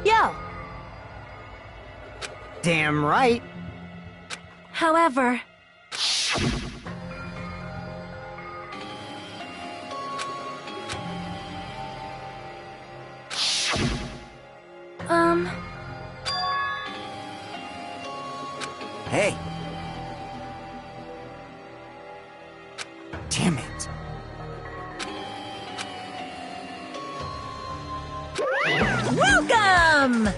Yo! Damn right. However... Hey. Damn it. Welcome!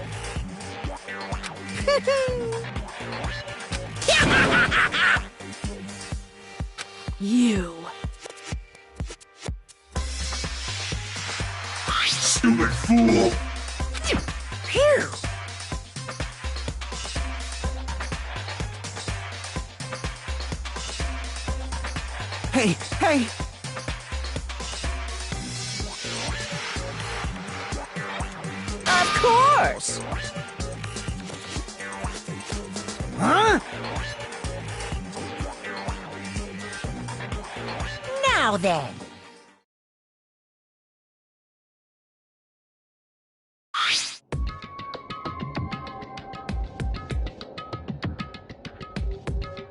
You. Stupid fool! Phew! Hey, hey! Of course! Huh? Now then!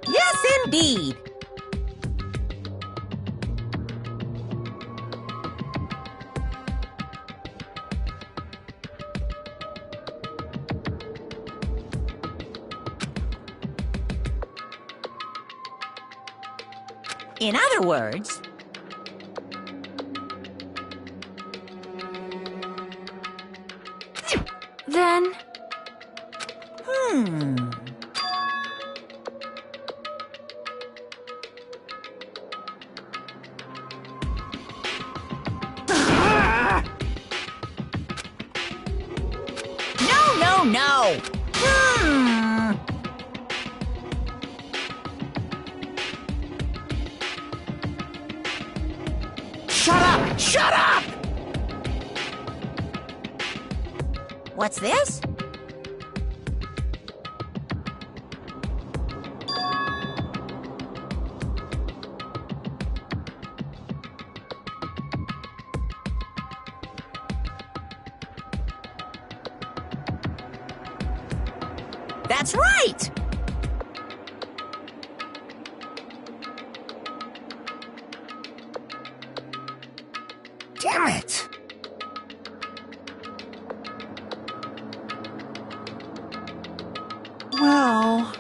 Yes, indeed! In other words... Then... No! Shut up! Shut up! What's this? That's right! Damn it! Well...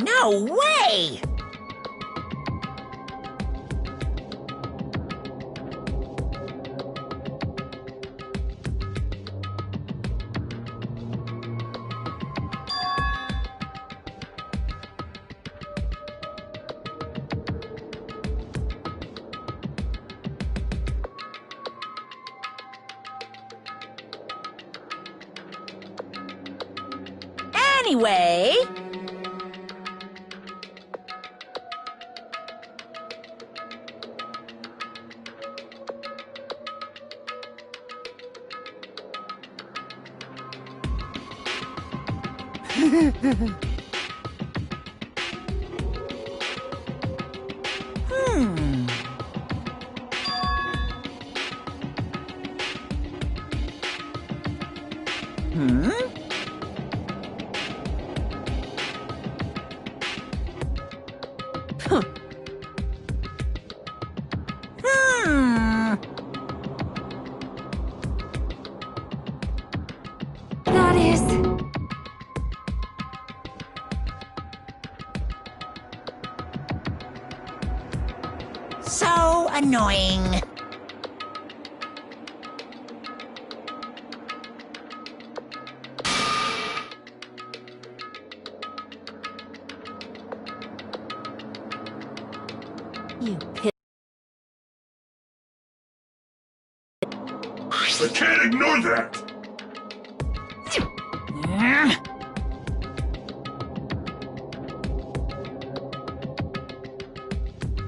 No way! Anyway... annoying. You piss. I can't ignore that!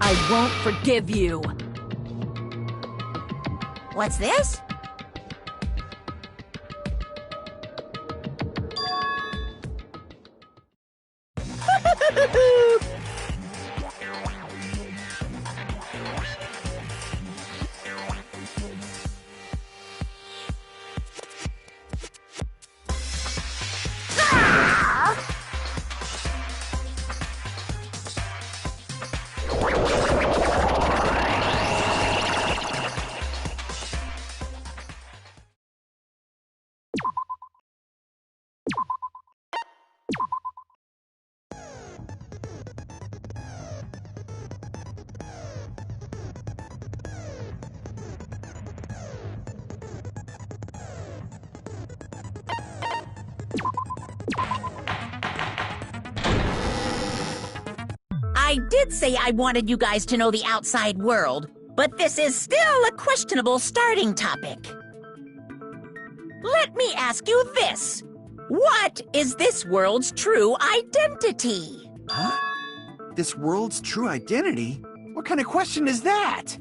I won't forgive you. What's this? I did say I wanted you guys to know the outside world, but this is still a questionable starting topic. Let me ask you this. What is this world's true identity? Huh? This world's true identity? What kind of question is that?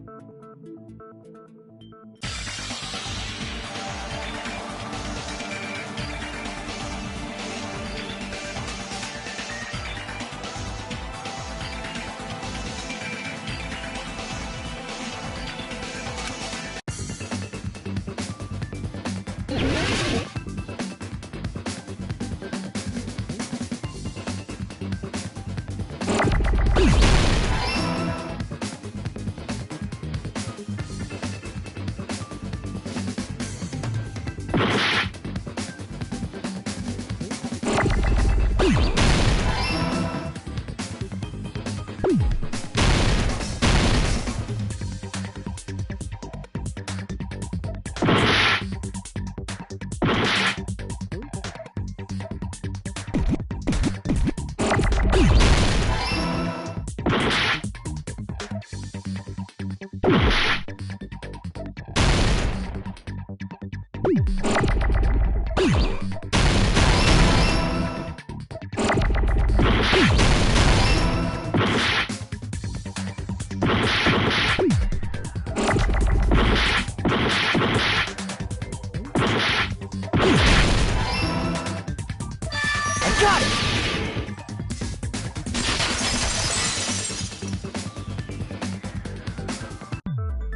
Got it!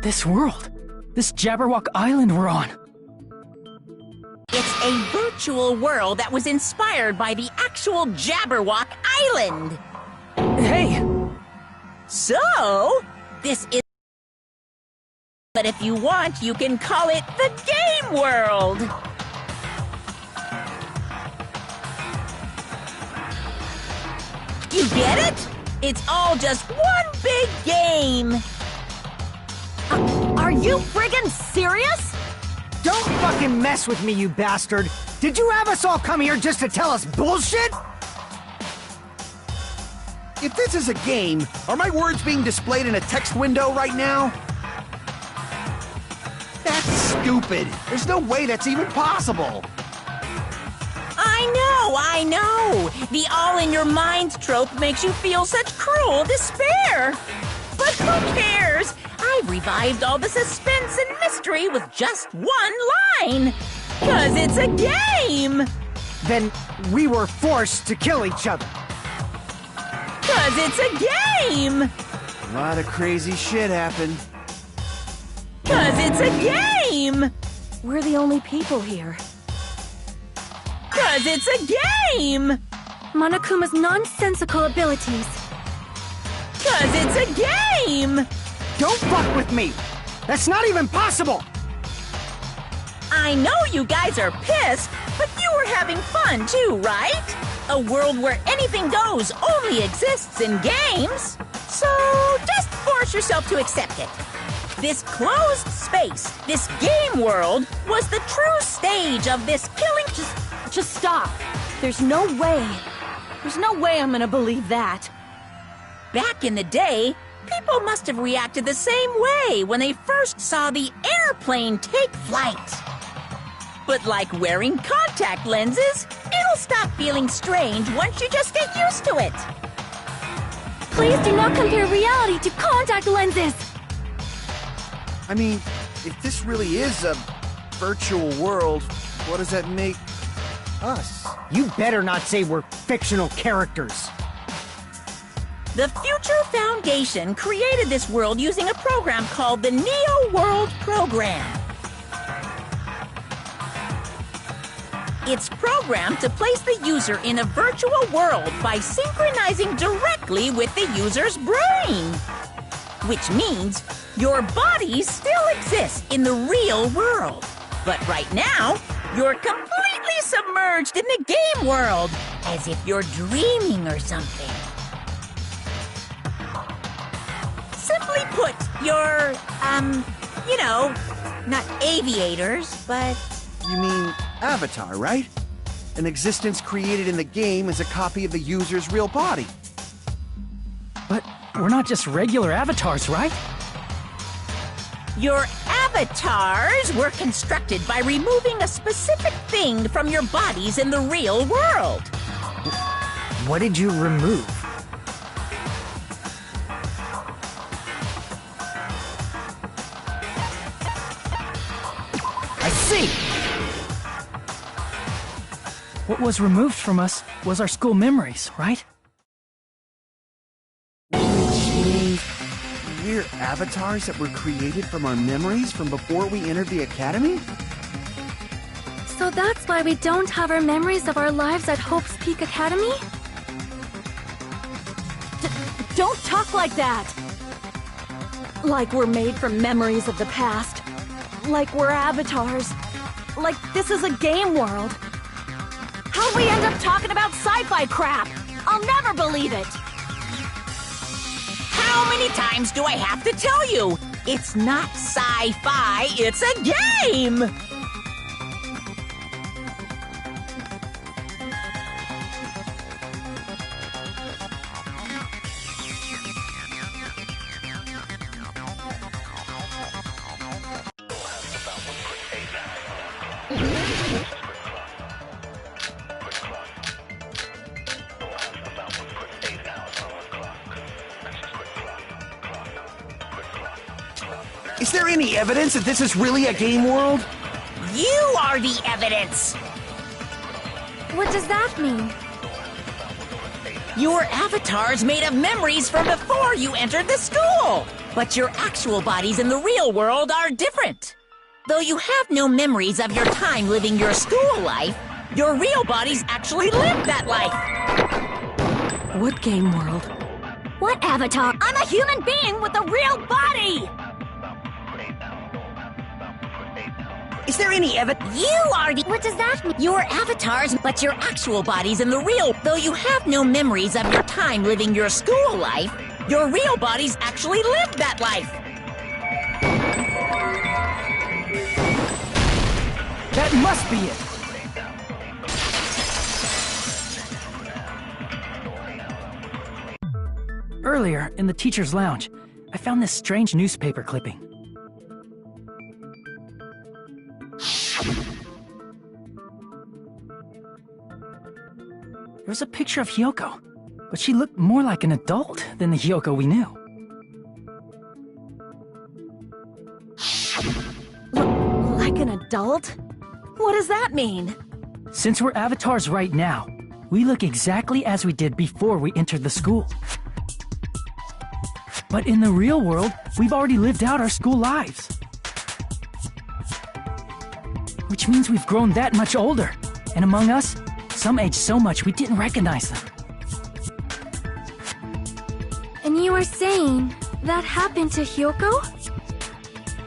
This world. This Jabberwock Island we're on. It's a virtual world that was inspired by the actual Jabberwock Island. Hey! So, this is... But if you want, you can call it the Game World. You get it? It's all just one big game. Are you friggin' serious? Don't fucking mess with me, you bastard! Did you have us all come here just to tell us bullshit? If this is a game, are my words being displayed in a text window right now? That's stupid. There's no way that's even possible. I know. The all-in-your-mind trope makes you feel such cruel despair. But who cares? I've revived all the suspense and mystery with just one line. 'Cause it's a game. Then we were forced to kill each other. 'Cause it's a game. A lot of crazy shit happened. 'Cause it's a game. We're the only people here. 'Cause it's a game. Monokuma's nonsensical abilities. 'Cause it's a game. Don't fuck with me! That's not even possible! I know you guys are pissed, but you were having fun too, right? A world where anything goes only exists in games. So just force yourself to accept it. This closed space, this game world, was the true stage of this killing. Just stop. There's no way. There's no way I'm gonna believe that. Back in the day, people must have reacted the same way when they first saw the airplane take flight. But like wearing contact lenses, it'll stop feeling strange once you just get used to it. Please do not compare reality to contact lenses! I mean, if this really is a virtual world, what does that make us? You better not say we're fictional characters. The Future Foundation created this world using a program called the Neo World Program. It's programmed to place the user in a virtual world by synchronizing directly with the user's brain. Which means your body still exists in the real world. But right now, you're completely submerged in the game world, as if you're dreaming or something. Simply put, you're, not aviators, but... You mean Avatar, right? An existence created in the game is a copy of the user's real body. But we're not just regular avatars, right? Your avatars were constructed by removing a specific thing from your bodies in the real world. What did you remove? I see! What was removed from us was our school memories, right? Which means we're avatars that were created from our memories from before we entered the academy? So that's why we don't have our memories of our lives at Hope's Peak Academy? Don't talk like that! Like we're made from memories of the past. Like we're avatars. Like this is a game world. How'd we end up talking about sci-fi crap? I'll never believe it! How many times do I have to tell you? It's not sci-fi, it's a game! Is there any evidence that this is really a game world? You are the evidence! What does that mean? Your avatar's made of memories from before you entered the school! But your actual bodies in the real world are different. Though you have no memories of your time living your school life, your real bodies actually lived that life! What game world? What avatar? I'm a human being with a real body! Is there any evidence? You are the... What does that mean? Your avatars, but your actual bodies in the real... Though you have no memories of your time living your school life, your real bodies actually lived that life! That must be it! Earlier, in the teacher's lounge, I found this strange newspaper clipping. There was a picture of Hyoko, but she looked more like an adult than the Hyoko we knew. Like an adult? What does that mean? Since we're avatars right now, we look exactly as we did before we entered the school. But in the real world, we've already lived out our school lives. Which means we've grown that much older, and among us, some aged so much we didn't recognize them. And you are saying that happened to Hyoko?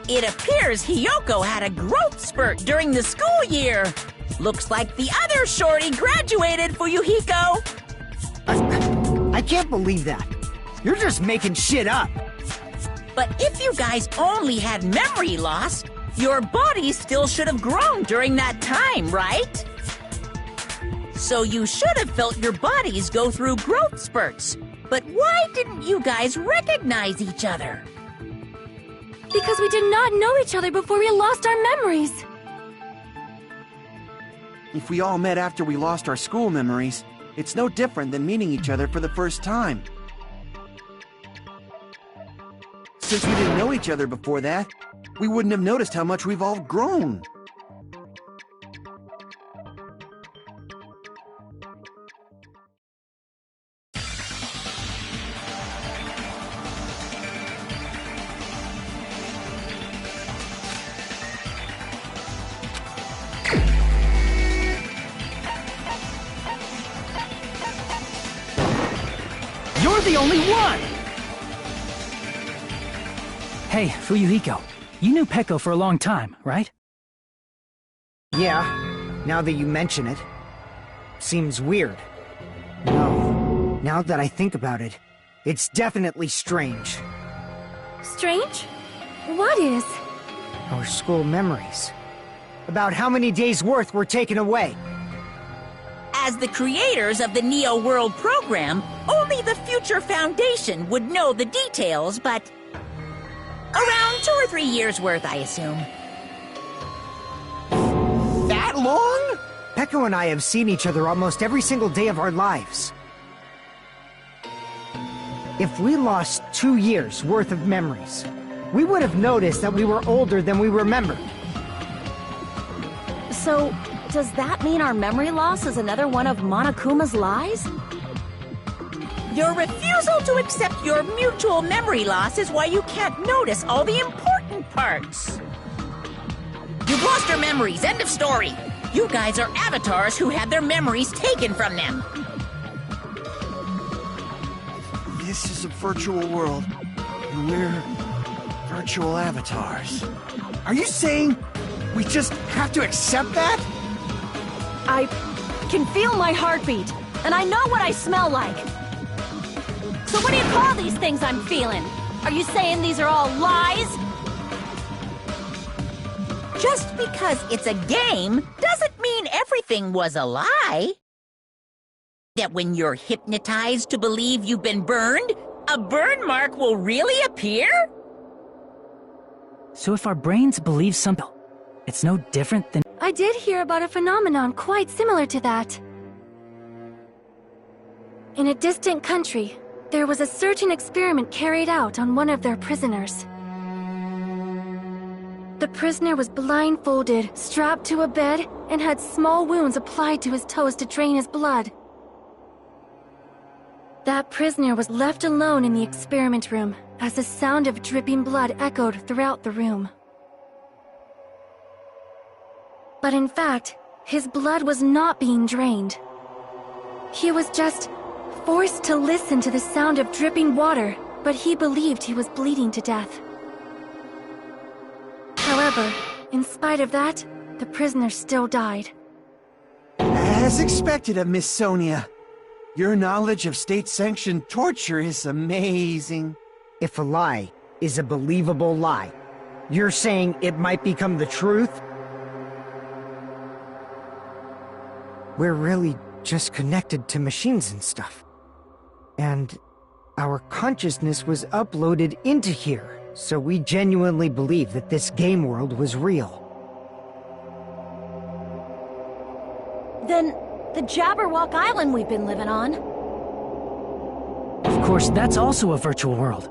It appears Hyoko had a growth spurt during the school year. Looks like the other shorty graduated, Fuyuhiko. I can't believe that. You're just making shit up. But if you guys only had memory loss, your bodies still should have grown during that time, right? So you should have felt your bodies go through growth spurts. But why didn't you guys recognize each other? Because we did not know each other before we lost our memories. If we all met after we lost our school memories, it's no different than meeting each other for the first time. Since we didn't know each other before that, we wouldn't have noticed how much we've all grown. You're the only one! Hey, Fuyuhiko, you knew Peko for a long time, right? Yeah, now that you mention it. Seems weird. No, now that I think about it, it's definitely strange. Strange? What is? Our school memories. About how many days' worth were taken away. As the creators of the Neo World program, only the Future Foundation would know the details, but around 2 or 3 years worth, I assume. That long? Peko and I have seen each other almost every single day of our lives. If we lost 2 years' worth of memories, we would have noticed that we were older than we remembered. So, does that mean our memory loss is another one of Monokuma's lies? Your refusal to accept your mutual memory loss is why you can't notice all the important parts. You've lost your memories, end of story. You guys are avatars who had their memories taken from them. This is a virtual world, and we're virtual avatars. Are you saying we just have to accept that? I can feel my heartbeat, and I know what I smell like. So what do you call these things I'm feeling? Are you saying these are all lies? Just because it's a game doesn't mean everything was a lie. That when you're hypnotized to believe you've been burned, a burn mark will really appear? So if our brains believe something, it's no different than... I did hear about a phenomenon quite similar to that. In a distant country, there was a certain experiment carried out on one of their prisoners. The prisoner was blindfolded, strapped to a bed, and had small wounds applied to his toes to drain his blood. That prisoner was left alone in the experiment room as the sound of dripping blood echoed throughout the room. But in fact, his blood was not being drained. He was just forced to listen to the sound of dripping water, but he believed he was bleeding to death. However, in spite of that, the prisoner still died. As expected of Miss Sonia. Your knowledge of state-sanctioned torture is amazing. If a lie is a believable lie, you're saying it might become the truth? We're really just connected to machines and stuff. And our consciousness was uploaded into here, so we genuinely believe that this game world was real. Then, the Jabberwock Island we've been living on. Of course, that's also a virtual world.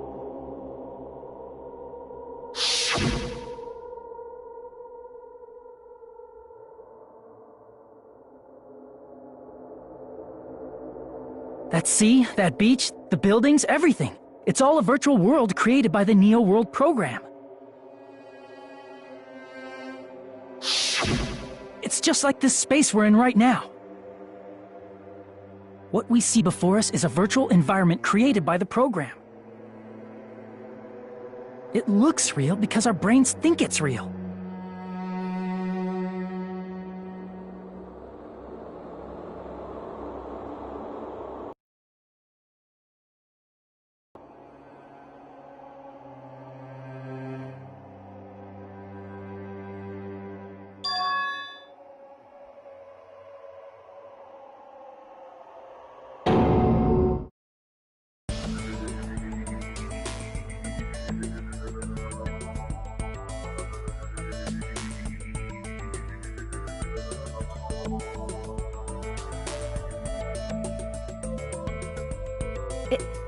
That sea, that beach, the buildings, everything. It's all a virtual world created by the Neo World program. It's just like this space we're in right now. What we see before us is a virtual environment created by the program. It looks real because our brains think it's real.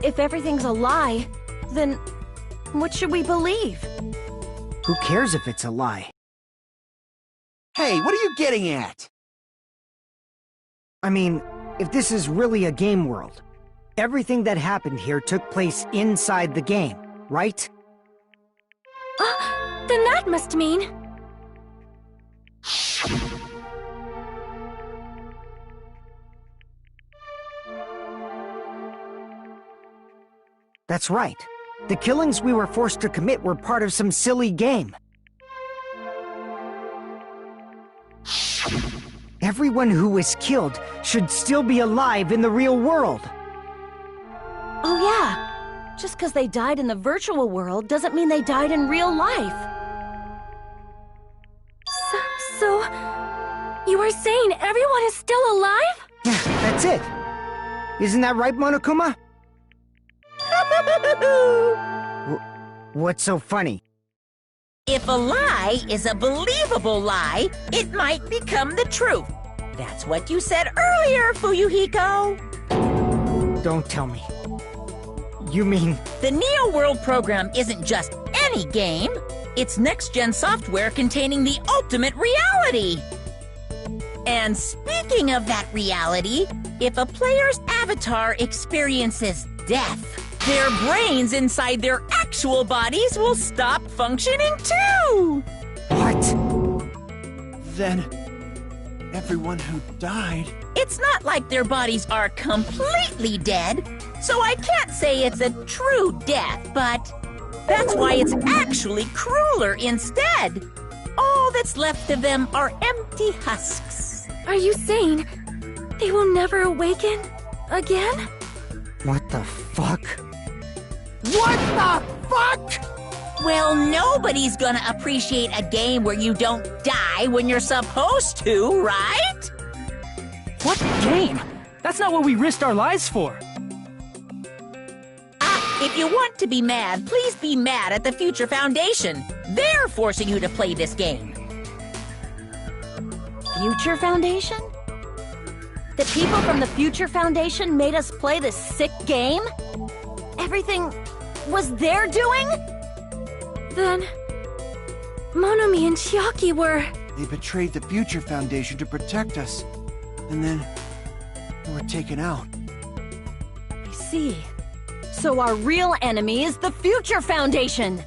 If everything's a lie, then what should we believe? Who cares if it's a lie? Hey, what are you getting at? I mean, if this is really a game world, everything that happened here took place inside the game, right? Then that must mean... That's right. The killings we were forced to commit were part of some silly game. Everyone who was killed should still be alive in the real world. Oh yeah, just because they died in the virtual world doesn't mean they died in real life. So you are saying everyone is still alive? Yeah, that's it. Isn't that right, Monokuma? What's so funny? If a lie is a believable lie, it might become the truth. That's what you said earlier, Fuyuhiko. Don't tell me. You mean... The Neo World program isn't just any game. It's next-gen software containing the ultimate reality. And speaking of that reality, if a player's avatar experiences death, their brains inside their actual bodies will stop functioning too! What? Then... everyone who died... It's not like their bodies are completely dead, so I can't say it's a true death, but that's why it's actually crueler instead. All that's left of them are empty husks. Are you saying they will never awaken again? What the fuck? What the fuck?! Well, nobody's gonna appreciate a game where you don't die when you're supposed to, right? What game? That's not what we risked our lives for. If you want to be mad, please be mad at the Future Foundation. They're forcing you to play this game. Future Foundation? The people from the Future Foundation made us play this sick game? Everything was their doing? Then... Monomi and Chiaki were... They betrayed the Future Foundation to protect us. And then... we were taken out. I see. So our real enemy is the Future Foundation!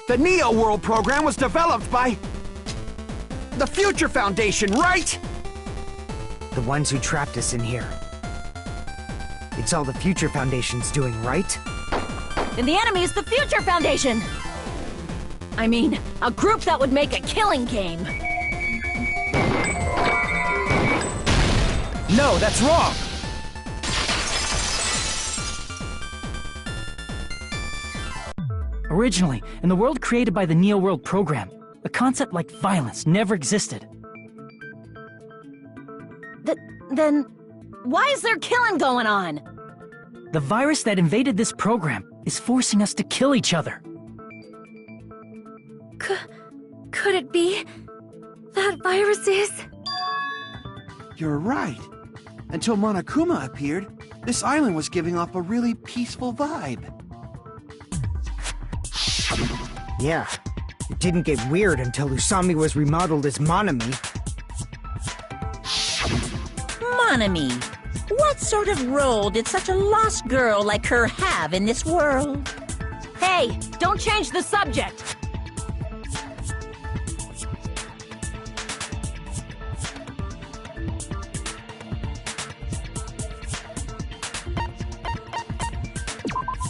The Neo World program was developed by... the Future Foundation, right? The ones who trapped us in here. It's all the Future Foundation's doing, right? And the enemy is the Future Foundation! I mean, a group that would make a killing game. No, that's wrong! Originally, in the world created by the Neo World program, a concept like violence never existed. Then, why is there killing going on? The virus that invaded this program is forcing us to kill each other. Could it be that virus is... You're right. Until Monokuma appeared, this island was giving off a really peaceful vibe. Yeah. It didn't get weird until Usami was remodeled as Monomi. Monomi, what sort of role did such a lost girl like her have in this world? Hey, don't change the subject!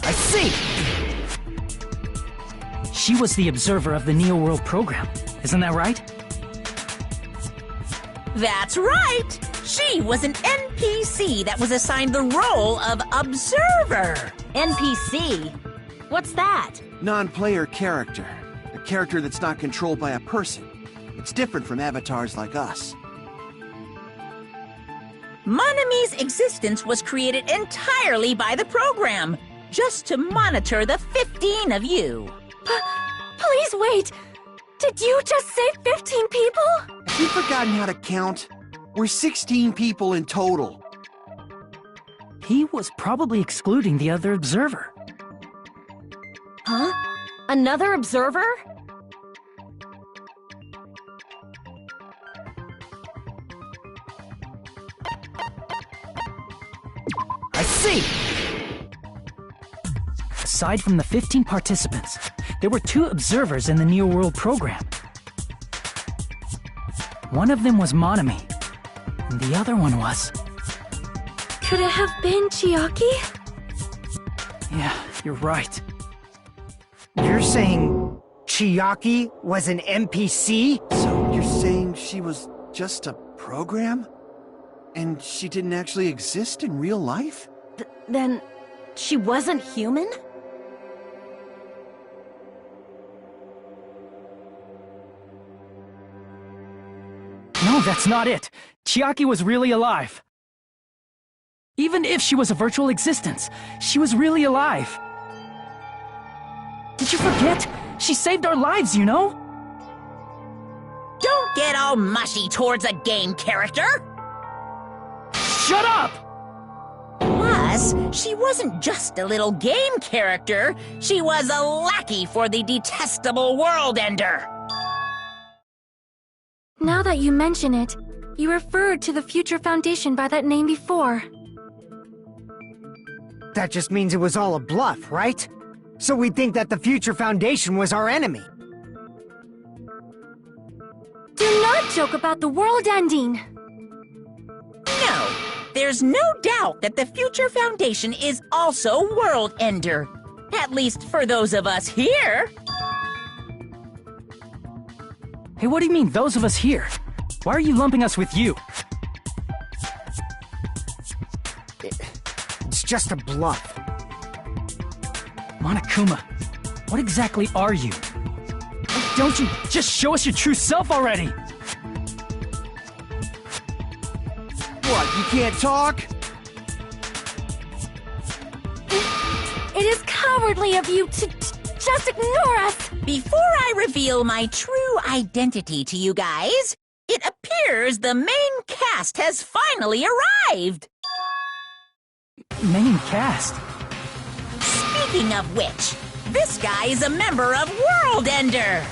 I see! She was the observer of the Neo World program. Isn't that right? That's right! She was an NPC that was assigned the role of Observer. NPC? What's that? Non-player character. A character that's not controlled by a person. It's different from avatars like us. Monami's existence was created entirely by the program, just to monitor the 15 of you. Please wait! Did you just say 15 people? Have you forgotten how to count? We're 16 people in total. He was probably excluding the other observer. Huh? Another observer? I see! Aside from the 15 participants, there were 2 observers in the Neo World program. One of them was Monami, and the other one was... Could it have been Chiaki? Yeah, you're right. You're saying Chiaki was an NPC? So you're saying she was just a program? And she didn't actually exist in real life? Then she wasn't human? No, that's not it. Chiaki was really alive. Even if she was a virtual existence, she was really alive. Did you forget? She saved our lives, you know? Don't get all mushy towards a game character! Shut up! Plus, she wasn't just a little game character, she was a lackey for the detestable World Ender! Now that you mention it, you referred to the Future Foundation by that name before. That just means it was all a bluff, right? So we think that the Future Foundation was our enemy. Do not joke about the world ending! No, there's no doubt that the Future Foundation is also World Ender. At least for those of us here. Hey, what do you mean, those of us here? Why are you lumping us with you? It's just a bluff. Monokuma, what exactly are you? Don't you just show us your true self already? What, you can't talk? It is cowardly of you to just ignore us! Before I reveal my true identity to you guys, it appears the main cast has finally arrived! Main cast? Speaking of which, this guy is a member of World Ender!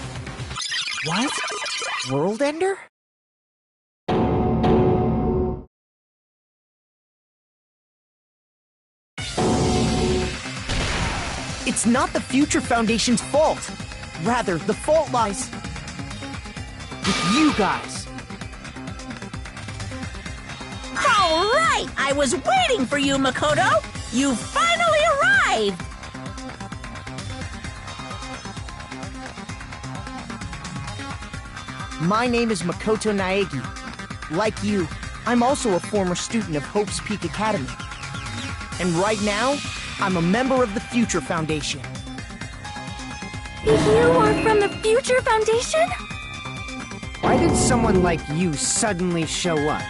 What? World Ender? It's not the Future Foundation's fault. Rather, the fault lies with you guys. All right! I was waiting for you, Makoto! You finally arrived! My name is Makoto Naegi. Like you, I'm also a former student of Hope's Peak Academy. And right now, I'm a member of the Future Foundation. You are from the Future Foundation? Why did someone like you suddenly show up?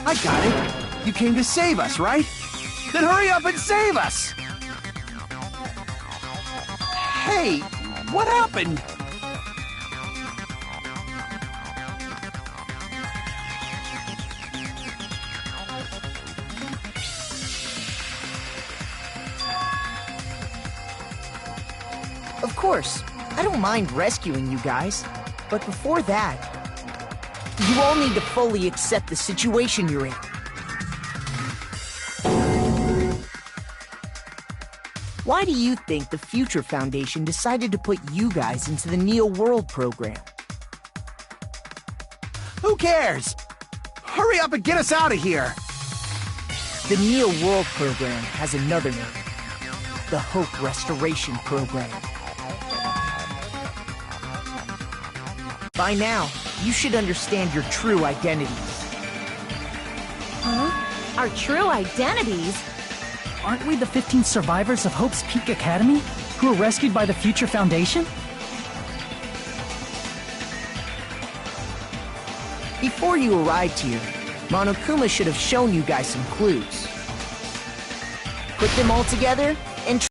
I got it. You came to save us, right? Then hurry up and save us! Hey, what happened? Of course, I don't mind rescuing you guys. But before that, you all need to fully accept the situation you're in. Why do you think the Future Foundation decided to put you guys into the Neo World program? Who cares? Hurry up and get us out of here! The Neo World program has another name. The Hope Restoration Program. By now, you should understand your true identities. Huh? Our true identities? Aren't we the 15 survivors of Hope's Peak Academy who were rescued by the Future Foundation? Before you arrived here, Monokuma should have shown you guys some clues. Put them all together and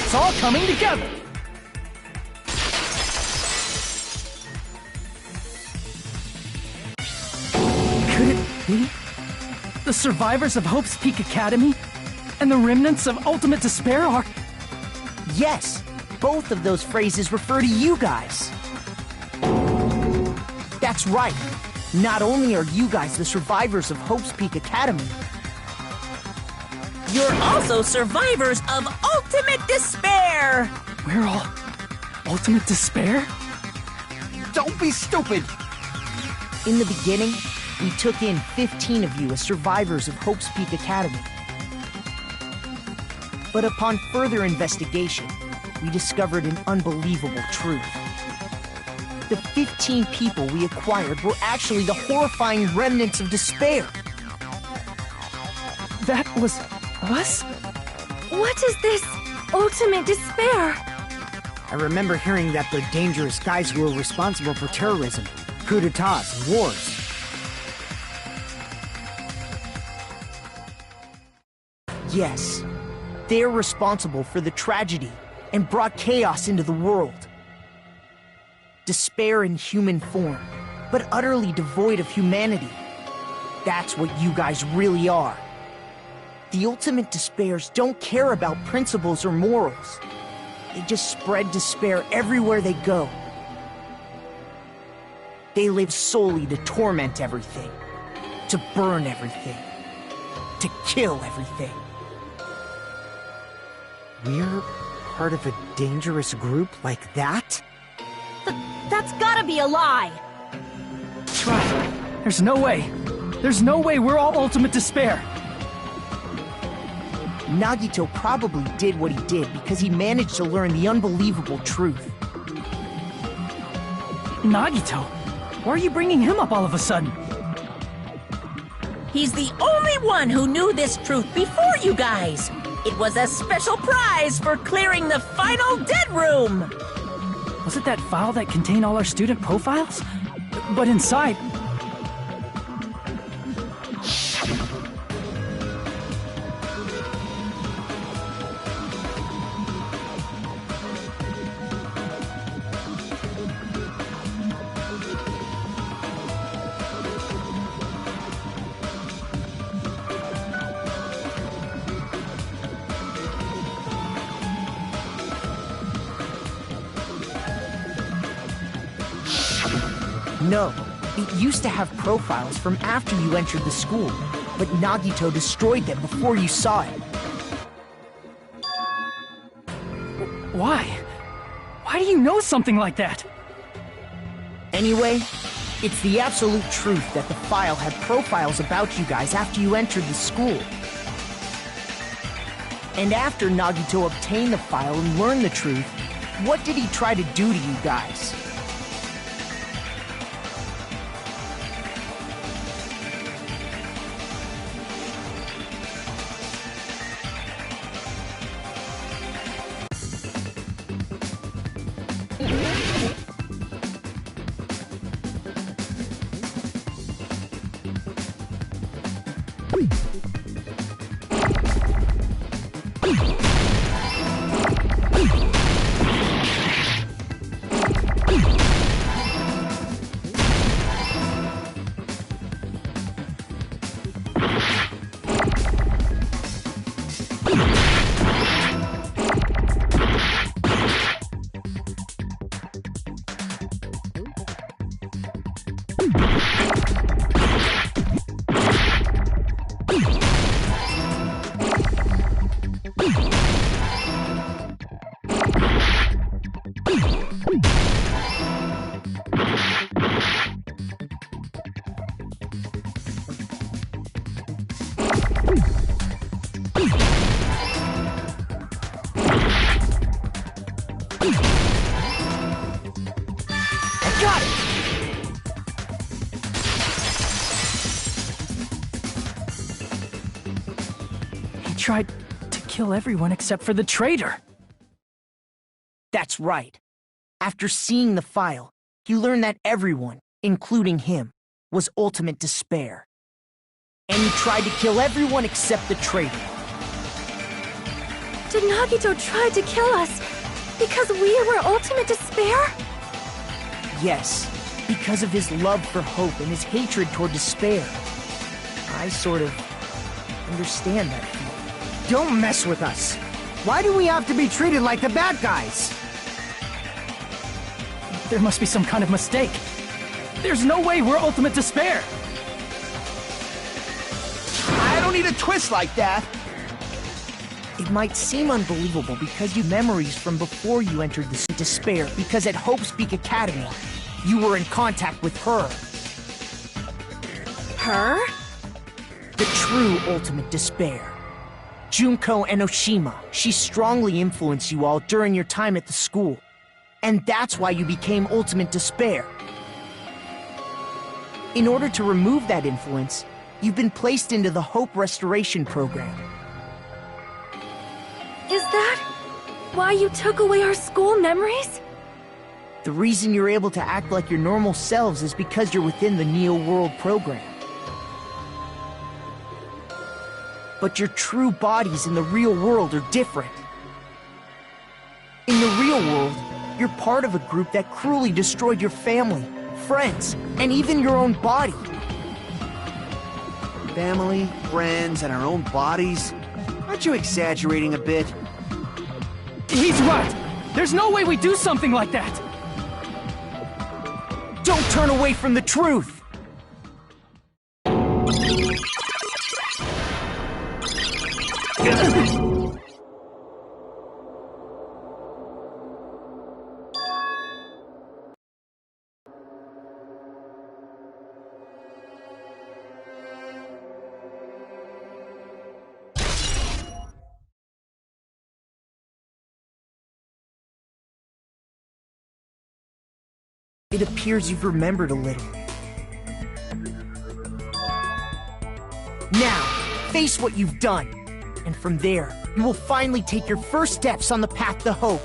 It's all coming together! Could it be? The survivors of Hope's Peak Academy and the remnants of Ultimate Despair are... yes, both of those phrases refer to you guys. That's right. Not only are you guys the survivors of Hope's Peak Academy, You're also survivors of Ultimate Despair! We're all Ultimate Despair? Don't be stupid! in the beginning, we took in 15 of you as survivors of Hope's Peak Academy. But upon further investigation, we discovered an unbelievable truth. The 15 people we acquired were actually the horrifying remnants of despair. That was us? What is this ultimate despair? I remember hearing that they're dangerous guys who are responsible for terrorism, coups d'etats, and wars. Yes, they're responsible for the tragedy and brought chaos into the world. Despair in human form, but utterly devoid of humanity. That's what you guys really are. The ultimate despairs don't care about principles or morals. They just spread despair everywhere they go. They live solely to torment everything, to burn everything, to kill everything. We're part of a dangerous group like that? That's gotta be a lie! Right. There's no way. There's no way we're all ultimate despair. Nagito probably did what he did because he managed to learn the unbelievable truth. Nagito? Why are you bringing him up all of a sudden? He's the only one who knew this truth before you guys. It was a special prize for clearing the final dead room. Was it that file that contained all our student profiles? But inside... No, it used to have profiles from after you entered the school, but Nagito destroyed them before you saw it. Why? Why do you know something like that? Anyway, it's the absolute truth that the file had profiles about you guys after you entered the school. And after Nagito obtained the file and learned the truth, what did he try to do to you guys? Tried to kill everyone except for the traitor. That's right. After seeing the file, he learned that everyone, including him, was ultimate despair. And he tried to kill everyone except the traitor. Did Nagito try to kill us because we were ultimate despair? Yes, because of his love for hope and his hatred toward despair. I sort of understand that feeling. Don't mess with us. Why do we have to be treated like the bad guys? There must be some kind of mistake. There's no way we're ultimate despair. I don't need a twist like that. It might seem unbelievable because you memories from before you entered the despair, because at Hope Speak Academy, you were in contact with her. Her? The true ultimate despair. Junko Enoshima. She strongly influenced you all during your time at the school. And that's why you became ultimate despair. In order to remove that influence, you've been placed into the Hope Restoration Program. Is that why you took away our school memories? The reason you're able to act like your normal selves is because you're within the Neo World program. But your true bodies in the real world are different. In the real world, you're part of a group that cruelly destroyed your family, friends, and even your own body. Family, friends, and our own bodies? Aren't you exaggerating a bit? He's right! There's no way we do something like that! Don't turn away from the truth! It appears you've remembered a little. Now, face what you've done. And from there, you will finally take your first steps on the path to hope.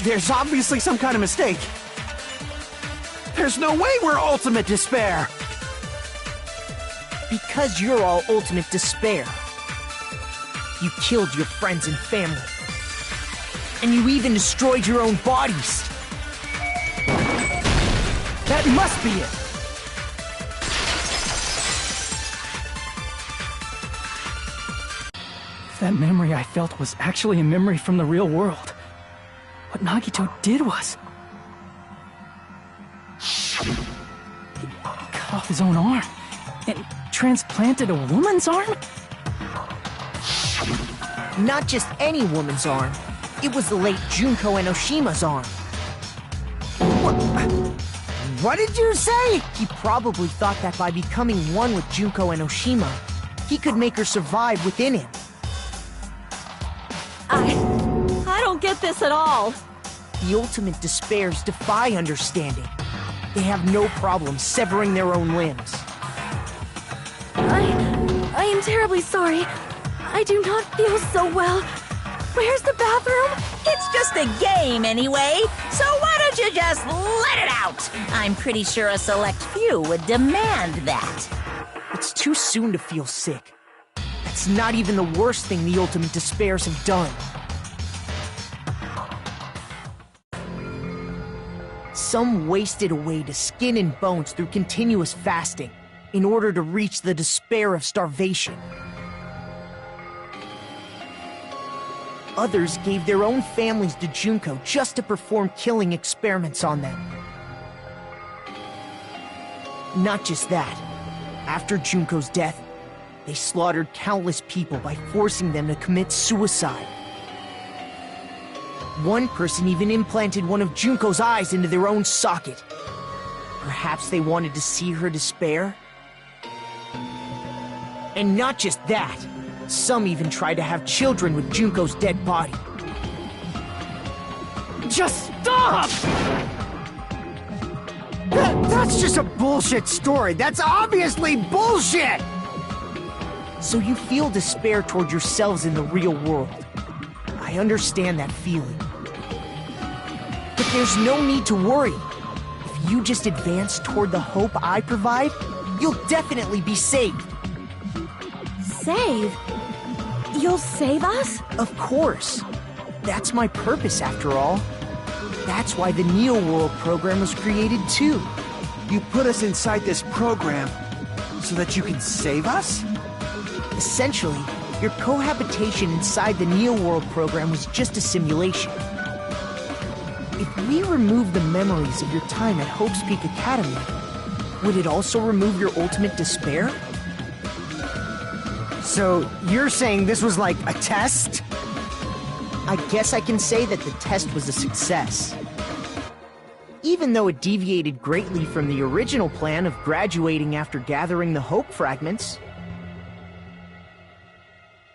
There's obviously some kind of mistake. There's no way we're ultimate despair. Because you're all ultimate despair. You killed your friends and family. And you even destroyed your own bodies. That must be it! If that memory I felt was actually a memory from the real world, what Nagito did was... he cut off his own arm and transplanted a woman's arm? Not just any woman's arm. It was the late Junko Enoshima's arm. What did you say? He probably thought that by becoming one with Junko Enoshima, he could make her survive within him. I don't get this at all. The ultimate despairs defy understanding. They have no problem severing their own limbs. I am terribly sorry. I do not feel so well. Where's the bathroom? It's just a game anyway, so why don't you just let it out? I'm pretty sure a select few would demand that. It's too soon to feel sick. That's not even the worst thing the ultimate despairs have done. Some wasted away to skin and bones through continuous fasting in order to reach the despair of starvation. Others gave their own families to Junko just to perform killing experiments on them. Not just that. After Junko's death, they slaughtered countless people by forcing them to commit suicide. One person even implanted one of Junko's eyes into their own socket. Perhaps they wanted to see her despair? And not just that. Some even tried to have children with Junko's dead body. Just stop! That's just a bullshit story. That's obviously bullshit! So you feel despair toward yourselves in the real world. I understand that feeling. But there's no need to worry. If you just advance toward the hope I provide, you'll definitely be saved. Save? You'll save us? Of course. That's my purpose, after all. That's why the Neo World program was created, too. You put us inside this program so that you can save us? Essentially, your cohabitation inside the Neo World program was just a simulation. If we remove the memories of your time at Hope's Peak Academy, would it also remove your ultimate despair? So, you're saying this was like a test? I guess I can say that the test was a success. Even though it deviated greatly from the original plan of graduating after gathering the Hope fragments.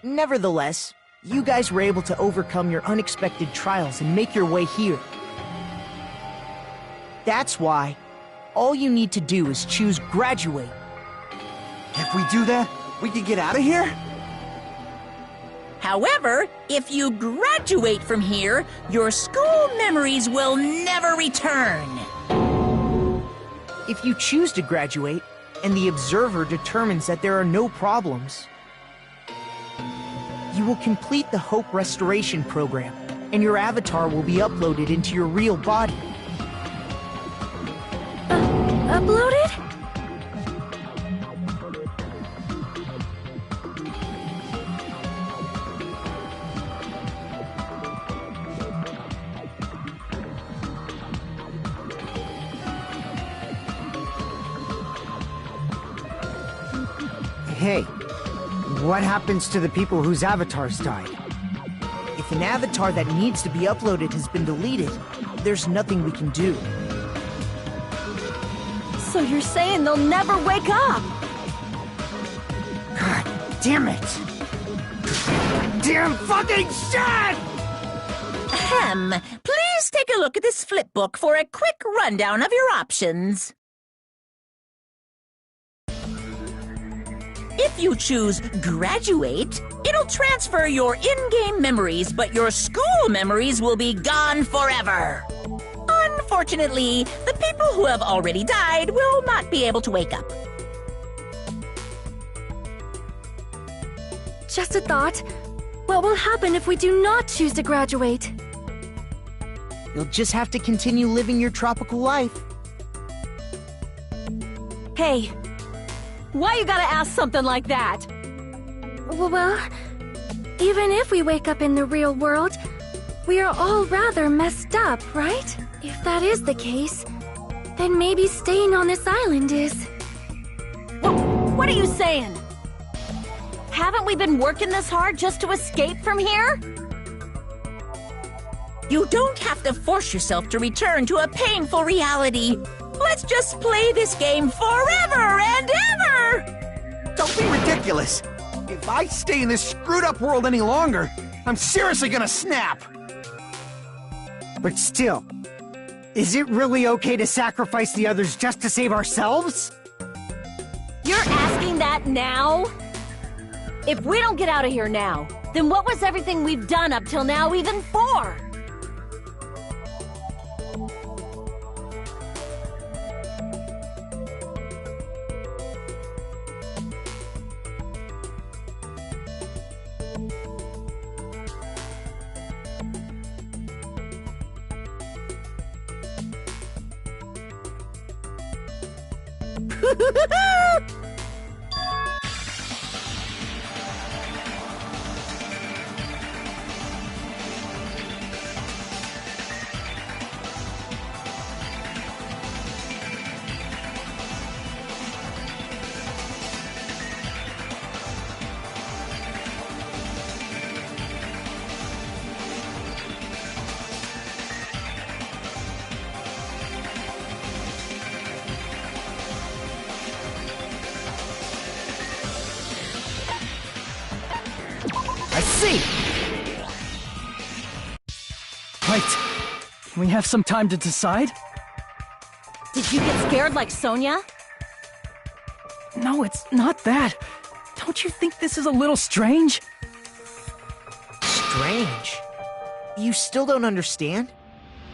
Nevertheless, you guys were able to overcome your unexpected trials and make your way here. That's why all you need to do is choose graduate If we do that, we can get out of here? However, if you graduate from here, your school memories will never return. If you choose to graduate, and the observer determines that there are no problems, you will complete the Hope Restoration Program, and your avatar will be uploaded into your real body. Uploaded? Hey, what happens to the people whose avatars died? If an avatar that needs to be uploaded has been deleted, there's nothing we can do. So you're saying they'll never wake up? God damn it! Damn fucking shit! Ahem. Please take a look at this flipbook for a quick rundown of your options. If you choose graduate, it'll transfer your in-game memories, but your school memories will be gone forever. Unfortunately, the people who have already died will not be able to wake up. Just a thought. What will happen if we do not choose to graduate? You'll just have to continue living your tropical life. Hey, why you gotta ask something like that? Well, even if we wake up in the real world, we are all rather messed up, right? If that is the case, then maybe staying on this island is... What are you saying? Haven't we been working this hard just to escape from here? You don't have to force yourself to return to a painful reality. Let's just play this game forever and ever! Don't be ridiculous. If I stay in this screwed up world any longer, I'm seriously gonna snap. But still, is it really okay to sacrifice the others just to save ourselves? You're asking that now? If we don't get out of here now, then what was everything we've done up till now even for? I see! Right. Can we have some time to decide? Did you get scared like Sonia? No, it's not that. Don't you think this is a little strange? Strange. You still don't understand?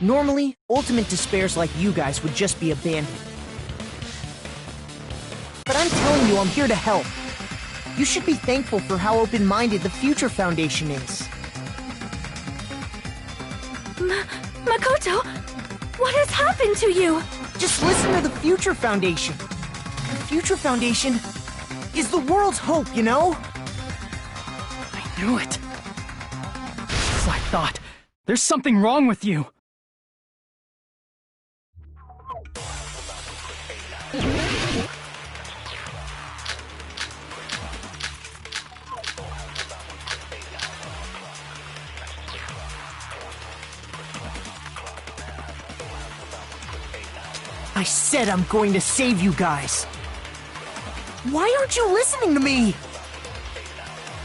Normally, ultimate despairs like you guys would just be abandoned. But I'm telling you, I'm here to help. You should be thankful for how open-minded the Future Foundation is. Makoto, what has happened to you? Just listen to the Future Foundation. The Future Foundation is the world's hope, you know? I knew it. As I thought. There's something wrong with you. I said I'm going to save you guys. Why aren't you listening to me?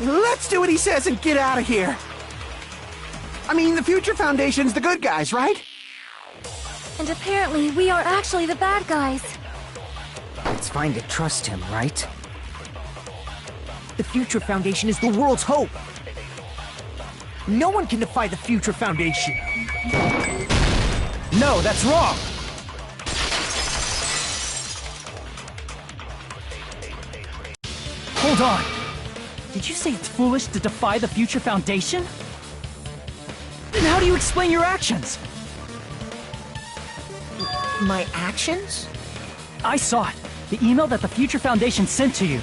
Let's do what he says and get out of here. I mean, the Future Foundation's the good guys, right? And apparently we are actually the bad guys. It's fine to trust him, right? The Future Foundation is the world's hope. No one can defy the Future Foundation. No, that's wrong! Hold on! Did you say it's foolish to defy the Future Foundation? Then how do you explain your actions? My actions? I saw it. The email that the Future Foundation sent to you.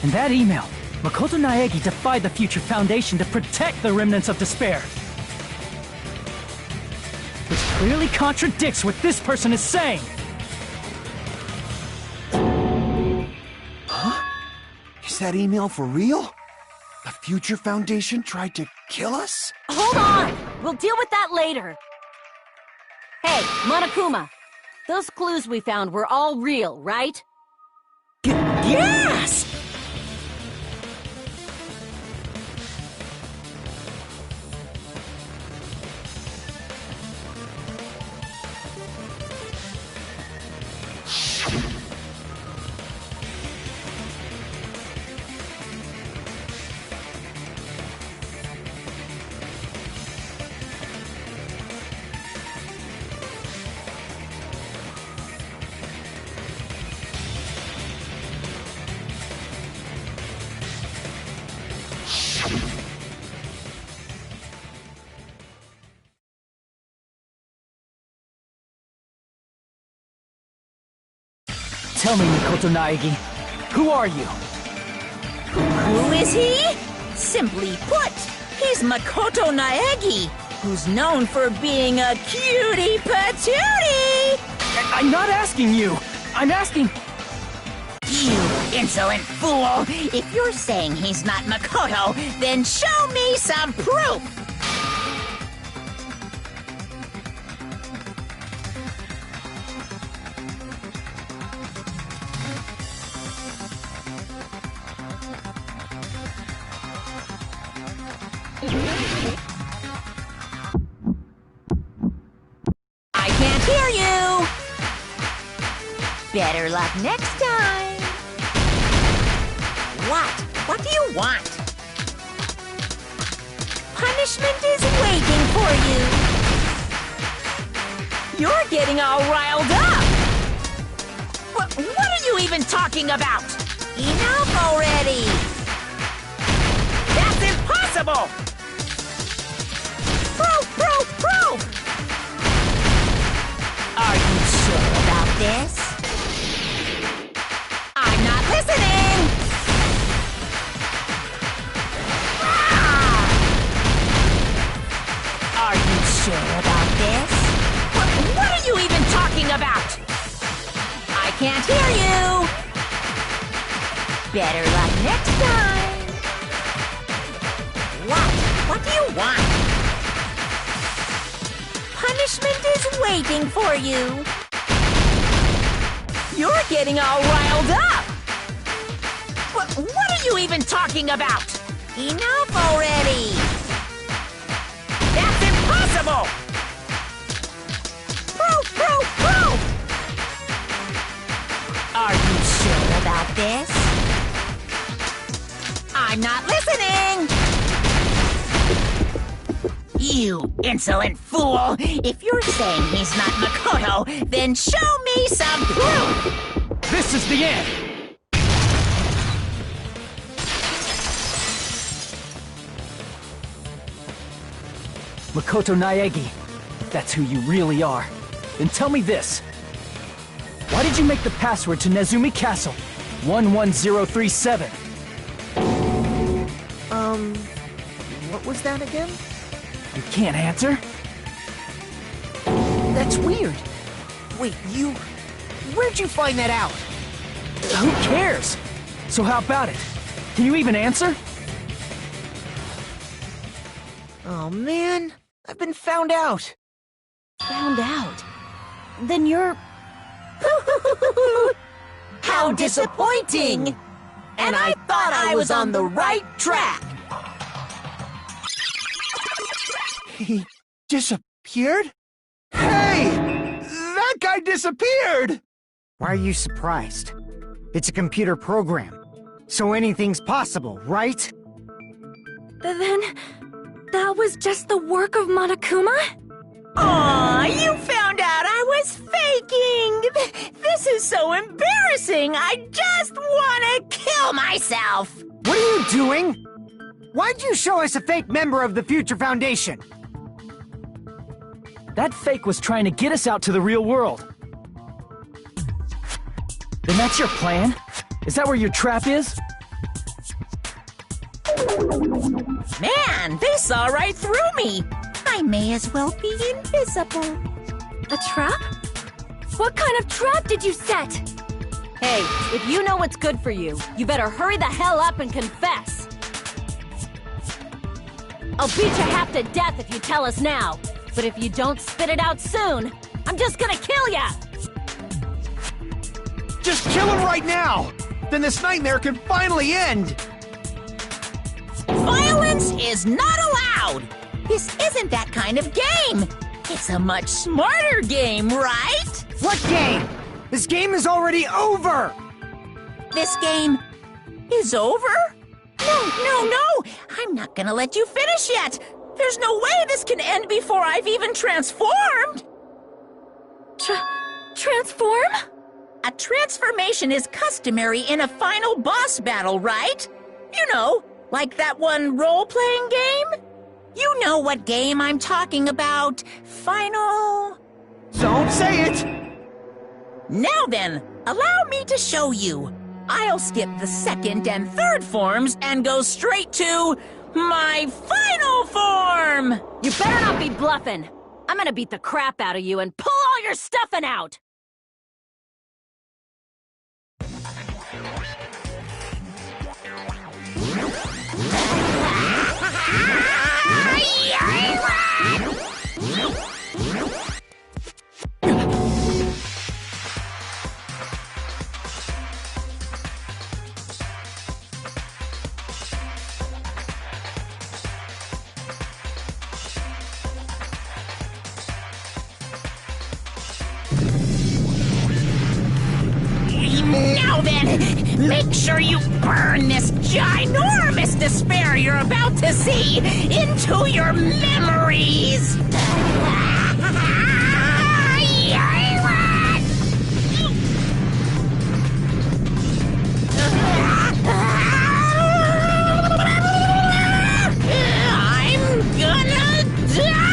In that email, Makoto Naegi defied the Future Foundation to protect the remnants of despair. Which clearly contradicts what this person is saying! Is that email for real? The Future Foundation tried to kill us? Hold on! We'll deal with that later. Hey, Monokuma. Those clues we found were all real, right? Yes! Tell me, Makoto Naegi, who are you? Who is he? Simply put, he's Makoto Naegi, who's known for being a cutie patootie! I'm not asking you! I'm asking... You insolent fool! If you're saying he's not Makoto, then show me some proof! I can't hear you! Better luck next time! What? What do you want? Punishment is waiting for you! You're getting all riled up! What are you even talking about? Enough already! That's impossible! Proof! Are you sure about this? I'm not listening! Ah! Are you sure about this? What are you even talking about? I can't hear you! Better luck next time! What do you want? Punishment is waiting for you! You're getting all riled up! What are you even talking about? Enough already! That's impossible! Proof! Are you sure about this? I'm not listening! You insolent fool! If you're saying he's not Makoto, then show me some proof! This is the end! Makoto Naegi, if that's who you really are, then tell me this. Why did you make the password to Nezumi Castle 11037? What was that again? You can't answer? That's weird. Wait, where'd you find that out? Who cares? So how about it? Can you even answer? Oh man, I've been found out. Found out? Then you're... How disappointing! And I thought I was on the right track! He disappeared? Hey! That guy disappeared! Why are you surprised? It's a computer program, so anything's possible, right? Then... that was just the work of Monokuma? Aw, you found out I was faking! This is so embarrassing! I just want to kill myself! What are you doing? Why'd you show us a fake member of the Future Foundation? That fake was trying to get us out to the real world. Then that's your plan? Is that where your trap is? Man, they saw right through me! I may as well be invisible. A trap? What kind of trap did you set? Hey, if you know what's good for you, you better hurry the hell up and confess. I'll beat you half to death if you tell us now. But if you don't spit it out soon, I'm just gonna kill ya! Just kill him right now! Then this nightmare can finally end! Violence is not allowed! This isn't that kind of game! It's a much smarter game, right? What game? This game is already over! This game is over? No! I'm not gonna let you finish yet! There's no way this can end before I've even transformed! Transform? A transformation is customary in a final boss battle, right? You know, like that one role-playing game? You know what game I'm talking about. Final... Don't say it! Now then, allow me to show you. I'll skip the second and third forms and go straight to my final form! You better not be bluffing. I'm gonna beat the crap out of you and pull all your stuffing out! Now then, make sure you burn this ginormous despair you're about to see into your memories! I'm gonna die!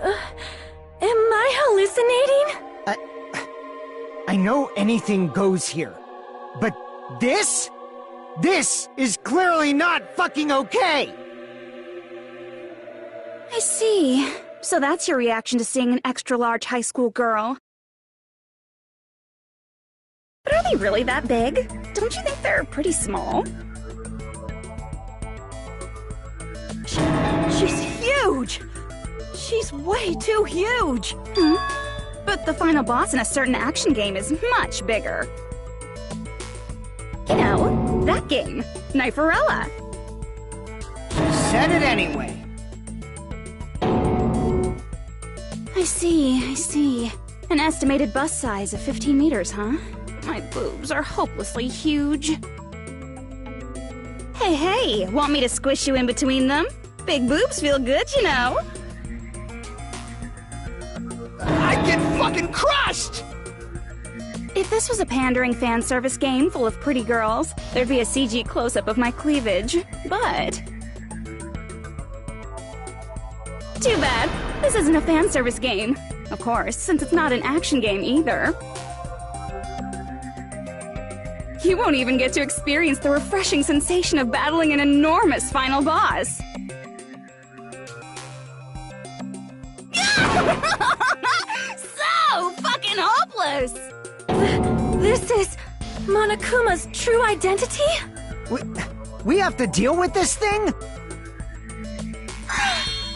Am I hallucinating? I know anything goes here, but this is clearly not fucking okay! I see. So that's your reaction to seeing an extra-large high school girl. But are they really that big? Don't you think they're pretty small? She's huge! She's way too huge! But the final boss in a certain action game is much bigger. You know, that game, Kniferella. Said it anyway. I see. An estimated bust size of 15 meters, huh? My boobs are hopelessly huge. Hey, want me to squish you in between them? Big boobs feel good, you know. I get fucking crushed! If this was a pandering fan service game full of pretty girls, there'd be a CG close-up of my cleavage, but... Too bad. This isn't a fan service game. Of course, since it's not an action game either. You won't even get to experience the refreshing sensation of battling an enormous final boss. So fucking hopeless! This is Monokuma's true identity? We have to deal with this thing?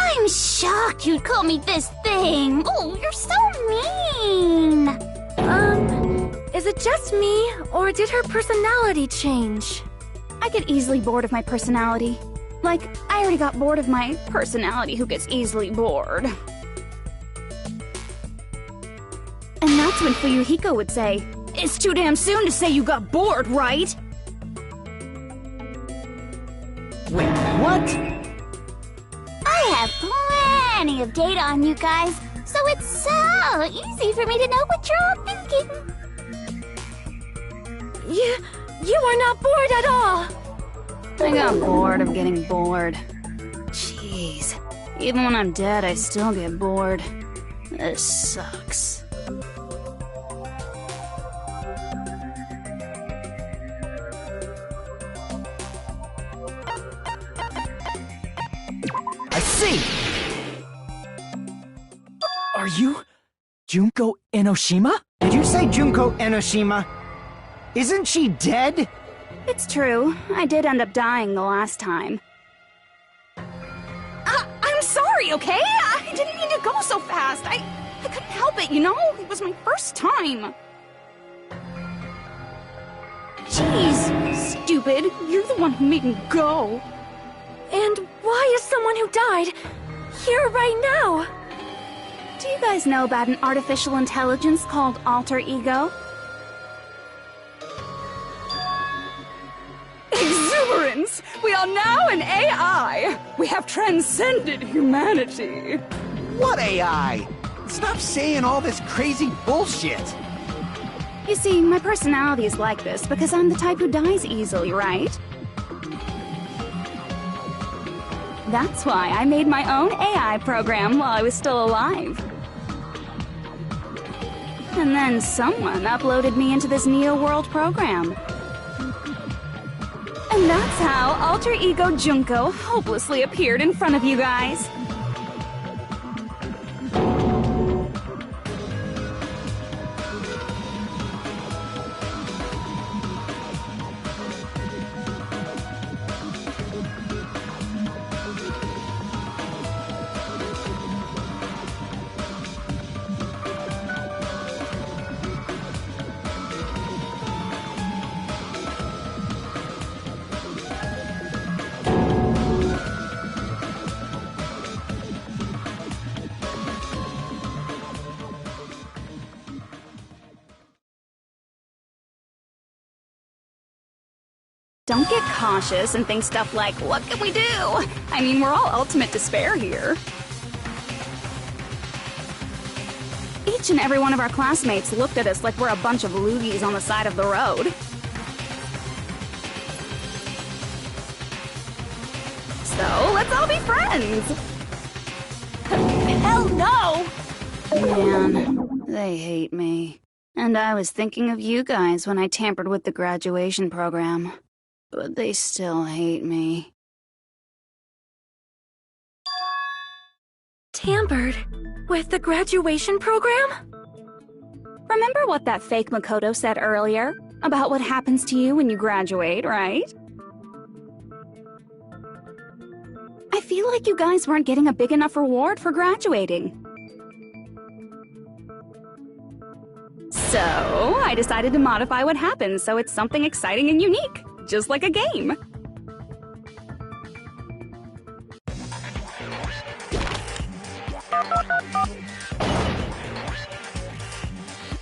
I'm shocked you'd call me this thing. Oh, you're so mean. Is it just me, or did her personality change? I get easily bored of my personality. Like, I already got bored of my personality who gets easily bored. And that's when Fuyuhiko would say, "It's too damn soon to say you got bored, right?" Wait, what? I have plenty of data on you guys, so it's so easy for me to know what you're all thinking. You are not bored at all! I got bored of getting bored. Jeez. Even when I'm dead, I still get bored. This sucks. I see! Are you Junko Enoshima? Did you say Junko Enoshima? Isn't she dead? It's true. I did end up dying the last time. I'm sorry, okay? I didn't mean to go so fast. I couldn't help it, you know? It was my first time. Jeez, stupid. You're the one who made me go. And why is someone who died here right now? Do you guys know about an artificial intelligence called alter ego? Exuberance! We are now an AI! We have transcended humanity! What AI? Stop saying all this crazy bullshit! You see, my personality is like this because I'm the type who dies easily, right? That's why I made my own AI program while I was still alive. And then someone uploaded me into this Neo-World program. And that's how Alter Ego Junko hopelessly appeared in front of you guys. Don't get cautious and think stuff like, what can we do? I mean, we're all ultimate despair here. Each and every one of our classmates looked at us like we're a bunch of loogies on the side of the road. So, let's all be friends! Hell no! Man, they hate me. And I was thinking of you guys when I tampered with the graduation program. But they still hate me. Tampered with the graduation program? Remember what that fake Makoto said earlier? About what happens to you when you graduate, right? I feel like you guys weren't getting a big enough reward for graduating. So, I decided to modify what happens so it's something exciting and unique, just like a game.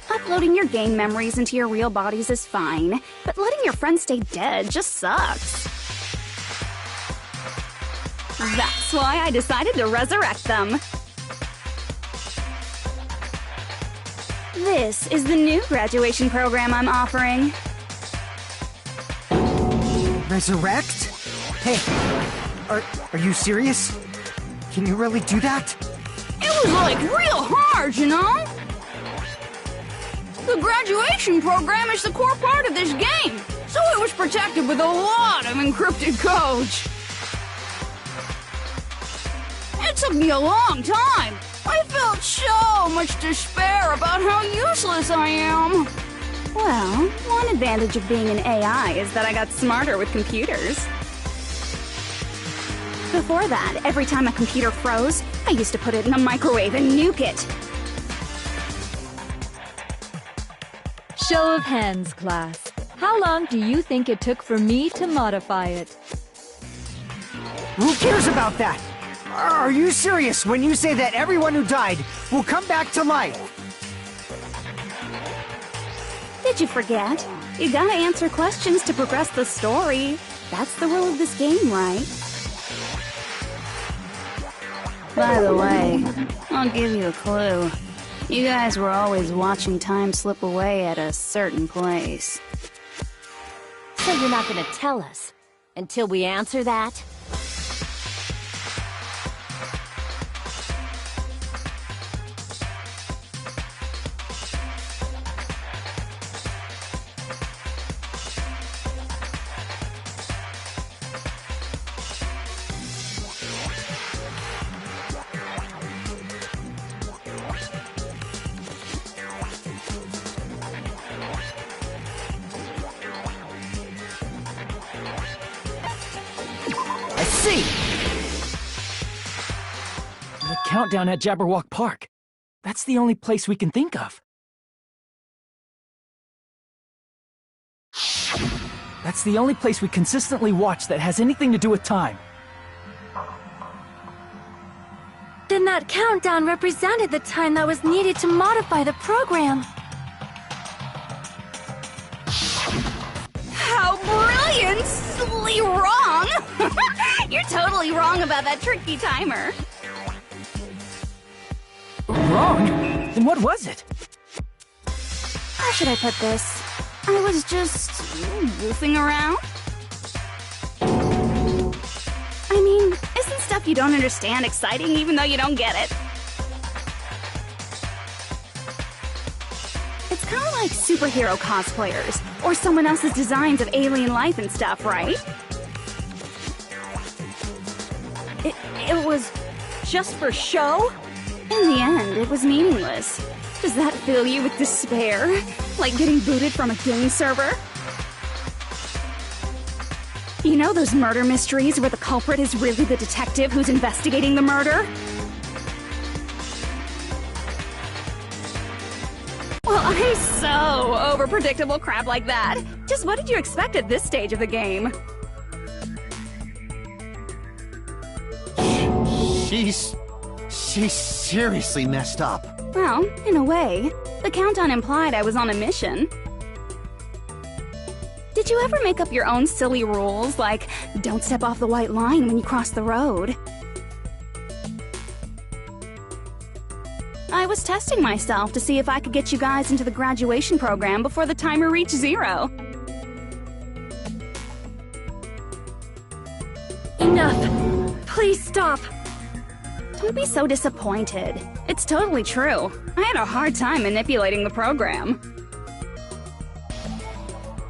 Uploading your game memories into your real bodies is fine, but letting your friends stay dead just sucks. That's why I decided to resurrect them. This is the new graduation program I'm offering. Resurrect? Hey, are you serious? Can you really do that? It was like real hard, you know? The graduation program is the core part of this game, so it was protected with a lot of encrypted codes. It took me a long time. I felt so much despair about how useless I am. Well, one advantage of being an AI is that I got smarter with computers. Before that, every time a computer froze, I used to put it in a microwave and nuke it. Show of hands, class. How long do you think it took for me to modify it? Who cares about that? Are you serious when you say that everyone who died will come back to life? Did you forget? You gotta answer questions to progress the story. That's the rule of this game, right? By the way, I'll give you a clue. You guys were always watching time slip away at a certain place. So you're not gonna tell us until we answer that? The countdown at Jabberwock Park. That's the only place we can think of. That's the only place we consistently watch that has anything to do with time. Then that countdown represented the time that was needed to modify the program. How brilliantly wrong! You're totally wrong about that tricky timer. Wrong? Then what was it? How should I put this? I was just goofing around. I mean, isn't stuff you don't understand exciting even though you don't get it? It's kind of like superhero cosplayers, or someone else's designs of alien life and stuff, right? It was just for show? In the end, it was meaningless. Does that fill you with despair? Like getting booted from a game server? You know those murder mysteries where the culprit is really the detective who's investigating the murder? Well, I'm so over predictable crap like that. Just what did you expect at this stage of the game? She's seriously messed up. Well, in a way. The countdown implied I was on a mission. Did you ever make up your own silly rules, like don't step off the white line when you cross the road? I was testing myself to see if I could get you guys into the graduation program before the timer reached 0. Enough! Please stop! Don't be so disappointed. It's totally true. I had a hard time manipulating the program.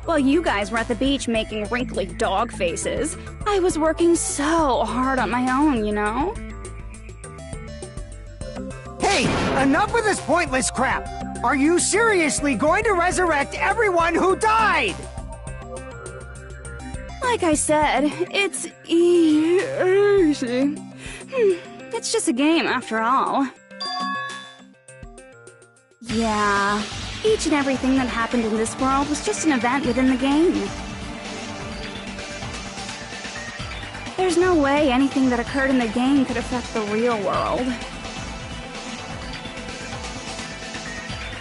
While you guys were at the beach making wrinkly dog faces, I was working so hard on my own, you know? Hey, enough with this pointless crap! Are you seriously going to resurrect everyone who died? Like I said, it's easy. It's just a game after all. Yeah, each and everything that happened in this world was just an event within the game. There's no way anything that occurred in the game could affect the real world.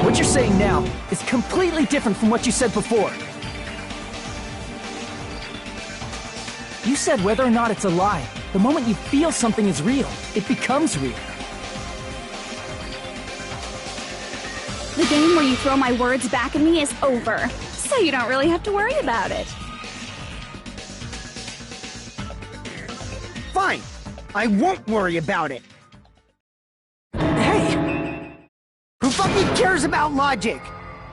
What you're saying now is completely different from what you said before. You said whether or not it's a lie, the moment you feel something is real, it becomes real. The game where you throw my words back at me is over, so you don't really have to worry about it. Fine. I won't worry about it. Hey! Who fucking cares about logic?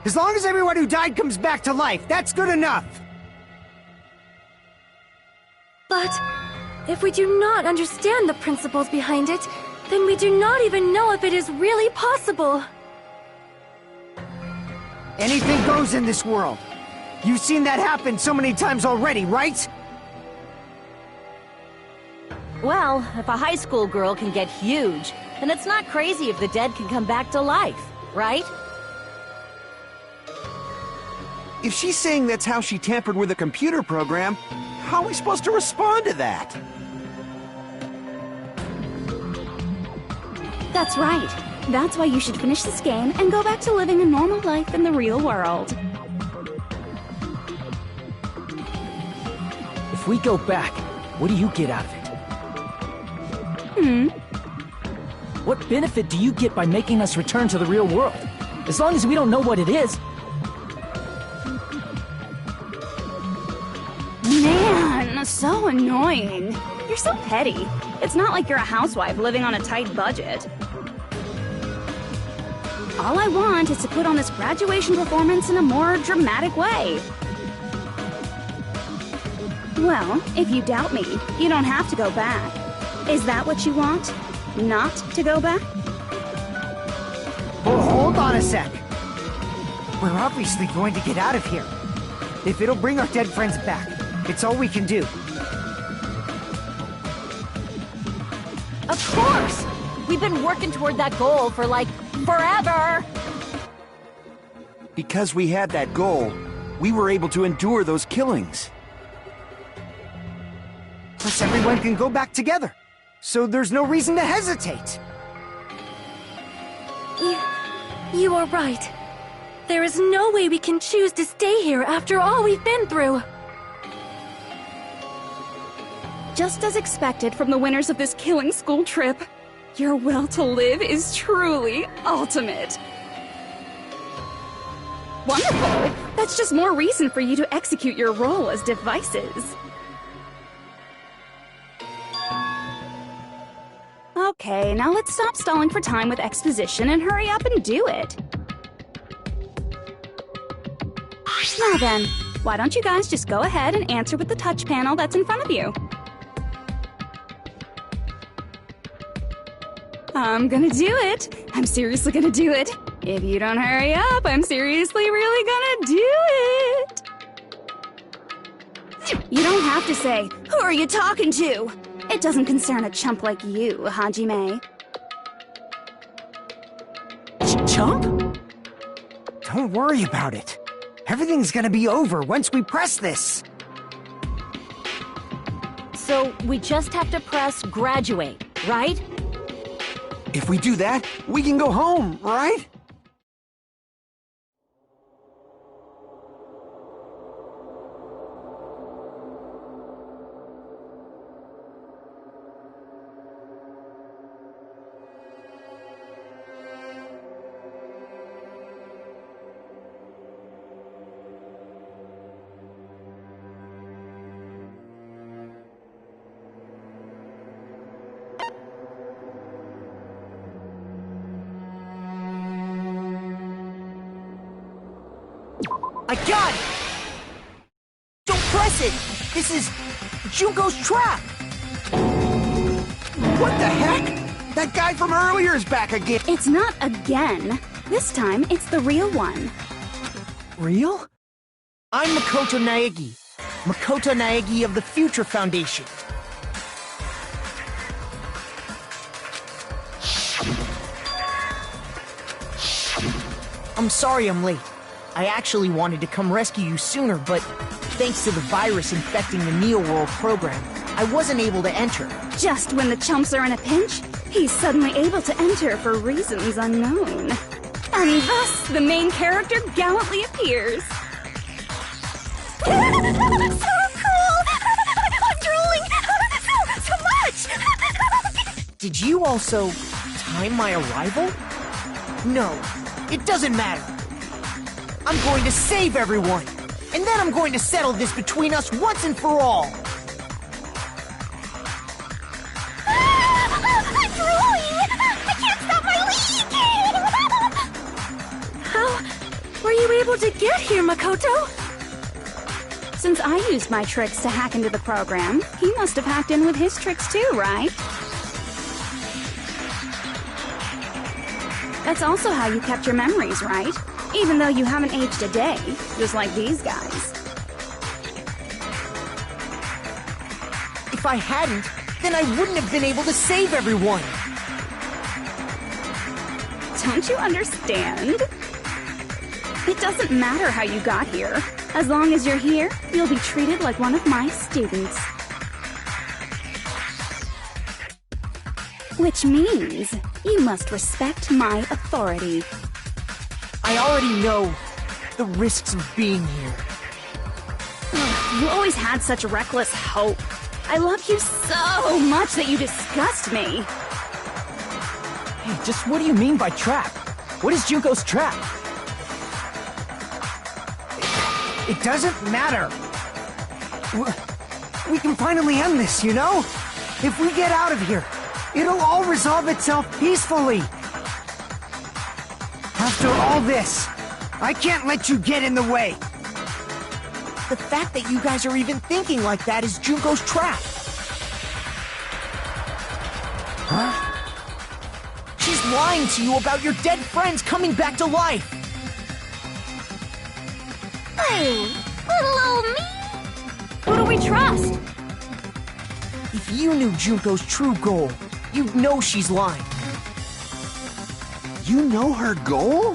As long as everyone who died comes back to life, that's good enough. But if we do not understand the principles behind it, then we do not even know if it is really possible. Anything goes in this world. You've seen that happen so many times already, right? Well, if a high school girl can get huge, then it's not crazy if the dead can come back to life, right? If she's saying that's how she tampered with a computer program, how are we supposed to respond to that? That's right. That's why you should finish this game and go back to living a normal life in the real world. If we go back, what do you get out of it? What benefit do you get by making us return to the real world? As long as we don't know what it is. Man, so annoying. You're so petty. It's not like you're a housewife living on a tight budget. All I want is to put on this graduation performance in a more dramatic way. Well, if you doubt me, you don't have to go back. Is that what you want? Not to go back? Oh, hold on a sec. We're obviously going to get out of here. If it'll bring our dead friends back, it's all we can do. Of course! We've been working toward that goal for, like, forever! Because we had that goal, we were able to endure those killings. Plus everyone can go back together. So there's no reason to hesitate. You are right. There is no way we can choose to stay here after all we've been through. Just as expected from the winners of this killing school trip, your will to live is truly ultimate. Wonderful! That's just more reason for you to execute your role as devices. Okay, now let's stop stalling for time with exposition and hurry up and do it. Now then, why don't you guys just go ahead and answer with the touch panel that's in front of you? I'm gonna do it. I'm seriously gonna do it. If you don't hurry up, I'm seriously really gonna do it. You don't have to say, "Who are you talking to?" It doesn't concern a chump like you, Hajime. Chump? Don't worry about it. Everything's gonna be over once we press this. So we just have to press graduate, right? If we do that, we can go home, right? I got it! Don't press it! This is Junko's trap! What the heck? That guy from earlier is back again. It's not again. This time, it's the real one. Real? I'm Makoto Naegi. Makoto Naegi of the Future Foundation. I'm sorry I'm late. I actually wanted to come rescue you sooner, but thanks to the virus infecting the Neo World program, I wasn't able to enter. Just when the chumps are in a pinch, he's suddenly able to enter for reasons unknown. And thus, the main character gallantly appears. So cool! I'm drooling! So much! Did you also time my arrival? No, it doesn't matter. I'm going to save everyone, and then I'm going to settle this between us once and for all. I'm drooling! I can't stop my leaking! How were you able to get here, Makoto? Since I used my tricks to hack into the program, he must have hacked in with his tricks too, right? That's also how you kept your memories, right? Even though you haven't aged a day, just like these guys. If I hadn't, then I wouldn't have been able to save everyone. Don't you understand? It doesn't matter how you got here. As long as you're here, you'll be treated like one of my students. Which means you must respect my authority. I already know the risks of being here. You always had such reckless hope. I love you so much that you disgust me. Hey, just what do you mean by trap? What is Junko's trap? It doesn't matter. We can finally end this, you know? If we get out of here, it'll all resolve itself peacefully. After all this, I can't let you get in the way. The fact that you guys are even thinking like that is Junko's trap. Huh? She's lying to you about your dead friends coming back to life. Oh, little old me? Who do we trust? If you knew Junko's true goal, you'd know she's lying. You know her goal?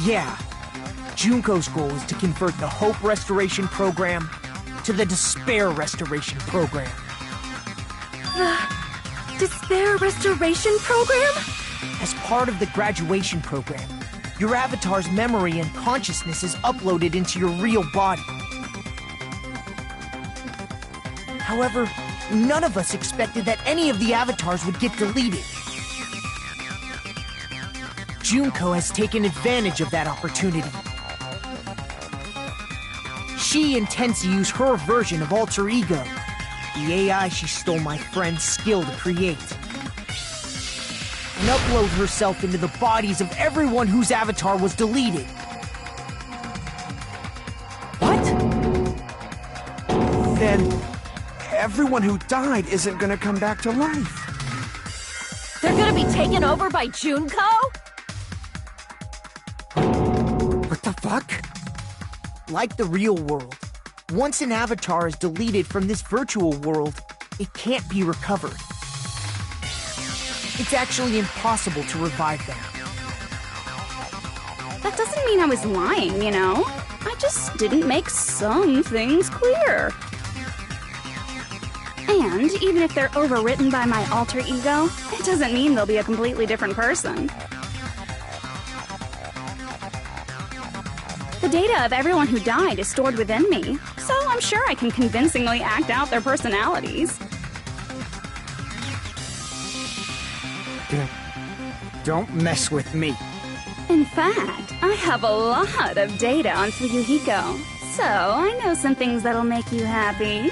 Yeah. Junko's goal is to convert the Hope Restoration Program to the Despair Restoration Program. The Despair Restoration Program? As part of the graduation program, your avatar's memory and consciousness is uploaded into your real body. However, none of us expected that any of the avatars would get deleted. Junko has taken advantage of that opportunity. She intends to use her version of Alter Ego, the AI she stole my friend's skill to create, and upload herself into the bodies of everyone whose avatar was deleted. What? Then everyone who died isn't gonna come back to life. They're gonna be taken over by Junko? What the fuck? Like the real world, once an avatar is deleted from this virtual world, it can't be recovered. It's actually impossible to revive them. That doesn't mean I was lying, you know? I just didn't make some things clear. And even if they're overwritten by my alter ego, it doesn't mean they'll be a completely different person. The data of everyone who died is stored within me, so I'm sure I can convincingly act out their personalities. Don't mess with me. In fact, I have a lot of data on Fuyuhiko, so I know some things that'll make you happy.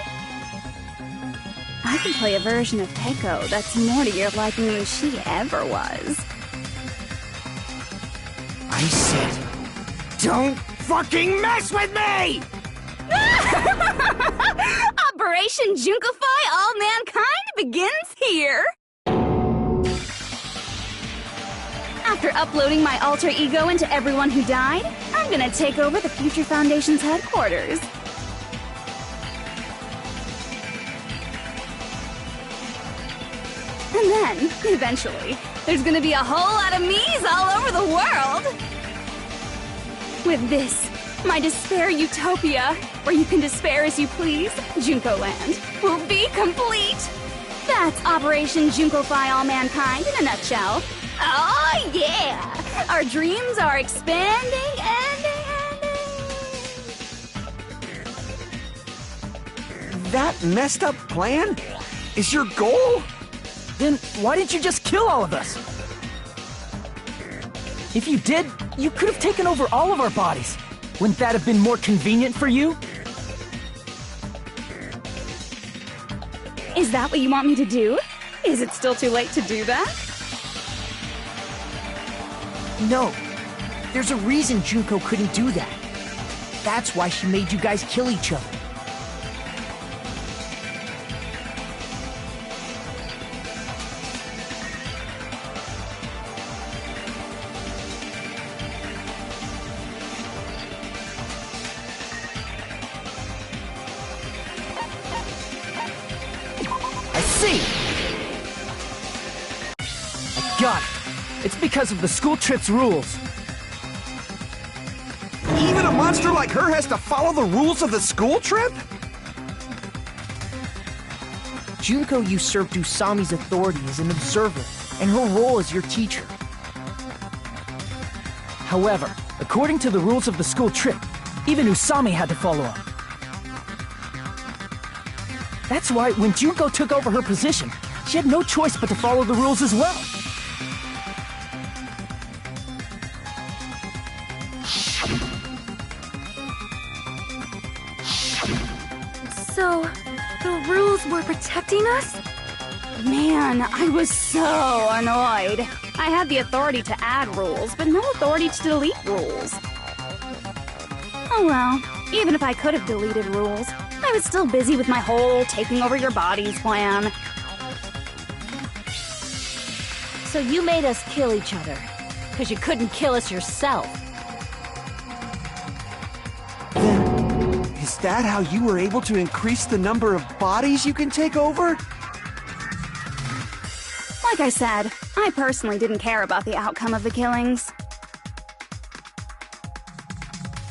I can play a version of Peiko that's more to your liking than she ever was. I said, don't fucking mess with me! Operation Junkify All Mankind begins here! After uploading my alter ego into everyone who died, I'm gonna take over the Future Foundation's headquarters. And then, eventually, there's gonna be a whole lot of me's all over the world! With this, my despair utopia, where you can despair as you please, Junko Land, will be complete! That's Operation Junkify All Mankind in a nutshell. Oh yeah! Our dreams are expanding and... That messed up plan is your goal? Then why didn't you just kill all of us? If you did, you could have taken over all of our bodies. Wouldn't that have been more convenient for you? Is that what you want me to do? Is it still too late to do that? No. There's a reason Junko couldn't do that. That's why she made you guys kill each other. I see! I got it. It's because of the school trip's rules. Even a monster like her has to follow the rules of the school trip? Junko usurped Usami's authority as an observer, and her role as your teacher. However, according to the rules of the school trip, even Usami had to follow them. That's why when Junko took over her position, she had no choice but to follow the rules as well. So, the rules were protecting us? Man, I was so annoyed. I had the authority to add rules, but no authority to delete rules. Oh well, even if I could have deleted rules, I was still busy with my whole taking over your bodies plan. So you made us kill each other, because you couldn't kill us yourself. Is that how you were able to increase the number of bodies you can take over? Like I said, I personally didn't care about the outcome of the killings.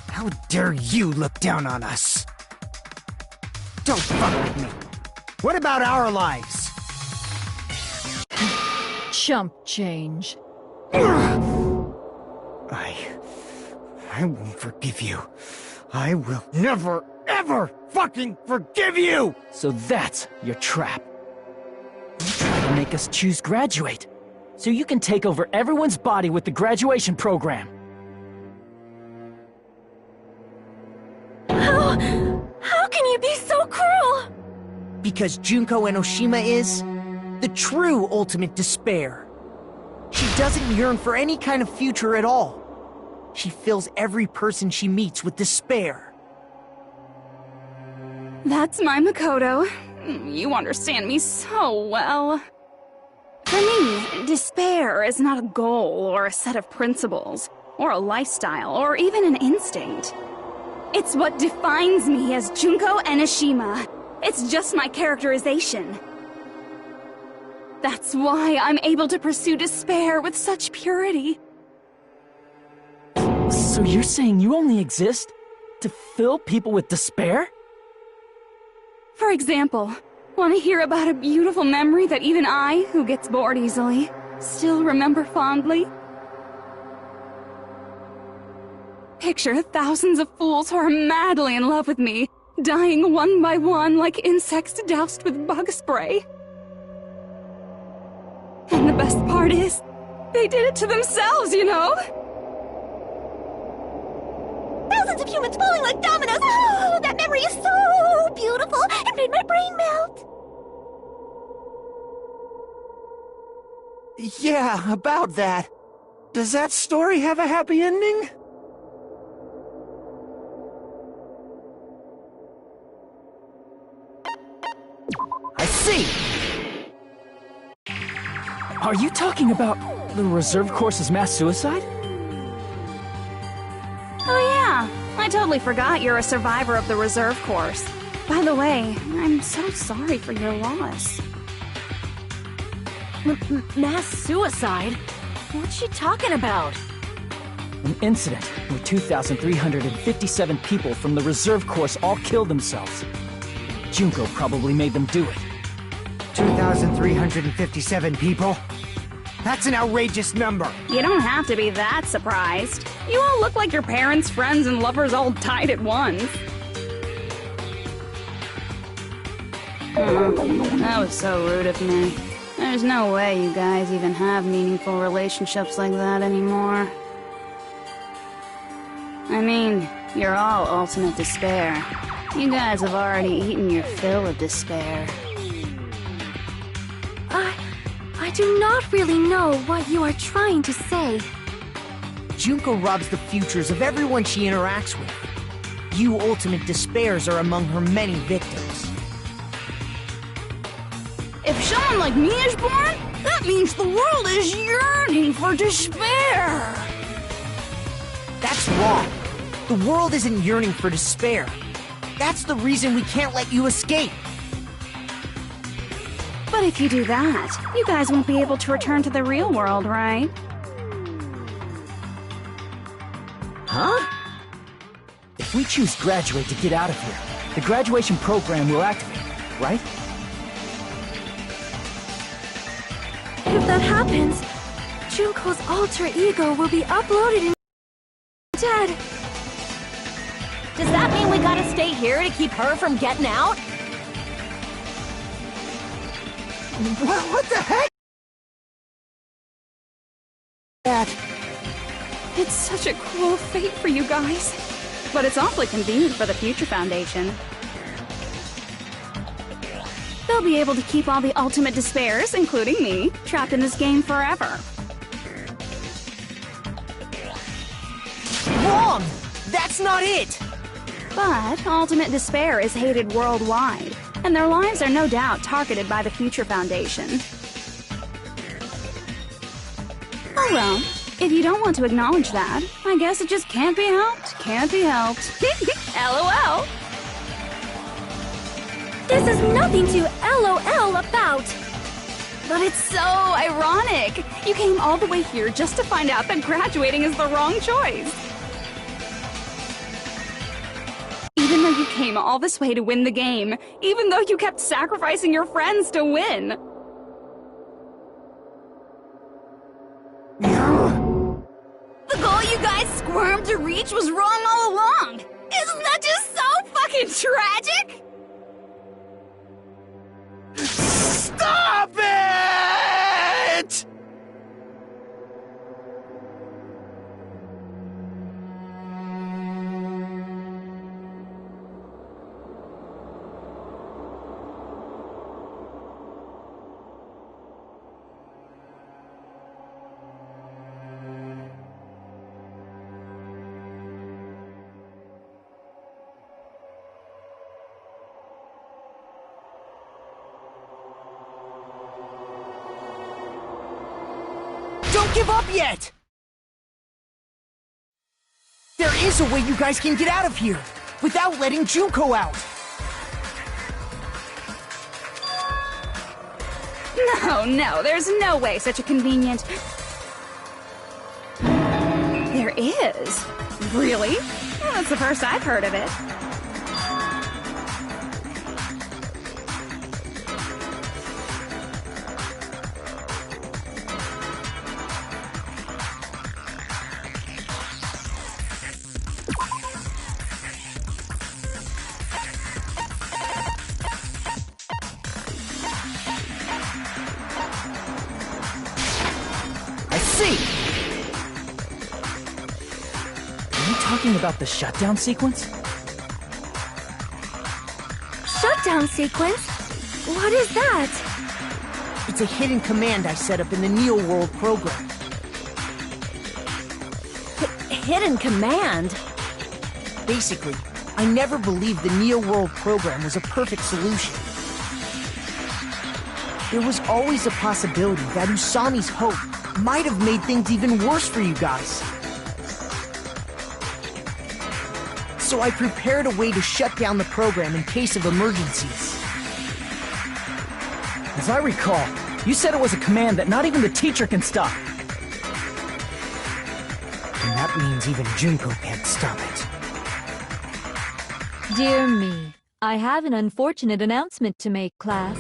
How dare you look down on us? Don't fuck with me. What about our lives? Chump change. I won't forgive you. I will never, ever fucking forgive you! So that's your trap. You try to make us choose graduate, so you can take over everyone's body with the graduation program. How can you be so cruel? Because Junko Enoshima is the true ultimate despair. She doesn't yearn for any kind of future at all. She fills every person she meets with despair. That's my Makoto. You understand me so well. For me, despair is not a goal or a set of principles, or a lifestyle, or even an instinct. It's what defines me as Junko Enoshima. It's just my characterization. That's why I'm able to pursue despair with such purity. So you're saying you only exist to fill people with despair? For example, want to hear about a beautiful memory that even I, who gets bored easily, still remember fondly? Picture thousands of fools who are madly in love with me, dying one by one like insects doused with bug spray. And the best part is, they did it to themselves, you know? Thousands of humans falling like dominoes. Oh, that memory is so beautiful. It made my brain melt. Yeah, about that. Does that story have a happy ending? Are you talking about the reserve course's mass suicide? Oh yeah, I totally forgot you're a survivor of the reserve course. By the way, I'm so sorry for your loss. Mass suicide? What's she talking about? An incident where 2,357 people from the reserve course all killed themselves. Junko probably made them do it. 2,357 people? That's an outrageous number! You don't have to be that surprised. You all look like your parents, friends, and lovers all died at once. That was so rude of me. There's no way you guys even have meaningful relationships like that anymore. I mean, you're all ultimate despair. You guys have already eaten your fill of despair. I do not really know what you are trying to say. Junko robs the futures of everyone she interacts with. You ultimate despairs are among her many victims. If someone like me is born, that means the world is yearning for despair. That's wrong. The world isn't yearning for despair. That's the reason we can't let you escape. But if you do that, you guys won't be able to return to the real world, right? Huh? If we choose graduate to get out of here, the graduation program will activate, right? If that happens, Junko's alter ego will be uploaded instead. Does that mean we gotta stay here to keep her from getting out? What the heck? It's such a cruel fate for you guys. But it's awfully convenient for the Future Foundation. They'll be able to keep all the ultimate despairs, including me, trapped in this game forever. Wrong! That's not it! But ultimate despair is hated worldwide, and their lives are no doubt targeted by the Future Foundation. Oh well, if you don't want to acknowledge that, I guess it just can't be helped. Can't be helped. LOL! This is nothing to LOL about. But it's so ironic! You came all the way here just to find out that graduating is the wrong choice. Even though you came all this way to win the game, even though you kept sacrificing your friends to win. The goal you guys squirmed to reach was wrong all along! Isn't that just so fucking tragic? Stop it! Don't give up yet! There is a way you guys can get out of here, without letting Junko out! No, there's no way such a convenient... There is? Really? Well, that's the first I've heard of it. Are you talking about the shutdown sequence? Shutdown sequence? What is that? It's a hidden command I set up in the Neo World program. Hidden command? Basically, I never believed the Neo World program was a perfect solution. There was always a possibility that Usami's hope might have made things even worse for you guys. So I prepared a way to shut down the program in case of emergencies. As I recall, you said it was a command that not even the teacher can stop. And that means even Junko can't stop it. Dear me, I have an unfortunate announcement to make, class.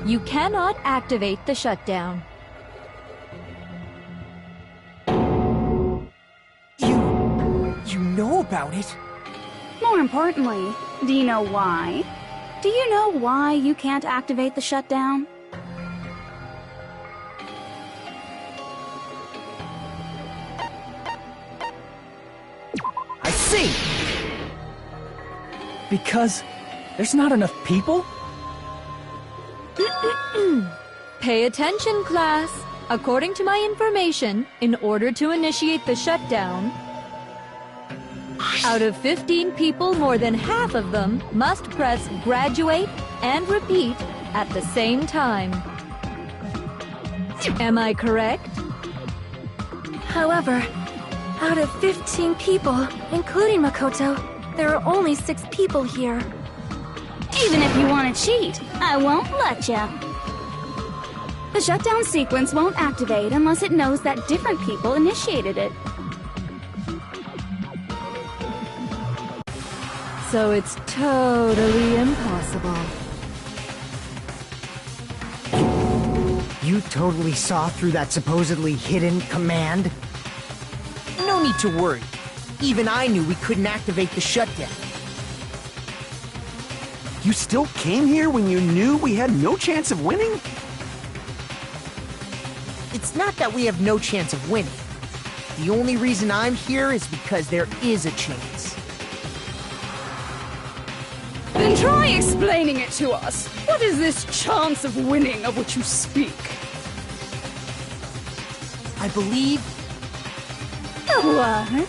You cannot activate the shutdown. You know about it? More importantly, do you know why? Do you know why you can't activate the shutdown? I see! Because there's not enough people? Pay attention, class. According to my information, in order to initiate the shutdown, out of 15 people, more than half of them must press graduate and repeat at the same time. Am I correct? However, out of 15 people, including Makoto, there are only 6 people here. Even if you want to cheat, I won't let ya. The shutdown sequence won't activate unless it knows that different people initiated it. So it's totally impossible. You totally saw through that supposedly hidden command? No need to worry. Even I knew we couldn't activate the shutdown. You still came here when you knew we had no chance of winning? It's not that we have no chance of winning. The only reason I'm here is because there is a chance. Then try explaining it to us. What is this chance of winning of which you speak? I believe... What?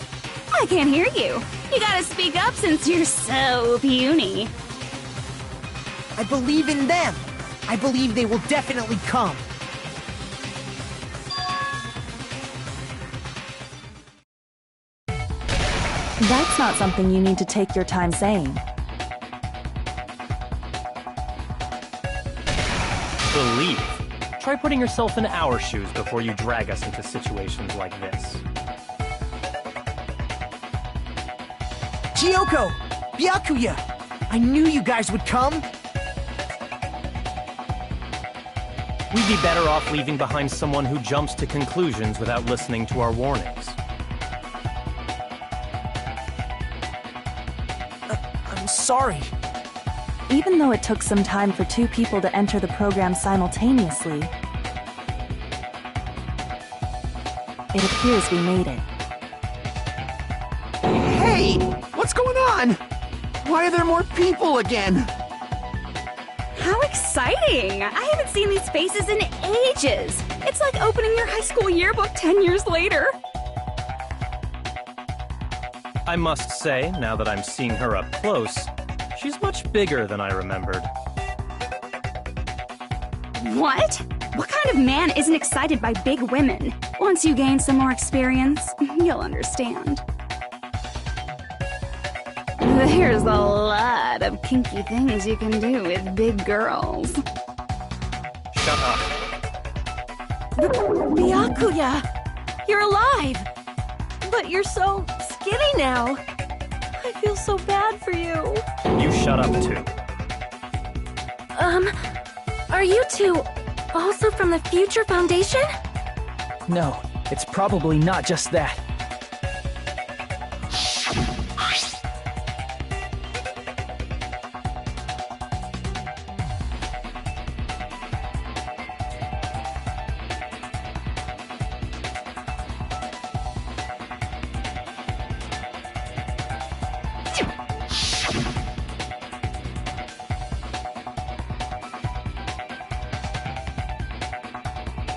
I can't hear you. You gotta speak up since you're so puny. I believe in them. I believe they will definitely come. That's not something you need to take your time saying. Believe. Try putting yourself in our shoes before you drag us into situations like this. Gyoko! Byakuya! I knew you guys would come! We'd be better off leaving behind someone who jumps to conclusions without listening to our warnings. I'm sorry. Even though it took some time for 2 people to enter the program simultaneously, it appears we made it. Hey! What's going on? Why are there more people again? How exciting! I haven't seen these faces in ages! It's like opening your high school yearbook 10 years later! I must say, now that I'm seeing her up close, she's much bigger than I remembered. What? What kind of man isn't excited by big women? Once you gain some more experience, you'll understand. There's a lot of kinky things you can do with big girls. Shut up. Byakuya! You're alive! But you're so skinny now. I feel so bad for you. You shut up too. Are you 2 also from the Future Foundation? No, it's probably not just that.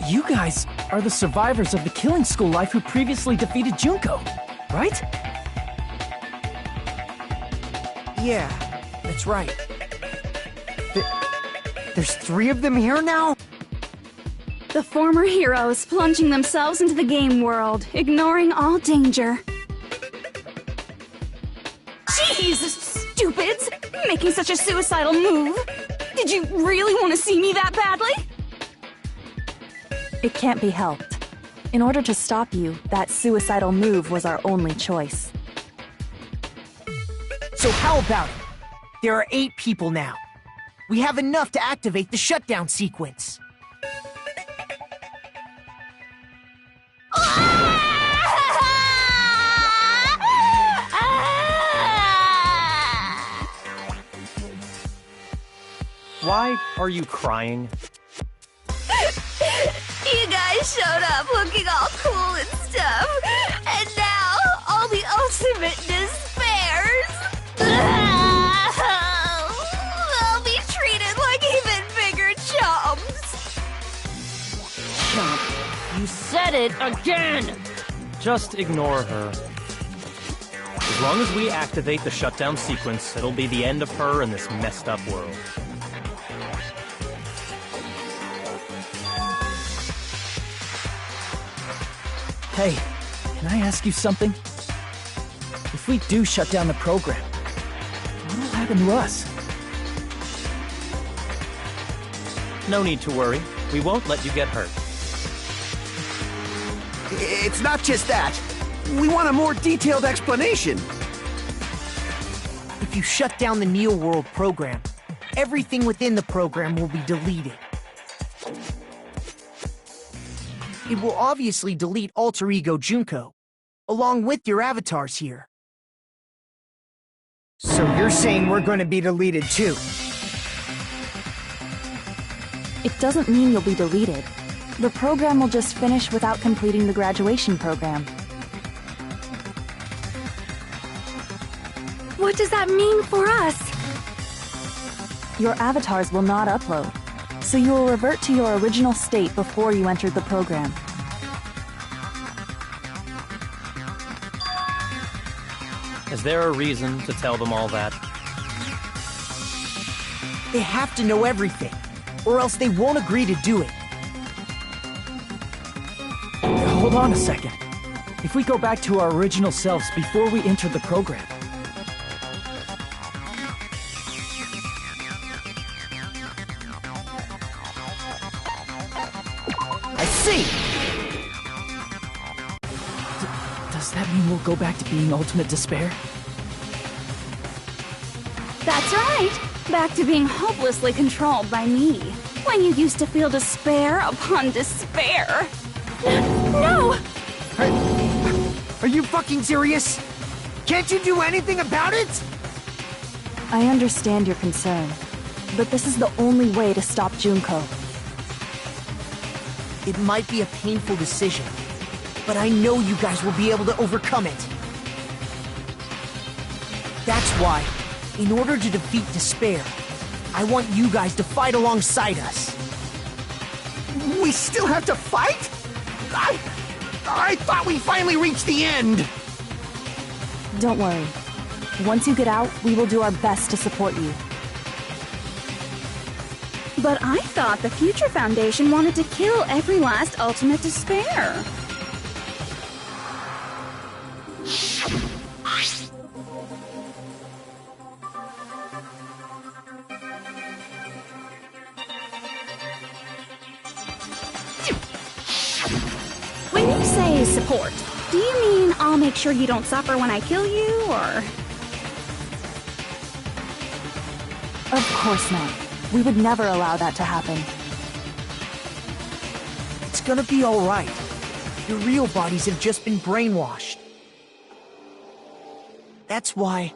You guys are the survivors of the killing school life who previously defeated Junko, right? Yeah, that's right. There's 3 of them here now? The former heroes plunging themselves into the game world, ignoring all danger. Jeez, stupids! Making such a suicidal move! Did you really want to see me that badly? It can't be helped. In order to stop you, that suicidal move was our only choice. So how about it? There are 8 people now. We have enough to activate the shutdown sequence. Why are you crying? You guys showed up looking all cool and stuff, and now all the ultimate despairs. I'll be treated like even bigger chumps. Chump, you said it again! Just ignore her. As long as we activate the shutdown sequence, it'll be the end of her in this messed up world. Hey, can I ask you something? If we do shut down the program, what'll happen to us? No need to worry. We won't let you get hurt. It's not just that. We want a more detailed explanation. If you shut down the Neo World program, everything within the program will be deleted. It will obviously delete Alter Ego Junko, along with your avatars here. So you're saying we're going to be deleted too? It doesn't mean you'll be deleted. The program will just finish without completing the graduation program. What does that mean for us? Your avatars will not upload, so you will revert to your original state before you entered the program. Is there a reason to tell them all that? They have to know everything, or else they won't agree to do it. Hold on a second. If we go back to our original selves before we enter the program, I see! does that mean we'll go back to being Ultimate Despair? That's right! Back to being hopelessly controlled by me. When you used to feel despair upon despair. No! Are you fucking serious? Can't you do anything about it? I understand your concern, but this is the only way to stop Junko. It might be a painful decision, but I know you guys will be able to overcome it. That's why, in order to defeat despair, I want you guys to fight alongside us. We still have to fight? I thought we finally reached the end! Don't worry. Once you get out, we will do our best to support you. But I thought the Future Foundation wanted to kill every last Ultimate Despair. When you say support, do you mean I'll make sure you don't suffer when I kill you, or...? Of course not. We would never allow that to happen. It's gonna be alright. Your real bodies have just been brainwashed. That's why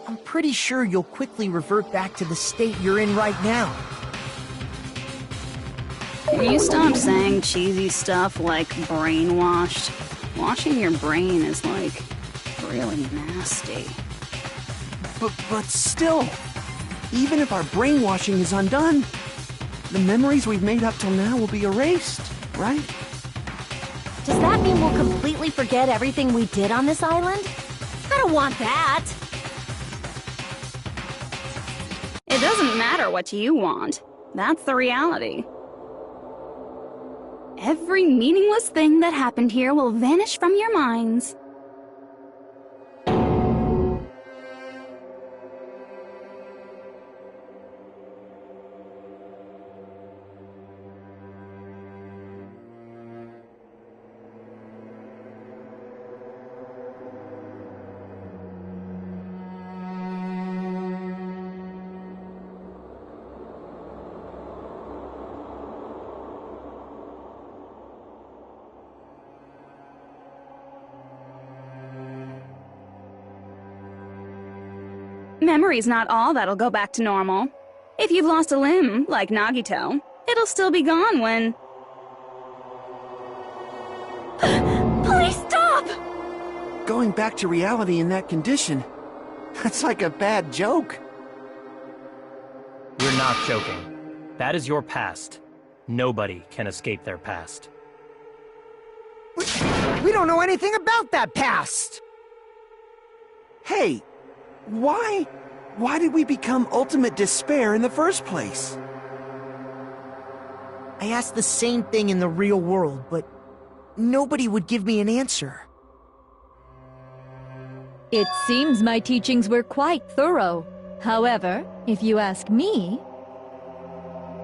I'm pretty sure you'll quickly revert back to the state you're in right now. Can you stop saying cheesy stuff like brainwashed? Washing your brain is, like, really nasty. But still, even if our brainwashing is undone, the memories we've made up till now will be erased, right? Does that mean we'll completely forget everything we did on this island? I don't want that! It doesn't matter what you want. That's the reality. Every meaningless thing that happened here will vanish from your minds. Memory's not all that'll go back to normal. If you've lost a limb, like Nagito, it'll still be gone when... Please stop! Going back to reality in that condition, that's like a bad joke. We're not joking. That is your past. Nobody can escape their past. We don't know anything about that past! Hey, why did we become ultimate despair in the first place? I asked the same thing in the real world, but nobody would give me an answer. It seems my teachings were quite thorough. However, if you ask me...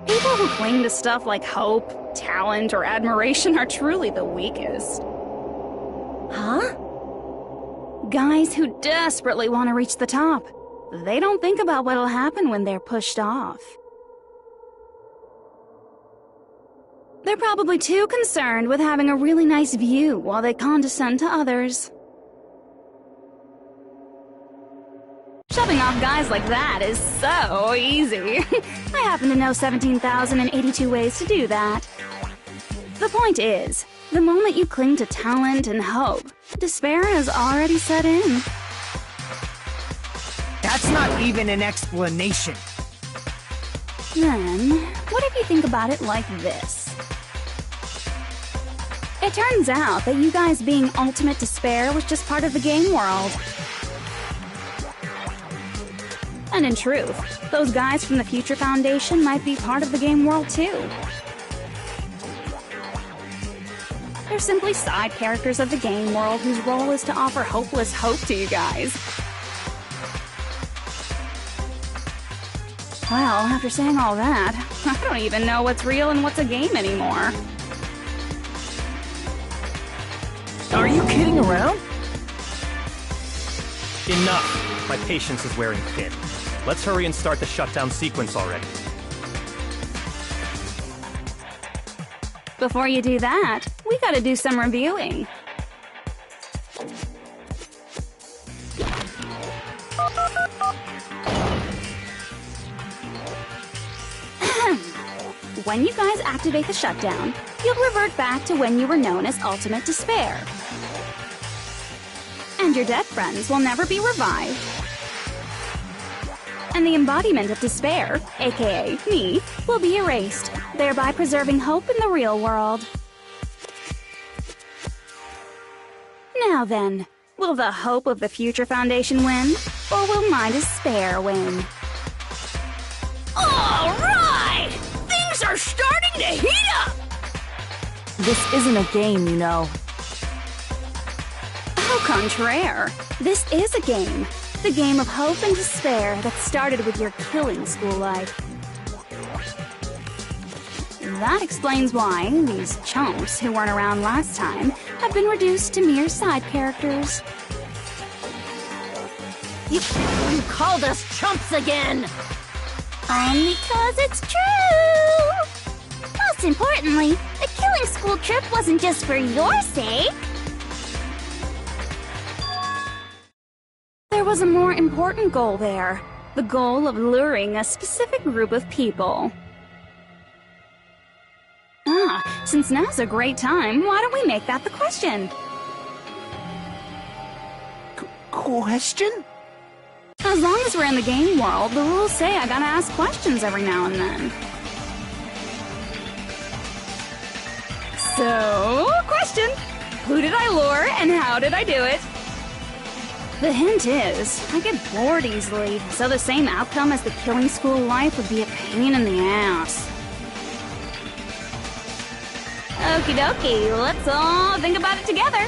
People who cling to stuff like hope, talent, or admiration are truly the weakest. Huh? Guys who desperately want to reach the top. They don't think about what'll happen when they're pushed off. They're probably too concerned with having a really nice view while they condescend to others. Shoving off guys like that is so easy. I happen to know 17,082 ways to do that. The point is, the moment you cling to talent and hope, despair has already set in. That's not even an explanation. Then, what if you think about it like this? It turns out that you guys being ultimate despair was just part of the game world. And in truth, those guys from the Future Foundation might be part of the game world too. They're simply side characters of the game world whose role is to offer hopeless hope to you guys. Well, after saying all that, I don't even know what's real and what's a game anymore. Are you kidding around? Enough! My patience is wearing thin. Let's hurry and start the shutdown sequence already. Before you do that, we gotta do some reviewing. When you guys activate the shutdown, you'll revert back to when you were known as Ultimate Despair. And your dead friends will never be revived. And the embodiment of despair, aka me, will be erased, thereby preserving hope in the real world. Now then, will the hope of the Future Foundation win, or will my despair win? All right! Things are starting to heat up! This isn't a game, you know. Au contraire, this is a game. The game of hope and despair that started with your killing school life. That explains why these chumps who weren't around last time have been reduced to mere side characters. You called us chumps again! Only 'cause it's true! Most importantly, the killing school trip wasn't just for your sake. There was a more important goal there. The goal of luring a specific group of people. Since now's a great time, why don't we make that the question? Question? As long as we're in the game world, the rules say I gotta ask questions every now and then. So, question! Who did I lure and how did I do it? The hint is, I get bored easily, so the same outcome as the killing school life would be a pain in the ass. Okie dokie, let's all think about it together.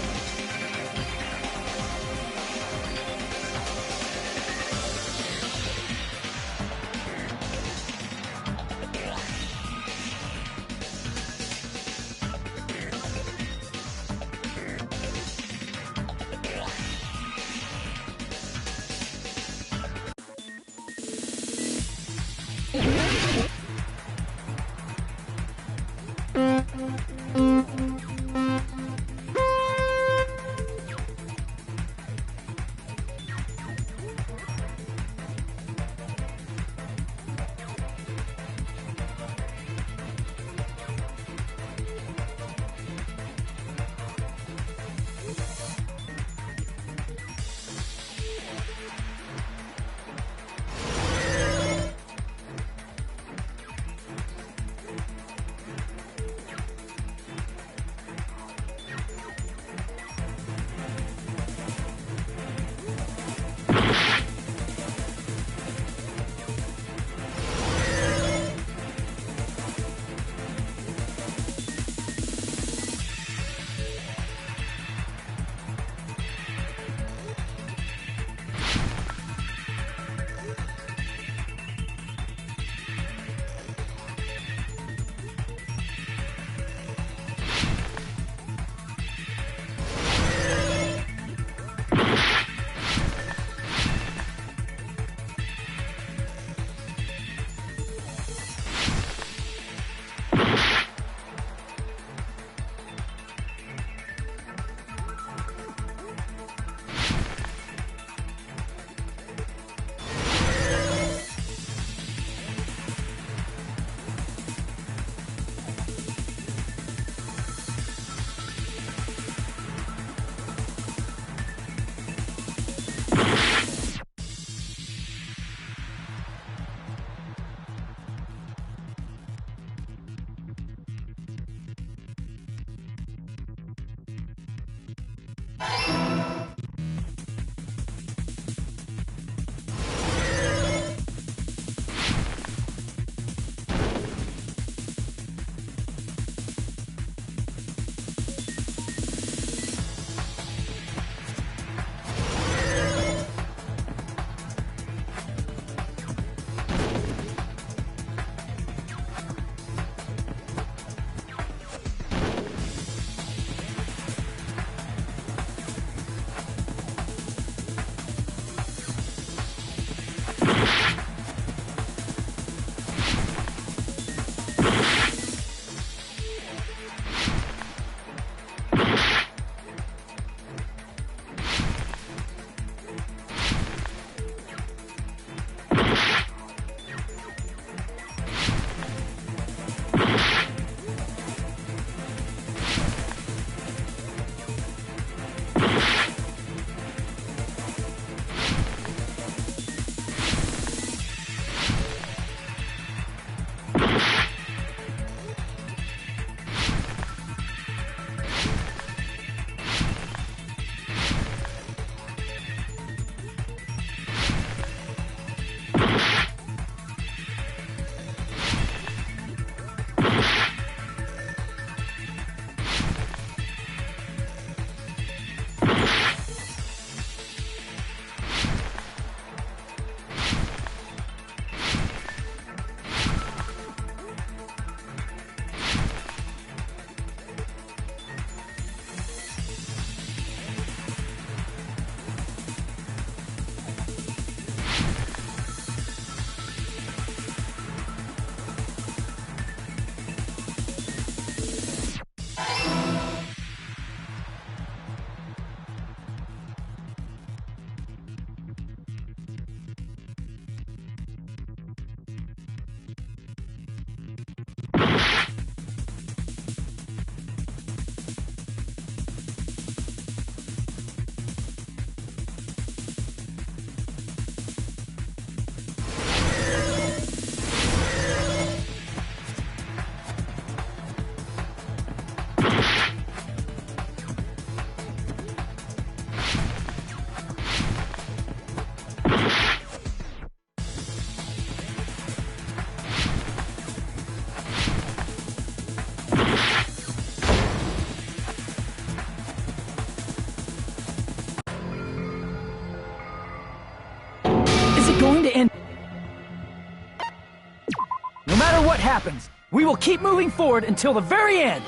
happens. We will keep moving forward until the very end.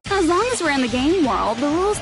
As long as we're in the game world, the rules...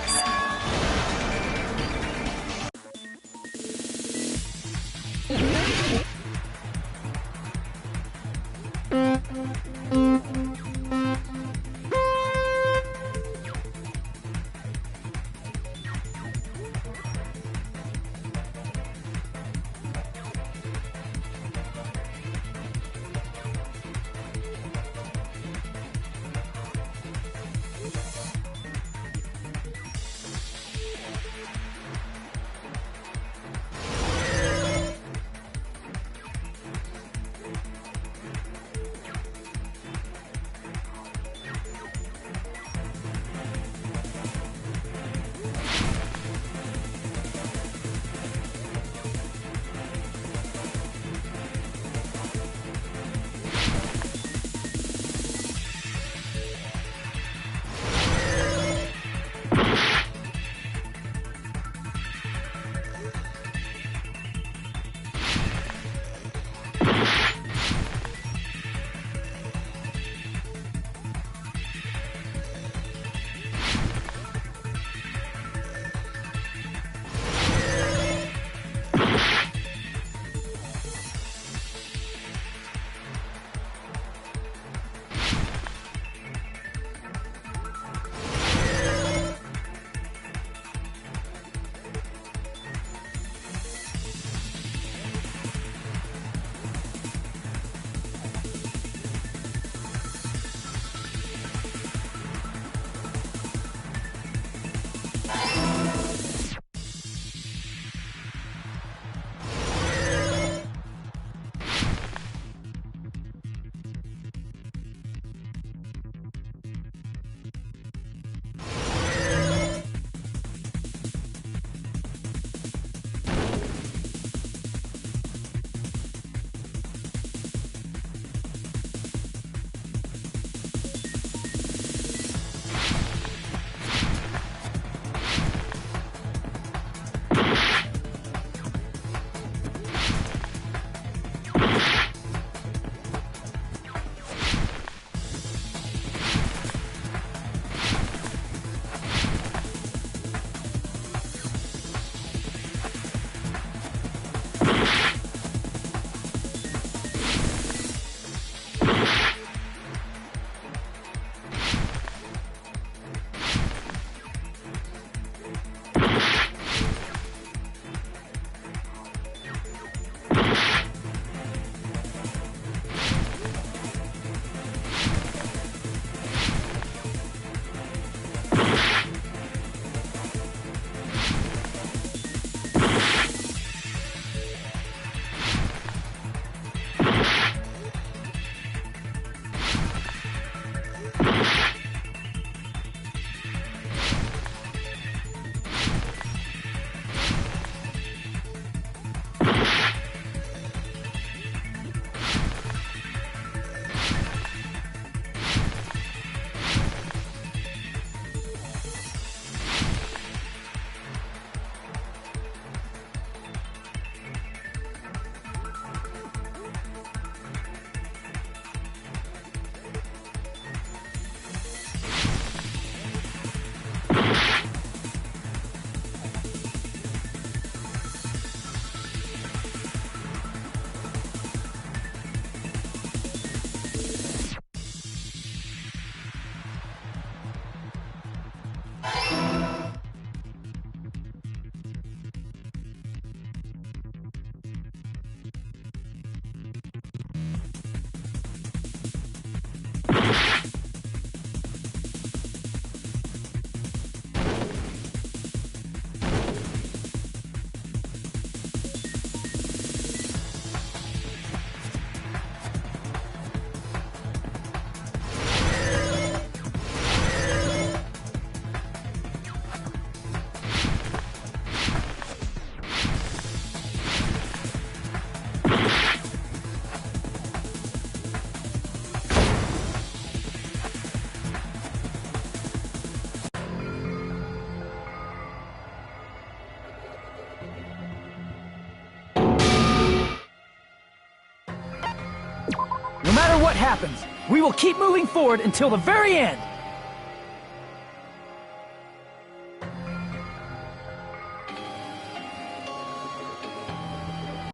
happens. We will keep moving forward until the very end.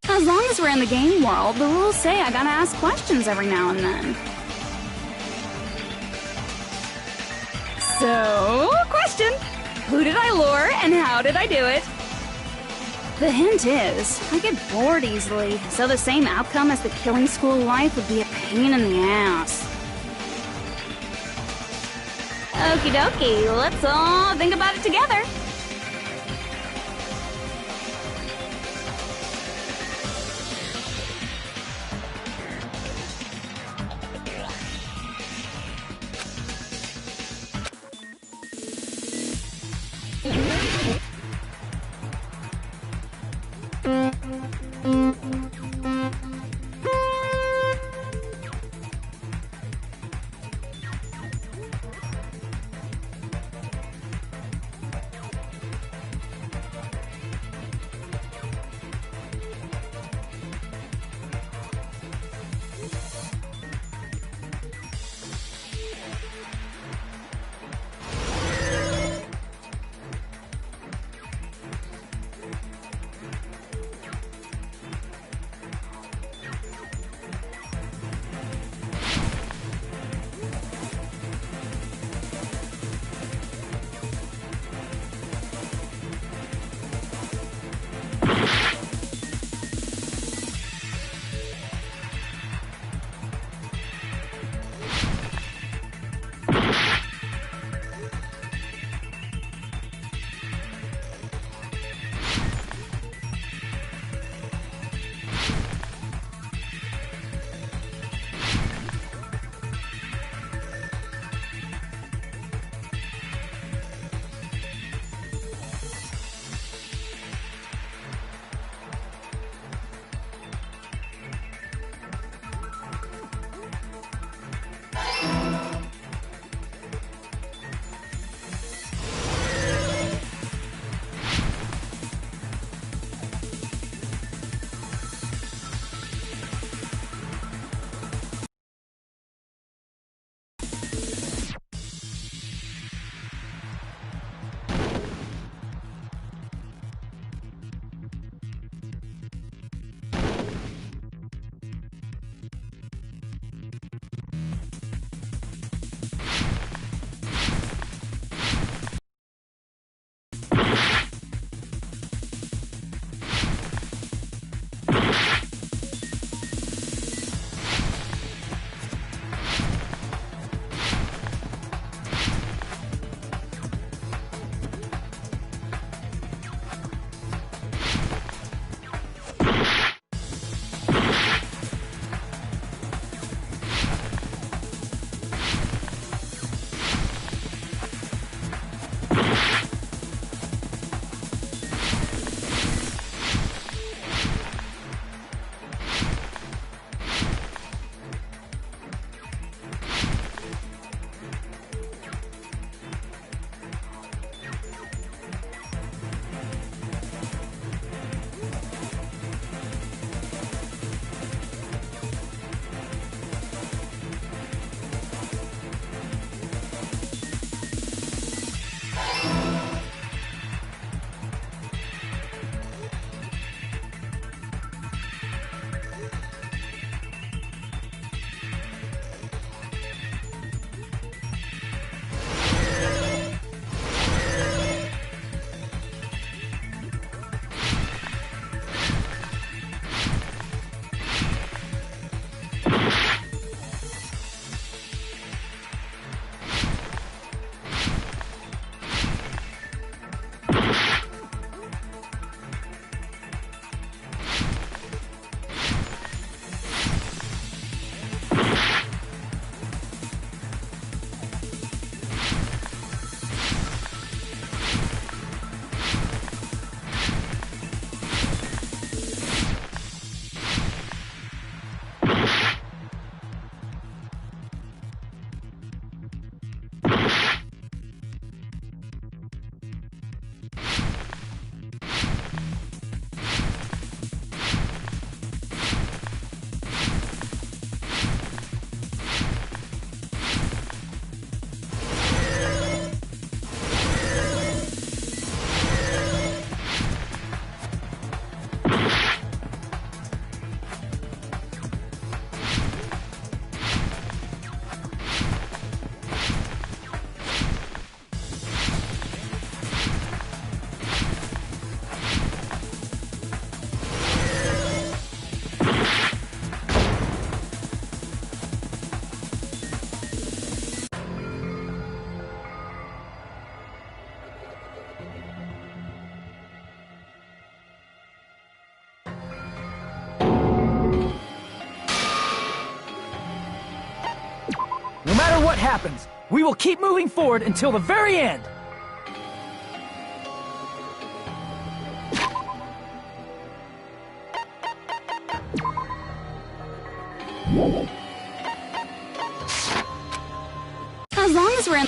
As long as we're in the game world, the rules say I gotta ask questions every now and then. So, question. Who did I lure and how did I do it? The hint is, I get bored easily, so the same outcome as the killing school life would be a pain in the ass. Okie dokie, let's all think about it together. what happens, we will keep moving forward until the very end! As long as we're in...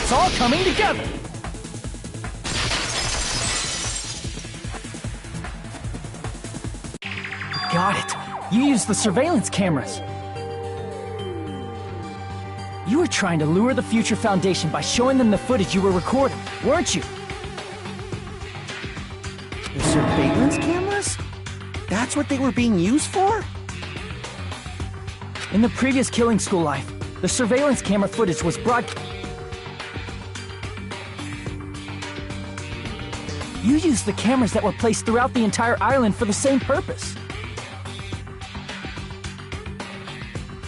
It's all coming together! Got it! You used the surveillance cameras. You were trying to lure the Future Foundation by showing them the footage you were recording, weren't you? The surveillance cameras? That's what they were being used for? In the previous Killing School life, the surveillance camera footage was You used the cameras that were placed throughout the entire island for the same purpose.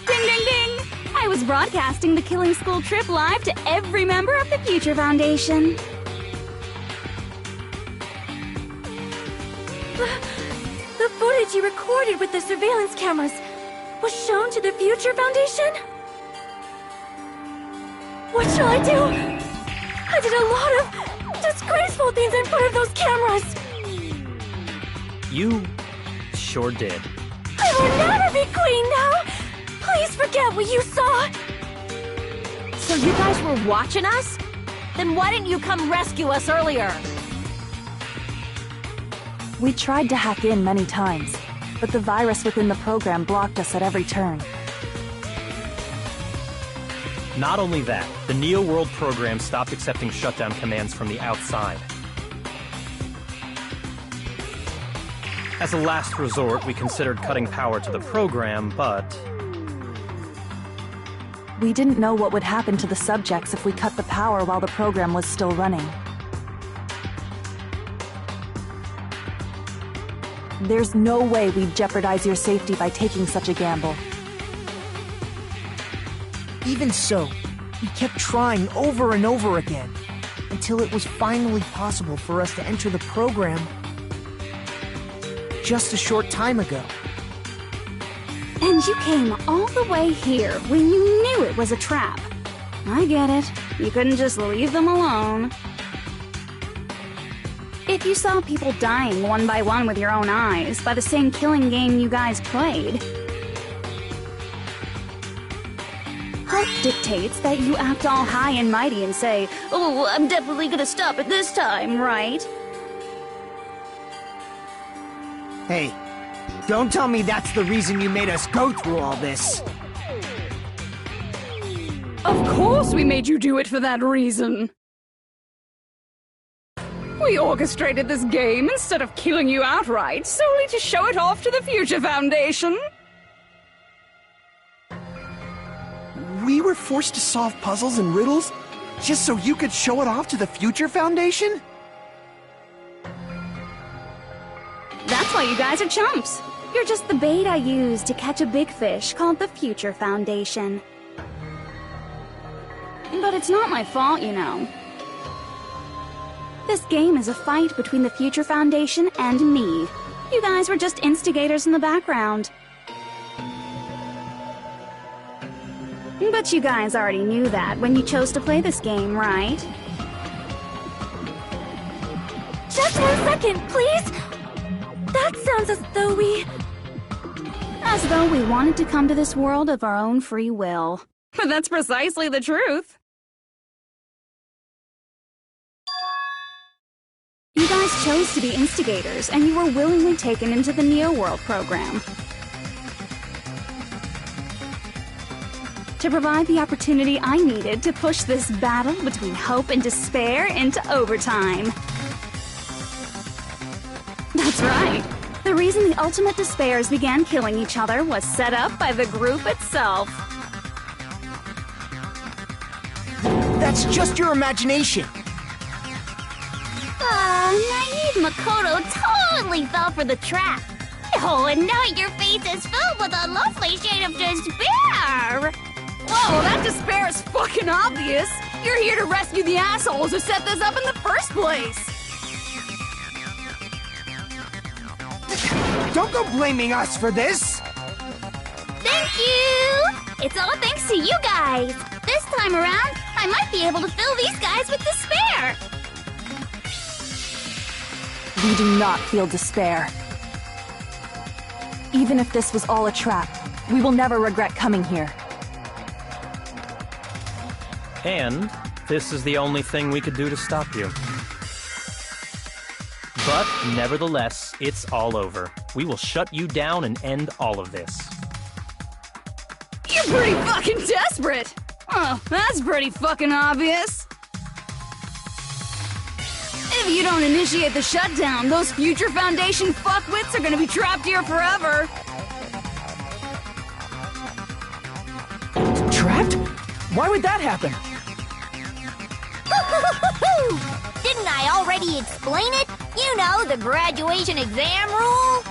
Ding, ding, ding! I was broadcasting the Killing School trip live to every member of the Future Foundation. The footage you recorded with the surveillance cameras was shown to the Future Foundation? What shall I do? I did a lot of disgraceful things in front of those cameras! You sure did. I will never be queen now! Please forget what you saw! So you guys were watching us? Then why didn't you come rescue us earlier? We tried to hack in many times, but the virus within the program blocked us at every turn. Not only that, the Neo World program stopped accepting shutdown commands from the outside. As a last resort, we considered cutting power to the program, but... We didn't know what would happen to the subjects if we cut the power while the program was still running. There's no way we'd jeopardize your safety by taking such a gamble. Even so, we kept trying over and over again, until it was finally possible for us to enter the program just a short time ago. And you came all the way here when you knew it was a trap. I get it. You couldn't just leave them alone. If you saw people dying one by one with your own eyes by the same killing game you guys played, health dictates that you act all high and mighty and say, "Oh, I'm definitely gonna stop it this time," right? Hey, don't tell me that's the reason you made us go through all this. Of course we made you do it for that reason. We orchestrated this game instead of killing you outright, solely to show it off to the Future Foundation. We were forced to solve puzzles and riddles just so you could show it off to the Future Foundation? That's why you guys are chumps. You're just the bait I used to catch a big fish called the Future Foundation. But it's not my fault, you know. This game is a fight between the Future Foundation and me. You guys were just instigators in the background. But you guys already knew that when you chose to play this game, right? Just 1 second, please! That sounds as though we... As though we wanted to come to this world of our own free will. But that's precisely the truth. You guys chose to be instigators, and you were willingly taken into the Neo World program. To provide the opportunity I needed to push this battle between hope and despair into overtime. That's right. The reason the ultimate despairs began killing each other was set up by the group itself. That's just your imagination. Naive Makoto totally fell for the trap. Oh, and now your face is filled with a lovely shade of despair. Whoa, that despair is fucking obvious. You're here to rescue the assholes who set this up in the first place. Don't go blaming us for this! Thank you! It's all thanks to you guys. This time around, I might be able to fill these guys with despair. We do not feel despair. Even if this was all a trap, we will never regret coming here. And this is the only thing we could do to stop you. But But nevertheless, it's all over. We will shut you down and end all of this. You're pretty fucking desperate! Oh, that's pretty fucking obvious. If you don't initiate the shutdown, those future Foundation fuckwits are gonna be trapped here forever. Trapped? Why would that happen? Didn't I already explain it? You know, the graduation exam rule?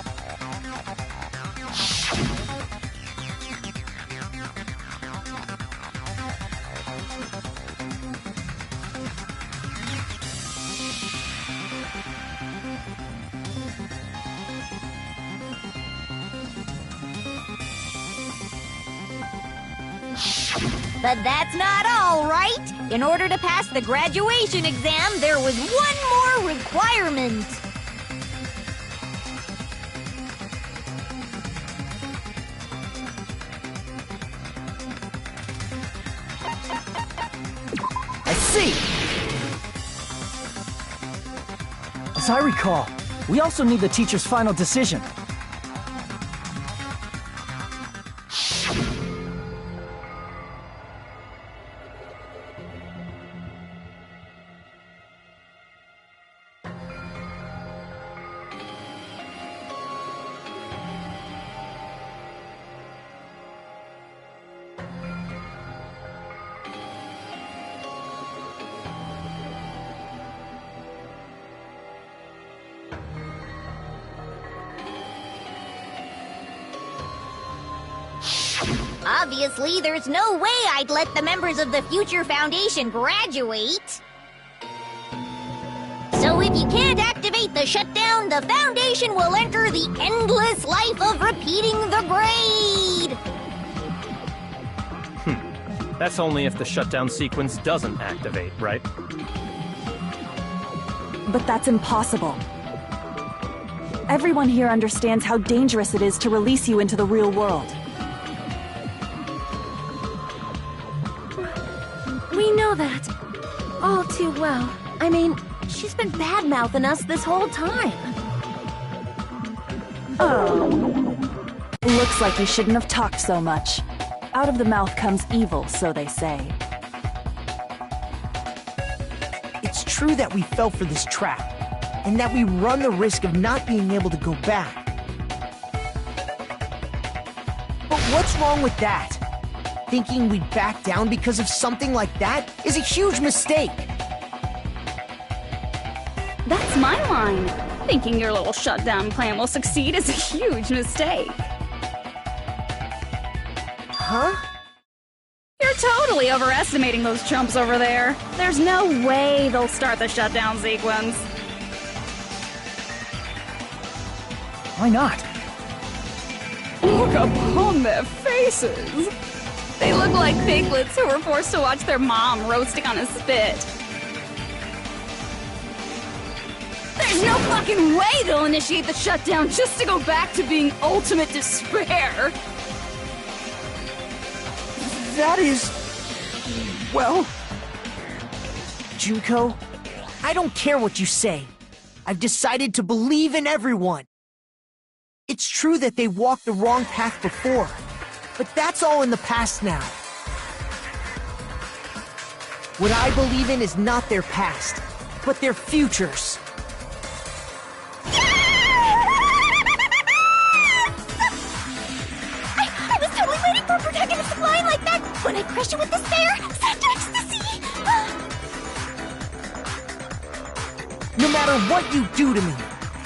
But that's not all, right? In order to pass the graduation exam, there was one more requirement. I see! As I recall, we also need the teacher's final decision. Obviously, there's no way I'd let the members of the Future Foundation graduate. So if you can't activate the shutdown, the Foundation will enter the endless life of repeating the grade! That's only if the shutdown sequence doesn't activate, right? But that's impossible. Everyone here understands how dangerous it is to release you into the real world. We know that. All too well. I mean, she's been bad-mouthing us this whole time. Oh. Looks like you shouldn't have talked so much. Out of the mouth comes evil, so they say. It's true that we fell for this trap, and that we run the risk of not being able to go back. But what's wrong with that? Thinking we'd back down because of something like that is a huge mistake. That's my line. Thinking your little shutdown plan will succeed is a huge mistake. Huh? You're totally overestimating those chumps over there. There's no way they'll start the shutdown sequence. Why not? Look upon their faces. They look like piglets who were forced to watch their mom roasting on a spit. There's no fucking way they'll initiate the shutdown just to go back to being ultimate despair. That is... well... Junko, I don't care what you say. I've decided to believe in everyone. It's true that they walked the wrong path before, but that's all in the past now. What I believe in is not their past, but their futures. I was totally waiting for a protagonist to line like that when I crushed you with despair, such ecstasy! No matter what you do to me,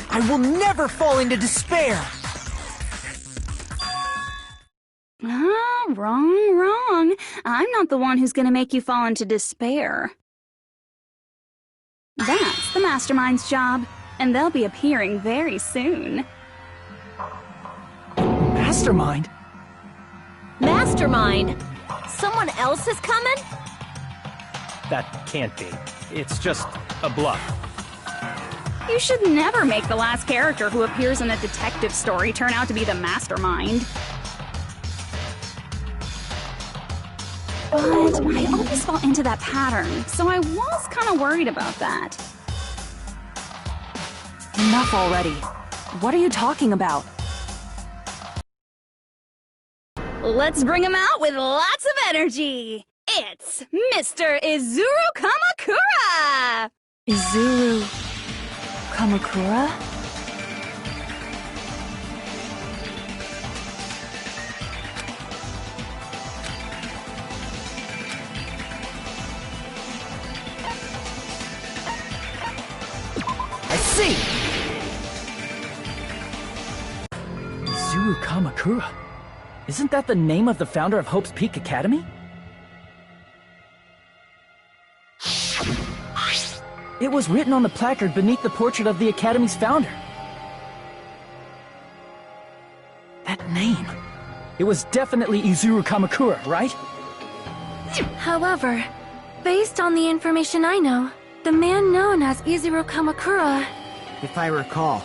I will never fall into despair! Ah, wrong. I'm not the one who's gonna make you fall into despair. That's the Mastermind's job, and they'll be appearing very soon. Mastermind? Mastermind? Someone else is coming? That can't be. It's just a bluff. You should never make the last character who appears in a detective story turn out to be the Mastermind. But I always fall into that pattern, so I was kind of worried about that. Enough already. What are you talking about? Let's bring him out with lots of energy. It's Mr. Izuru Kamakura! Izuru Kamakura? I see! Izuru Kamakura? Isn't that the name of the founder of Hope's Peak Academy? It was written on the placard beneath the portrait of the Academy's founder. That name. It was definitely Izuru Kamakura, right? However, based on the information I know, the man known as Izuru Kamakura... If I recall,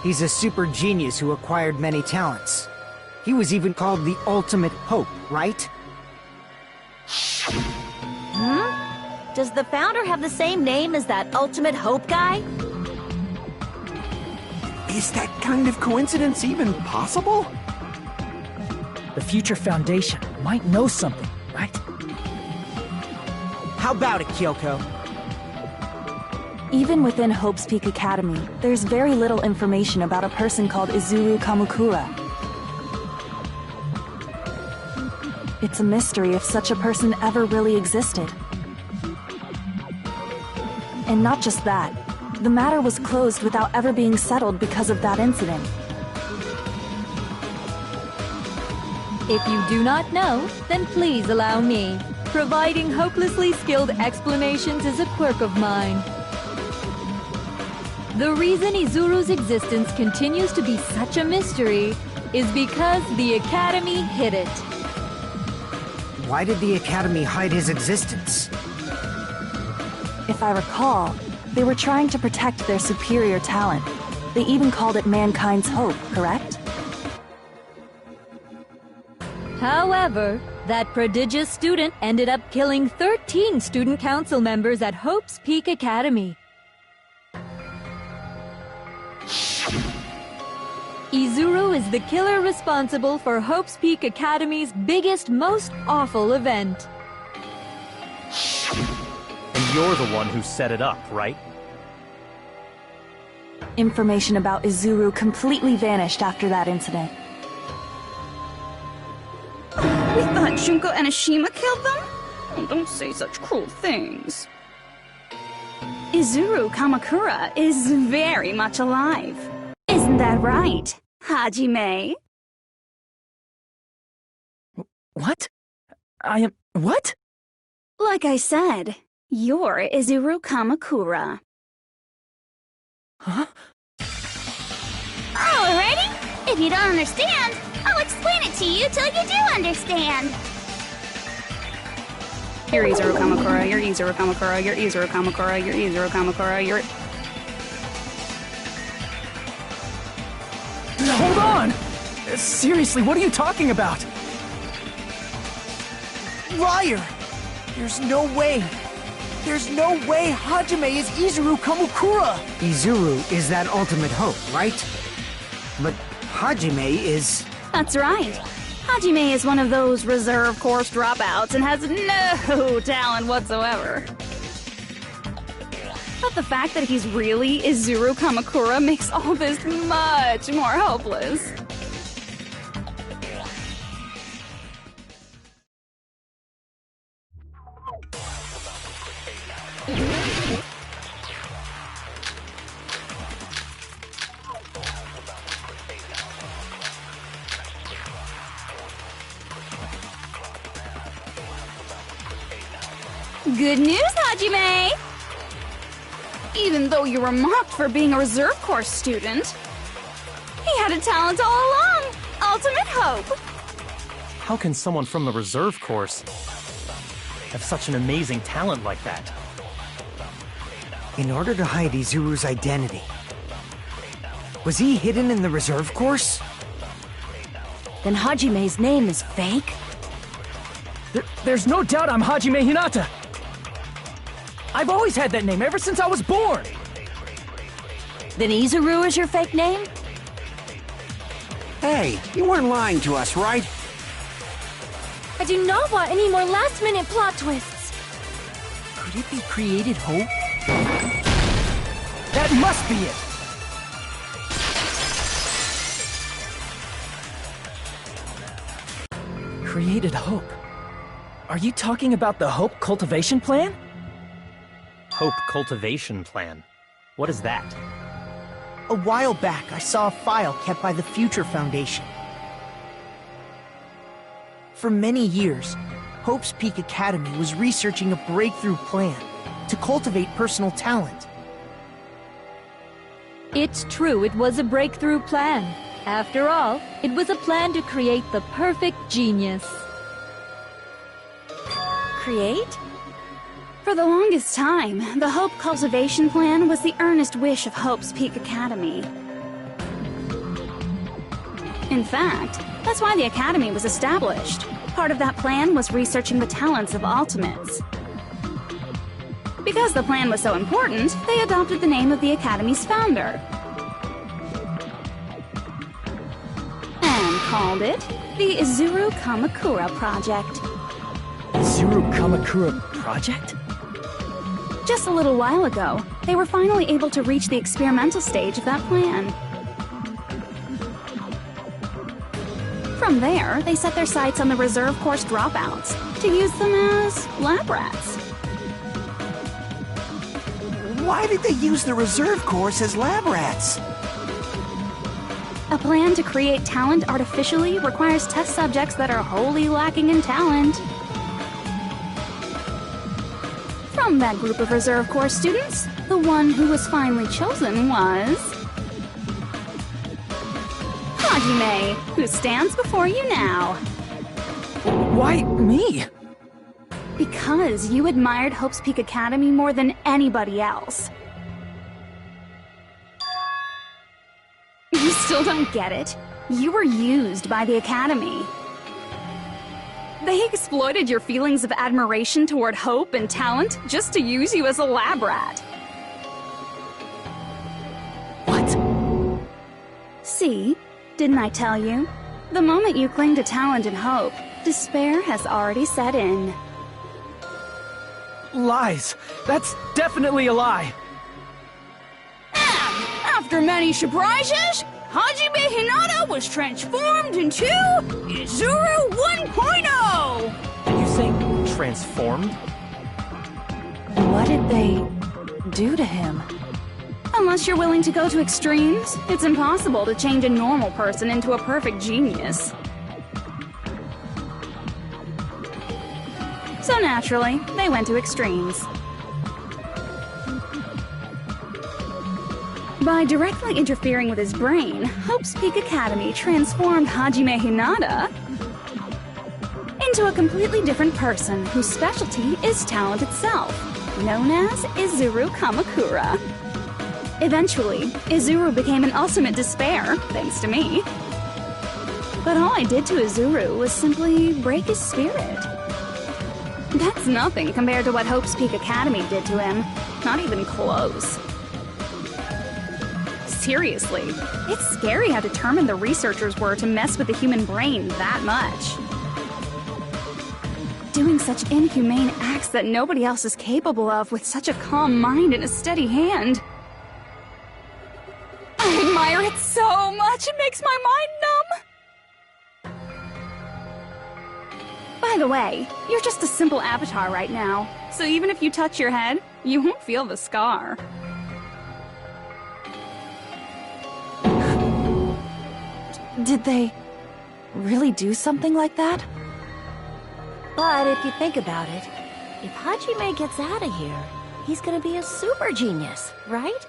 he's a super genius who acquired many talents. He was even called the Ultimate Hope, right? Does the founder have the same name as that Ultimate Hope guy? Is that kind of coincidence even possible? The future foundation might know something, right? How about it, Kyoko? Even within Hope's Peak Academy, there's very little information about a person called Izuru Kamakura. It's a mystery if such a person ever really existed. And not just that, the matter was closed without ever being settled because of that incident. If you do not know, then please allow me. Providing hopelessly skilled explanations is a quirk of mine. The reason Izuru's existence continues to be such a mystery is because the Academy hid it. Why did the Academy hide his existence? If I recall, they were trying to protect their superior talent. They even called it mankind's hope, correct? However, that prodigious student ended up killing 13 student council members at Hope's Peak Academy. Izuru is the killer responsible for Hope's Peak Academy's biggest, most awful event. And you're the one who set it up, right? Information about Izuru completely vanished after that incident. We thought Junko Enoshima killed them? Oh, don't say such cruel things. Izuru Kamakura is very much alive. Isn't that right, Hajime? What? I am... what? Like I said, you're Izuru Kamakura. Huh? Alrighty? If you don't understand, I'll explain it to you till you do understand. You're Izuru Kamakura, you're Izuru Kamakura, you're Izuru Kamakura, you're Izuru Kamakura, you're... Hold on! Seriously, what are you talking about? Liar! There's no way! There's no way Hajime is Izuru Kamakura! Izuru is that ultimate hope, right? But Hajime is... That's right. Hajime is one of those reserve course dropouts and has no talent whatsoever. But the fact that he's really Izuru Kamakura makes all this much more hopeless. Good news, Hajime! Even though you were mocked for being a reserve course student, he had a talent all along! Ultimate hope! How can someone from the reserve course have such an amazing talent like that? In order to hide Izuru's identity, was he hidden in the reserve course? Then Hajime's name is fake? There's no doubt I'm Hajime Hinata! I've always had that name ever since I was born! Then Izuru is your fake name? Hey, you weren't lying to us, right? I do not want any more last-minute plot twists. Could it be created hope? That must be it! Created hope. Are you talking about the Hope Cultivation Plan? Hope Cultivation Plan. What is that? A while back, I saw a file kept by the Future Foundation. For many years, Hope's Peak Academy was researching a breakthrough plan to cultivate personal talent. It's true, it was a breakthrough plan. After all, it was a plan to create the perfect genius. Create? For the longest time, the Hope Cultivation Plan was the earnest wish of Hope's Peak Academy. In fact, that's why the Academy was established. Part of that plan was researching the talents of Ultimates. Because the plan was so important, they adopted the name of the Academy's founder. And called it the Izuru Kamakura Project. Izuru Kamakura Project? Just a little while ago, they were finally able to reach the experimental stage of that plan. From there, they set their sights on the reserve course dropouts to use them as lab rats. Why did they use the reserve course as lab rats? A plan to create talent artificially requires test subjects that are wholly lacking in talent. From that group of reserve course students, the one who was finally chosen was Hajime, who stands before you now. Why me? Because you admired Hope's Peak Academy more than anybody else. You still don't get it? You were used by the Academy. They exploited your feelings of admiration toward hope and talent just to use you as a lab rat. What? See? Didn't I tell you? The moment you cling to talent and hope, despair has already set in. Lies. That's definitely a lie. And after many surprises, Hajime Hinata was transformed into Izuru 1.0! You say transformed? What did they do to him? Unless you're willing to go to extremes, it's impossible to change a normal person into a perfect genius. So naturally, they went to extremes. By directly interfering with his brain, Hope's Peak Academy transformed Hajime Hinata into a completely different person whose specialty is talent itself, known as Izuru Kamakura. Eventually, Izuru became an ultimate despair, thanks to me. But all I did to Izuru was simply break his spirit. That's nothing compared to what Hope's Peak Academy did to him. Not even close. Seriously, it's scary how determined the researchers were to mess with the human brain that much. Doing such inhumane acts that nobody else is capable of with such a calm mind and a steady hand. I admire it so much, it makes my mind numb! By the way, you're just a simple avatar right now, so even if you touch your head, you won't feel the scar. Did they really do something like that? But if you think about it, if Hajime gets out of here, he's gonna be a super genius, right?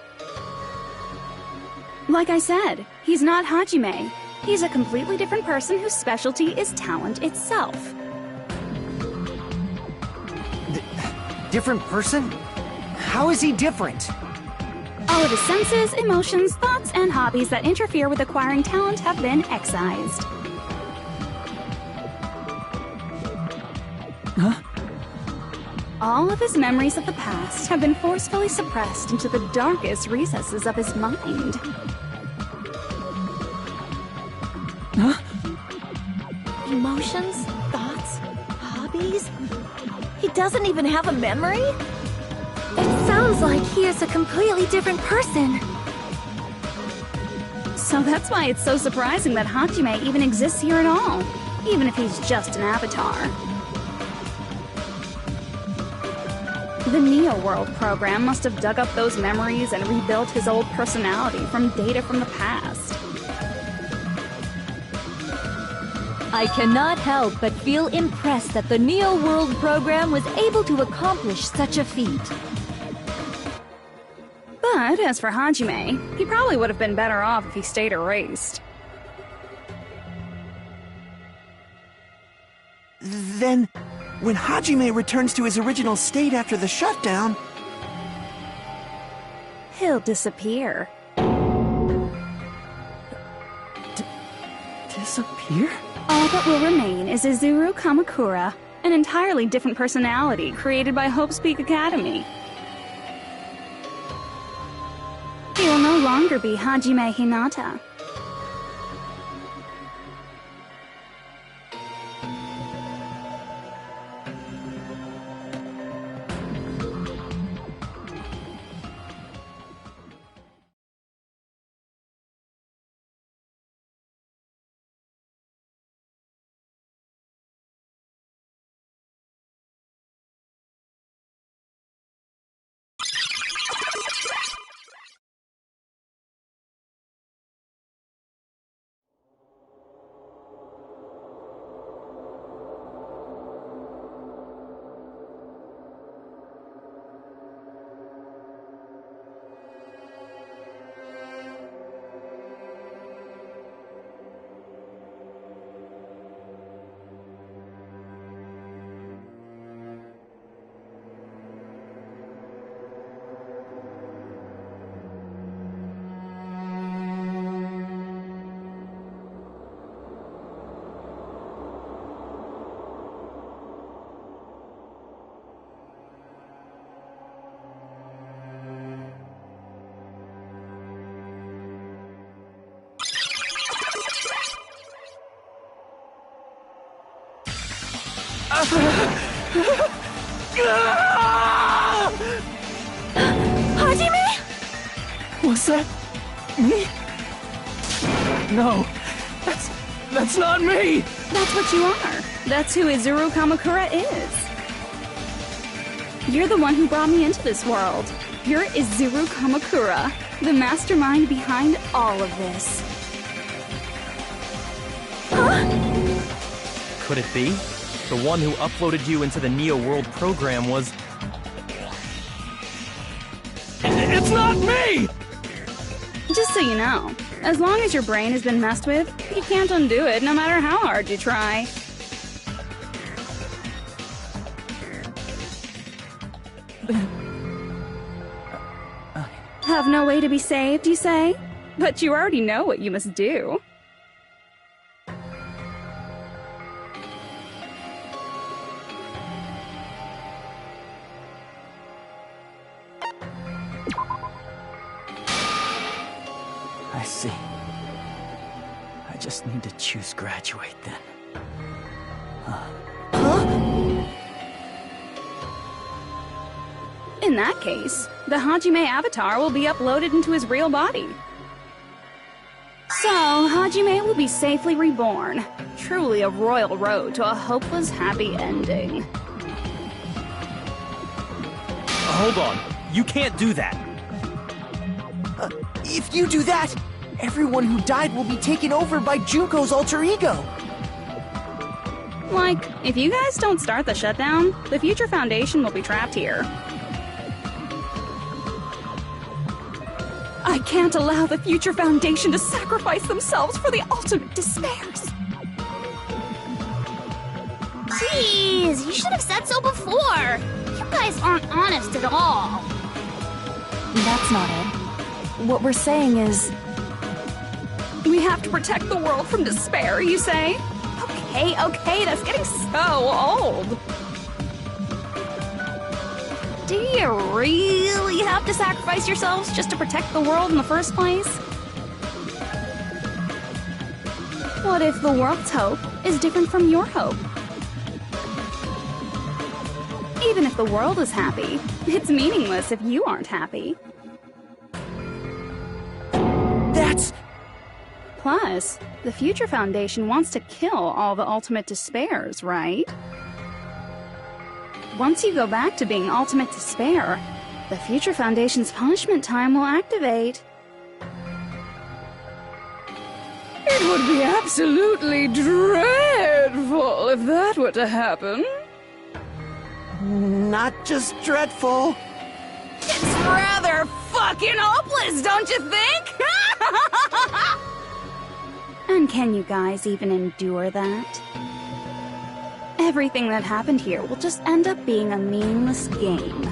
Like I said, he's not Hajime. He's a completely different person whose specialty is talent itself. Different person? How is he different? All of his senses, emotions, thoughts, and hobbies that interfere with acquiring talent have been excised. Huh? All of his memories of the past have been forcefully suppressed into the darkest recesses of his mind. Huh? Emotions, thoughts, hobbies? He doesn't even have a memory? It sounds like he is a completely different person. So that's why it's so surprising that Hajime even exists here at all, even if he's just an avatar. The Neo World program must have dug up those memories and rebuilt his old personality from data from the past. I cannot help but feel impressed that the Neo World program was able to accomplish such a feat. But as for Hajime, he probably would have been better off if he stayed erased. Then, when Hajime returns to his original state after the shutdown... He'll disappear. Disappear? All that will remain is Izuru Kamakura, an entirely different personality created by Hope's Peak Academy. He will no longer be Hajime Hinata. Hajime? Was that me? No, that's not me! That's what you are. That's who Izuru Kamakura is. You're the one who brought me into this world. You're Izuru Kamakura, the mastermind behind all of this. Could it be? The one who uploaded you into the Neo World program was... It's not me! Just so you know, as long as your brain has been messed with, you can't undo it no matter how hard you try. Have no way to be saved, you say? But you already know what you must do. I see. I just need to choose graduate then. In that case, the Hajime avatar will be uploaded into his real body. So, Hajime will be safely reborn. Truly a royal road to a hopeless happy ending. Hold on. You can't do that. If you do that, everyone who died will be taken over by Junko's alter ego. Like, if you guys don't start the shutdown, the Future Foundation will be trapped here. I can't allow the Future Foundation to sacrifice themselves for the ultimate despairs. Jeez, you should have said so before. You guys aren't honest at all. That's not it. What we're saying is... We have to protect the world from despair, you say? Okay, that's getting so old. Do you really have to sacrifice yourselves just to protect the world in the first place? What if the world's hope is different from your hope? Even if the world is happy, it's meaningless if you aren't happy. That's... Plus, the Future Foundation wants to kill all the Ultimate Despairs, right? Once you go back to being Ultimate Despair, the Future Foundation's punishment time will activate. It would be absolutely dreadful if that were to happen. Not just dreadful. It's rather fucking hopeless, don't you think? And can you guys even endure that? Everything that happened here will just end up being a meaningless game.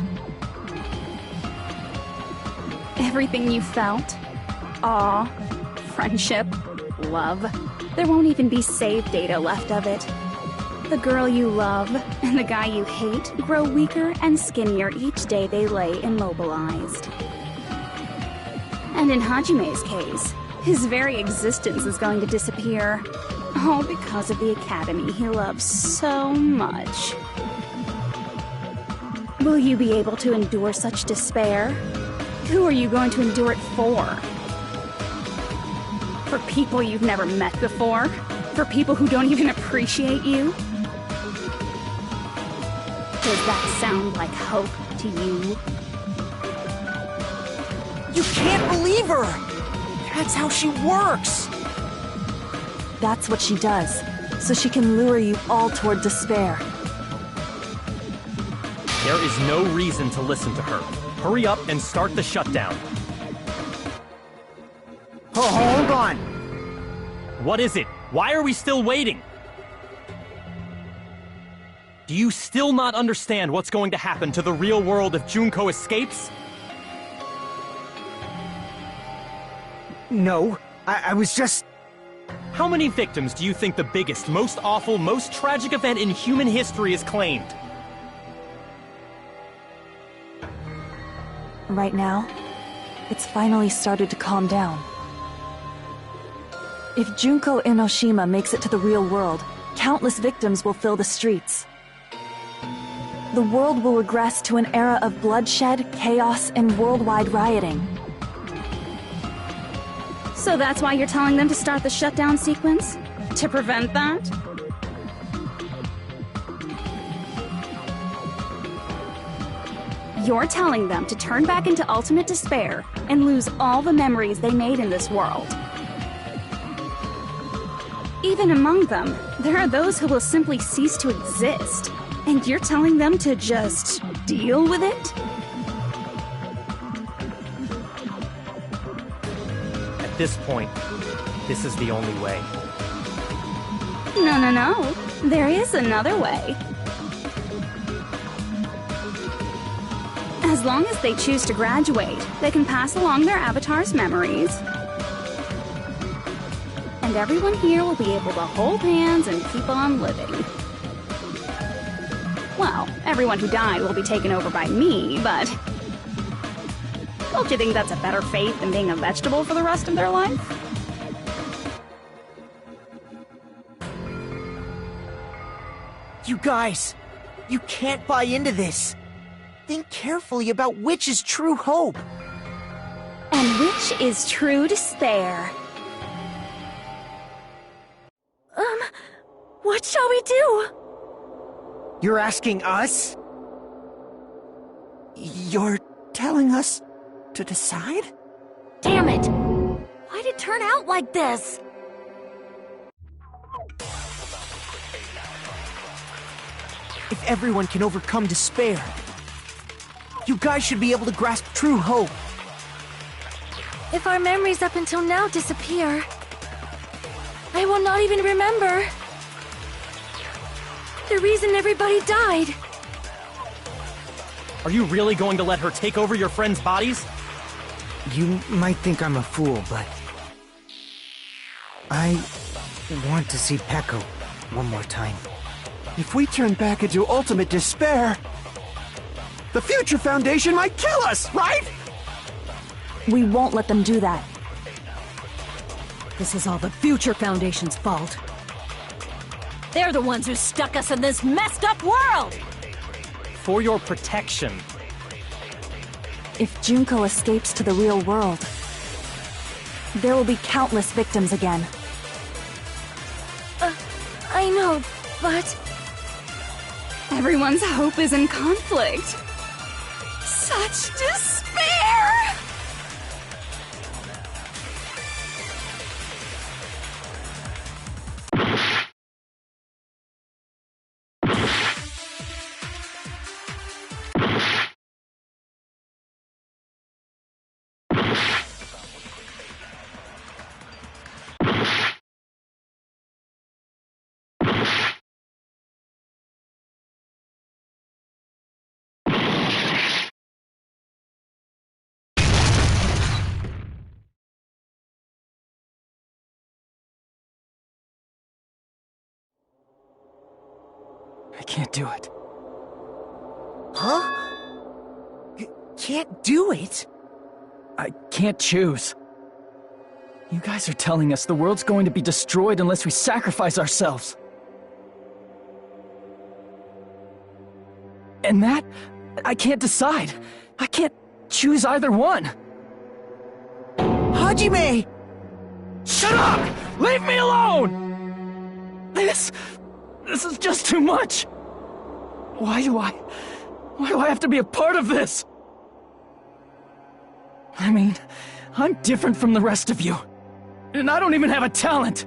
Everything you felt, awe, friendship, love, there won't even be save data left of it. The girl you love and the guy you hate grow weaker and skinnier each day they lay immobilized. And in Hajime's case, his very existence is going to disappear. All because of the academy he loves so much. Will you be able to endure such despair? Who are you going to endure it for? For people you've never met before? For people who don't even appreciate you? Does that sound like hope to you? You can't believe her! That's how she works! That's what she does, so she can lure you all toward despair. There is no reason to listen to her. Hurry up and start the shutdown. Oh, hold on! What is it? Why are we still waiting? Do you still not understand what's going to happen to the real world if Junko escapes? No, I was just... How many victims do you think the biggest, most awful, most tragic event in human history has claimed? Right now, it's finally started to calm down. If Junko Enoshima makes it to the real world, countless victims will fill the streets. The world will regress to an era of bloodshed, chaos, and worldwide rioting. So that's why you're telling them to start the shutdown sequence? To prevent that? You're telling them to turn back into ultimate despair and lose all the memories they made in this world. Even among them, there are those who will simply cease to exist. And you're telling them to just deal with it? At this point, this is the only way. No. There is another way. As long as they choose to graduate, they can pass along their avatar's memories. And everyone here will be able to hold hands and keep on living. Well, everyone who died will be taken over by me, but... Don't you think that's a better fate than being a vegetable for the rest of their life? You guys, you can't buy into this. Think carefully about which is true hope. And which is true despair. What shall we do? You're asking us? You're telling us to decide? Damn it! Why'd it turn out like this? If everyone can overcome despair, you guys should be able to grasp true hope. If our memories up until now disappear, I will not even remember the reason everybody died. Are you really going to let her take over your friends' bodies? You might think I'm a fool, but... I want to see Peko one more time. If we turn back into ultimate despair, The Future Foundation might kill us, right? We won't let them do that. This is all the Future Foundation's fault. They're the ones who stuck us in this messed up world! For your protection. If Junko escapes to the real world, there will be countless victims again. I know, but... Everyone's hope is in conflict. Such despair! I can't do it. Huh? Can't do it? I can't choose. You guys are telling us the world's going to be destroyed unless we sacrifice ourselves. And that, I can't decide. I can't choose either one. Hajime! Shut up! Leave me alone! This is just too much. Why do I have to be a part of this? I mean, I'm different from the rest of you. And I don't even have a talent.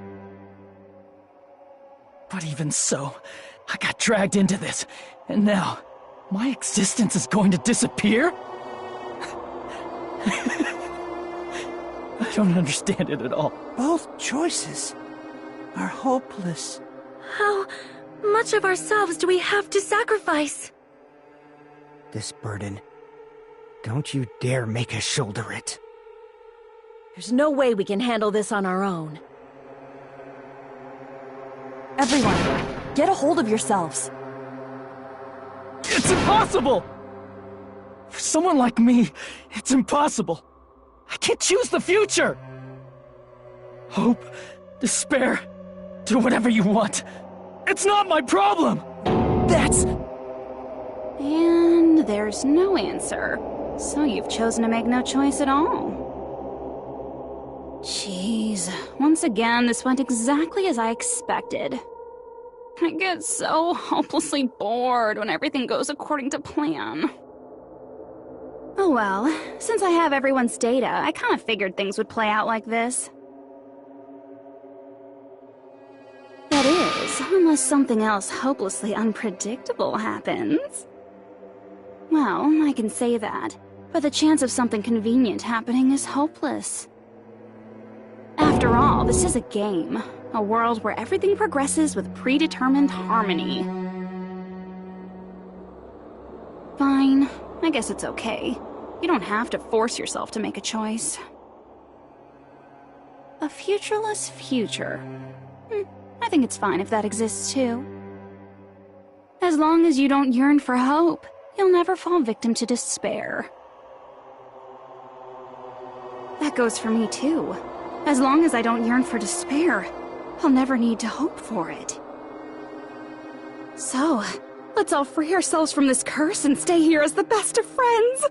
But even so, I got dragged into this. And now, my existence is going to disappear? I don't understand it at all. Both choices are hopeless. How much of ourselves do we have to sacrifice? This burden. Don't you dare make us shoulder it. There's no way we can handle this on our own. Everyone, get a hold of yourselves. It's impossible! For someone like me, it's impossible. I can't choose the future! Hope, despair, do whatever you want. It's not my problem! That's... And there's no answer. So you've chosen to make no choice at all. Jeez, once again, this went exactly as I expected. I get so hopelessly bored when everything goes according to plan. Oh well, since I have everyone's data, I kind of figured things would play out like this. That is, unless something else hopelessly unpredictable happens. Well, I can say that, but the chance of something convenient happening is hopeless. After all, this is a game. A world where everything progresses with predetermined harmony. Fine. I guess it's okay. You don't have to force yourself to make a choice. A futureless future. I think it's fine if that exists too. As long as you don't yearn for hope, you'll never fall victim to despair. That goes for me too. As long as I don't yearn for despair, I'll never need to hope for it. So, let's all free ourselves from this curse and stay here as the best of friends.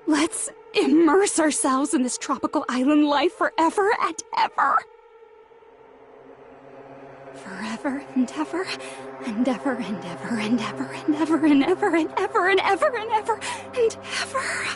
Let's immerse ourselves in this tropical island life forever and ever. Forever and ever, and ever and ever and ever and ever and ever and ever and ever and ever and ever.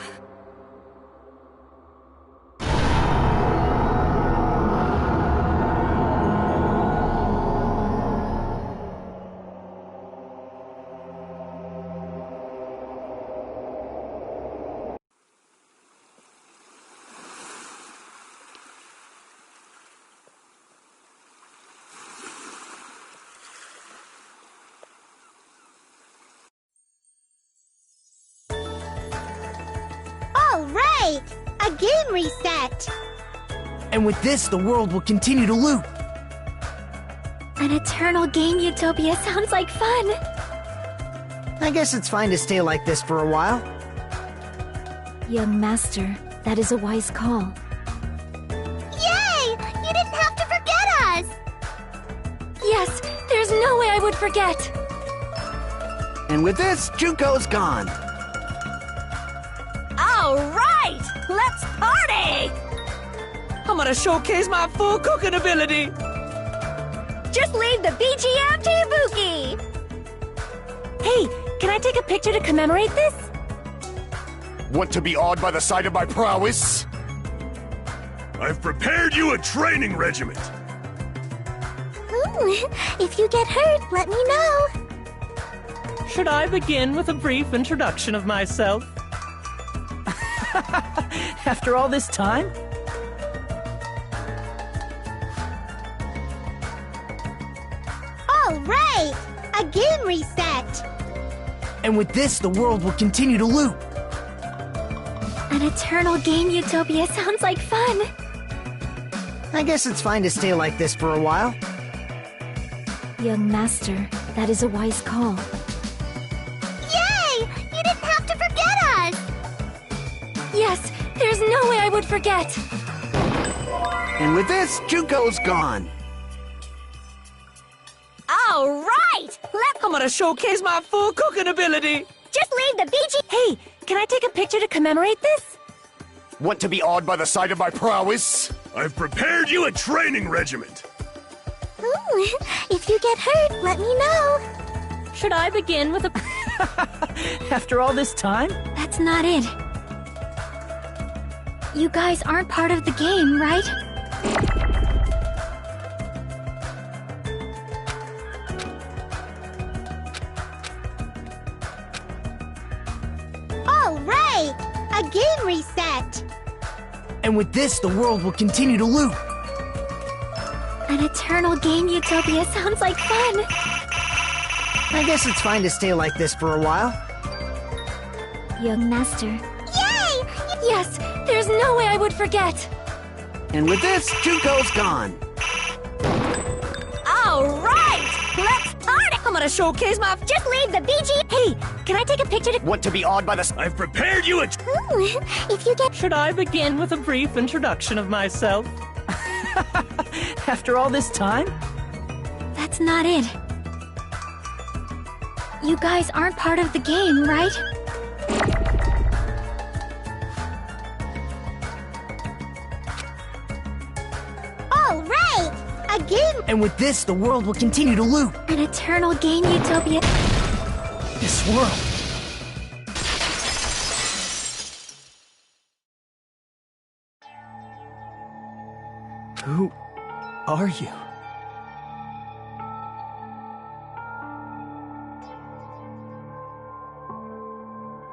Right! A game reset! And with this, the world will continue to loop. An eternal game utopia sounds like fun. I guess it's fine to stay like this for a while. Young master, that is a wise call. Yay! You didn't have to forget us! Yes, there's no way I would forget! And with this, Juko's gone. All right! Let's party! I'm gonna showcase my full cooking ability! Just leave the BGM to Ibuki! Hey, can I take a picture to commemorate this? Want to be awed by the sight of my prowess? I've prepared you a training regiment. If you get hurt, let me know. Should I begin with a brief introduction of myself? After all this time? All right! A game reset! And with this, the world will continue to loop. An eternal game utopia sounds like fun. I guess it's fine to stay like this for a while. Young master, that is a wise call. Yay! You didn't have to forget us! Yes, there's no way I would forget! And with this, Juko's gone. All right! I'm gonna showcase my full cooking ability! Just leave the BG... Hey, can I take a picture to commemorate this? Want to be awed by the sight of my prowess? I've prepared you a training regiment. If you get hurt, let me know. Should I begin with a... After all this time? That's not it. You guys aren't part of the game, right? All right! A game reset! And with this, the world will continue to loop. An eternal game utopia sounds like fun. I guess it's fine to stay like this for a while. Young master. Yay! Yes, there's no way I would forget. And with this, Juko's gone. All right! Let's party! I'm gonna showcase my... Just leave the BG... Hey, can I take a picture to... Want to be awed by the... I've prepared you a... If you get... Should I begin with a brief introduction of myself? After all this time? That's not it. You guys aren't part of the game, right? All right! A game... And with this, the world will continue to loop. An eternal game utopia... This world. Who are you?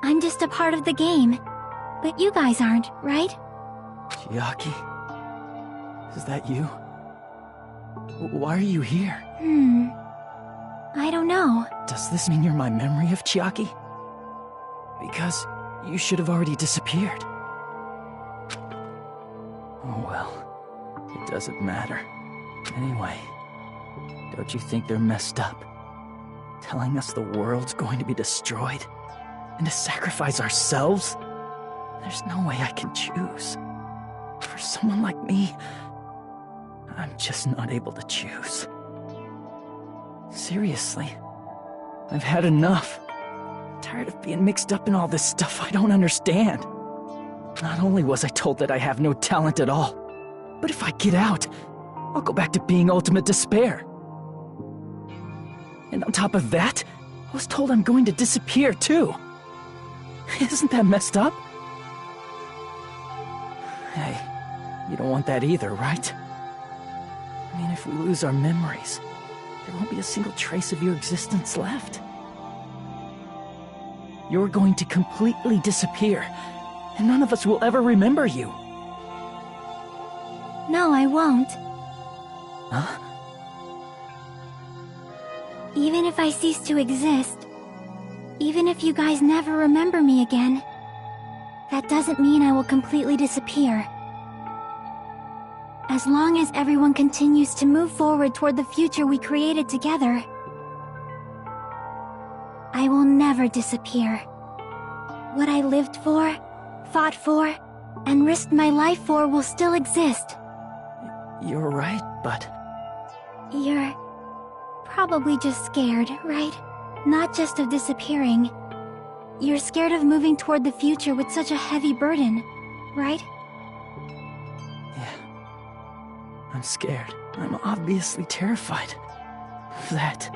I'm just a part of the game. But you guys aren't, right? Chiaki? Is that you? Why are you here? I don't know. Does this mean you're my memory of Chiaki? Because you should have already disappeared. Oh well, it doesn't matter. Anyway, don't you think they're messed up? Telling us the world's going to be destroyed? And to sacrifice ourselves? There's no way I can choose. For someone like me, I'm just not able to choose. Seriously, I've had enough. I'm tired of being mixed up in all this stuff I don't understand. Not only was I told that I have no talent at all, but if I get out, I'll go back to being ultimate despair. And on top of that, I was told I'm going to disappear too. Isn't that messed up? Hey, you don't want that either, right? I mean, if we lose our memories, there won't be a single trace of your existence left. You're going to completely disappear, and none of us will ever remember you. No, I won't. Huh? Even if I cease to exist, even if you guys never remember me again, that doesn't mean I will completely disappear. As long as everyone continues to move forward toward the future we created together, I I will never disappear. What I lived for, fought for, and risked my life for will still exist. You're right, but... You're probably just scared, right? Not just of disappearing. You're scared of moving toward the future with such a heavy burden, right? Yeah. I'm scared. I'm obviously terrified of that.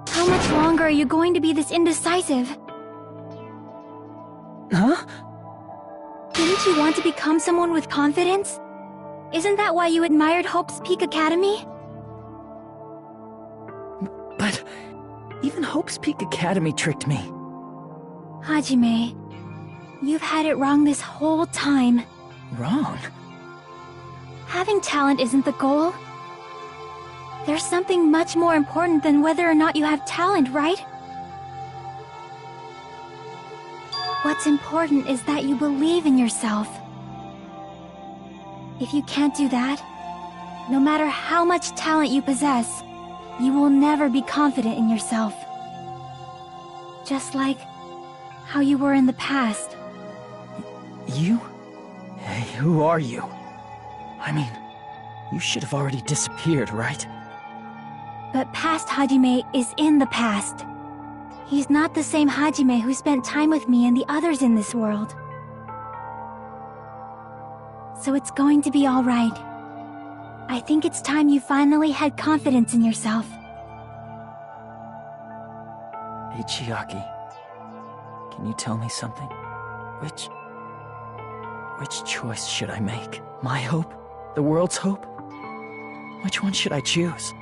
How much longer are you going to be this indecisive? Huh? Didn't you want to become someone with confidence? Isn't that why you admired Hope's Peak Academy? But even Hope's Peak Academy tricked me. Hajime, you've had it wrong this whole time. Wrong? Having talent isn't the goal. There's something much more important than whether or not you have talent, right? What's important is that you believe in yourself. If you can't do that, no matter how much talent you possess, you will never be confident in yourself. Just like how you were in the past. You? Hey, who are you? I mean, you should have already disappeared, right? But past Hajime is in the past. He's not the same Hajime who spent time with me and the others in this world. So it's going to be all right. I think it's time you finally had confidence in yourself. Hey, Chiaki. Can you tell me something? Which choice should I make? My hope? The world's hope? Which one should I choose?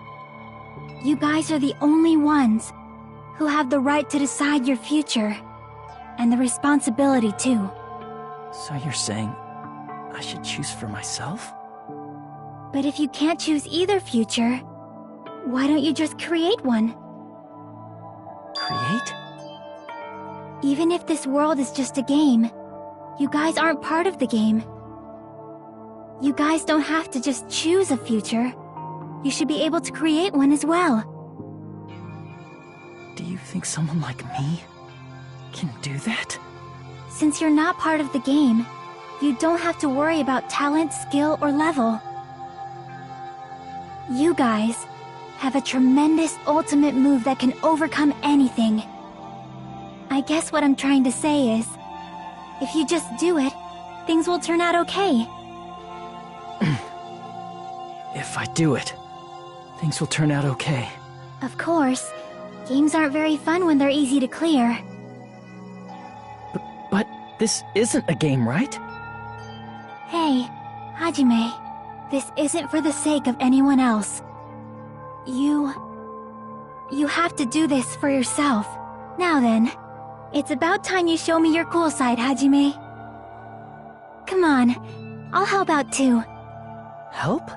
You guys are the only ones who have the right to decide your future. And the responsibility, too. So you're saying I should choose for myself? But if you can't choose either future, why don't you just create one? Create? Even if this world is just a game, you guys aren't part of the game. You guys don't have to just choose a future. You should be able to create one as well. Do you think someone like me can do that? Since you're not part of the game, you don't have to worry about talent, skill, or level. You guys have a tremendous ultimate move that can overcome anything. I guess what I'm trying to say is, if you just do it, things will turn out okay. If I do it, things will turn out okay. Of course. Games aren't very fun when they're easy to clear. But this isn't a game, right? Hey, Hajime, this isn't for the sake of anyone else. You have to do this for yourself. Now then, it's about time you show me your cool side, Hajime. Come on, I'll help out too. Help?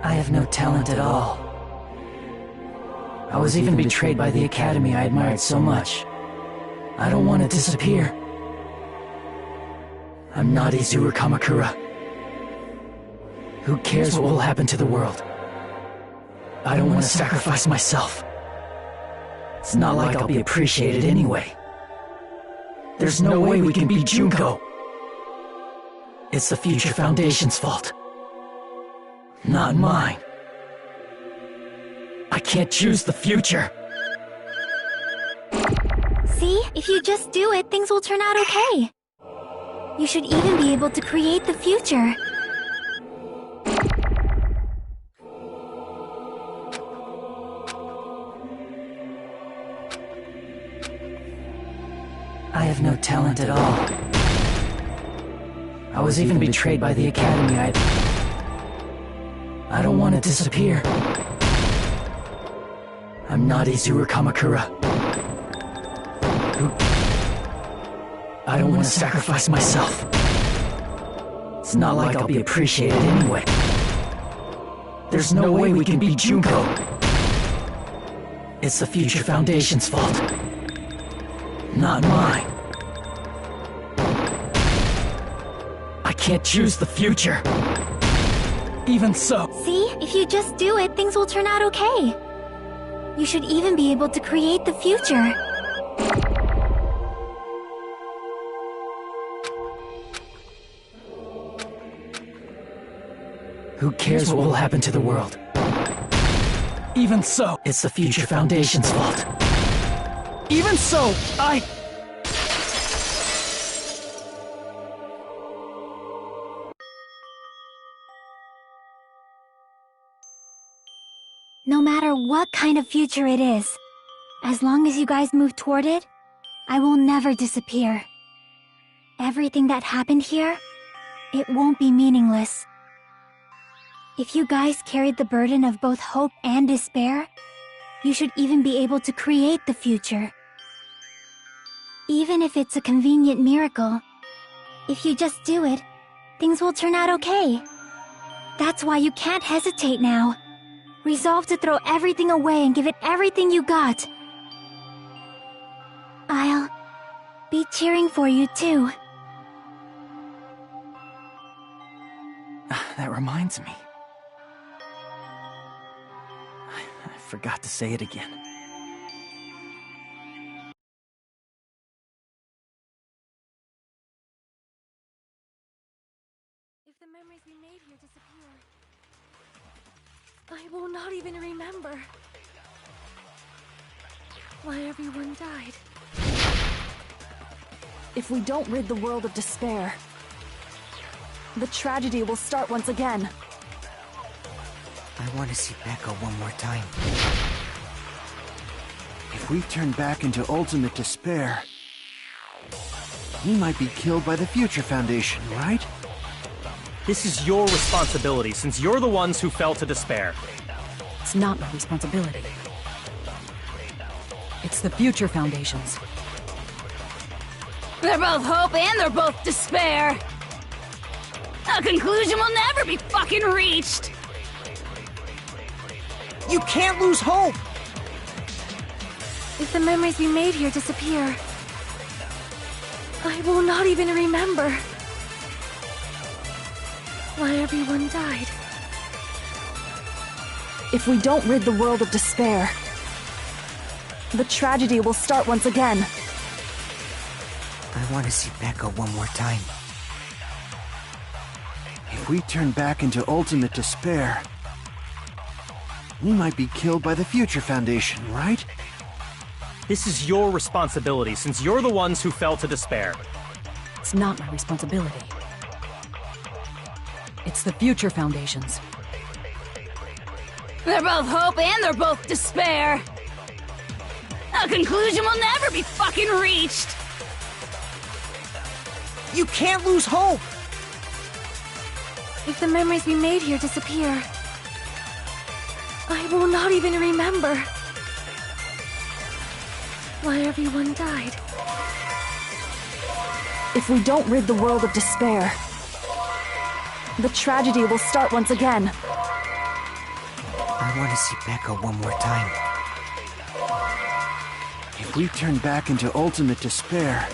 I have no talent at all. I was even betrayed by the academy I admired so much. I don't want to disappear. I'm not Izuru Kamakura. Who cares what will happen to the world? I don't want to sacrifice myself. It's not like I'll be appreciated anyway. There's no way we can beat Junko. It's the Future Foundation's fault. Not mine. I can't choose the future. See? If you just do it, things will turn out okay. You should even be able to create the future. I have no talent at all. I was even betrayed by the academy I don't want to disappear. I'm not Izuru Kamakura. I don't want to sacrifice myself. It's not like I'll be appreciated anyway. There's no way we can beat Junko. It's the Future Foundation's fault. Not mine. can't choose the future. Even so. See? If you just do it, things will turn out okay. You should even be able to create the future. Who cares what will happen to the world? Even so, it's the Future Foundation's fault. Even so, No matter what kind of future it is, as long as you guys move toward it, I will never disappear. Everything that happened here, it won't be meaningless. If you guys carried the burden of both hope and despair, you should even be able to create the future. Even if it's a convenient miracle, if you just do it, things will turn out okay. That's why you can't hesitate now. Resolve to throw everything away and give it everything you got. I'll be cheering for you too. That reminds me. I forgot to say it again. If the memories we made here disappear, I will not even remember why everyone died. If we don't rid the world of despair, the tragedy will start once again. I want to see Becca one more time. If we turn back into ultimate despair, we might be killed by the Future Foundation, right? This is your responsibility, since you're the ones who fell to despair. It's not my responsibility. It's the Future Foundation's. They're both hope and they're both despair. A conclusion will never be fucking reached. You can't lose hope! If the memories we made here disappear, I will not even remember why everyone died. If we don't rid the world of despair, the tragedy will start once again. I want to see Becca one more time. If we turn back into ultimate despair, we might be killed by the Future Foundation, right? This is your responsibility, since you're the ones who fell to despair. It's not my responsibility. It's the Future Foundation's. They're both hope and they're both despair. A conclusion will never be fucking reached. You can't lose hope! If the memories we made here disappear, I will not even remember why everyone died. If we don't rid the world of despair, the tragedy will start once again. I want to see Becca one more time. If we turn back into ultimate despair,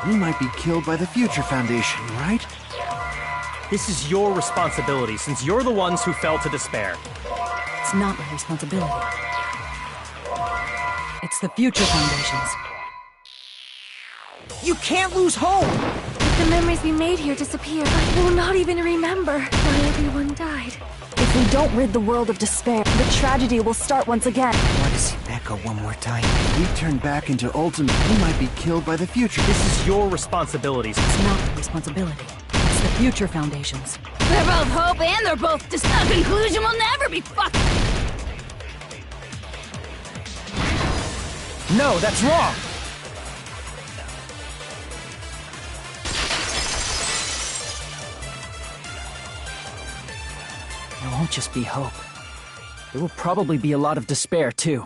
we might be killed by the Future Foundation, right? This is your responsibility, since you're the ones who fell to despair. It's not my responsibility. It's the Future Foundation's. You can't lose hope! If the memories we made here disappear, I will not even remember why everyone died. If we don't rid the world of despair, the tragedy will start once again. I want to see Becca one more time. If we turn back into ultimate, we might be killed by the Future. This is your responsibility. It's not my responsibility. It's the Future Foundation's. They're both hope and they're both despair. A conclusion will never be fucking... No, that's wrong! There won't just be hope. There will probably be a lot of despair, too.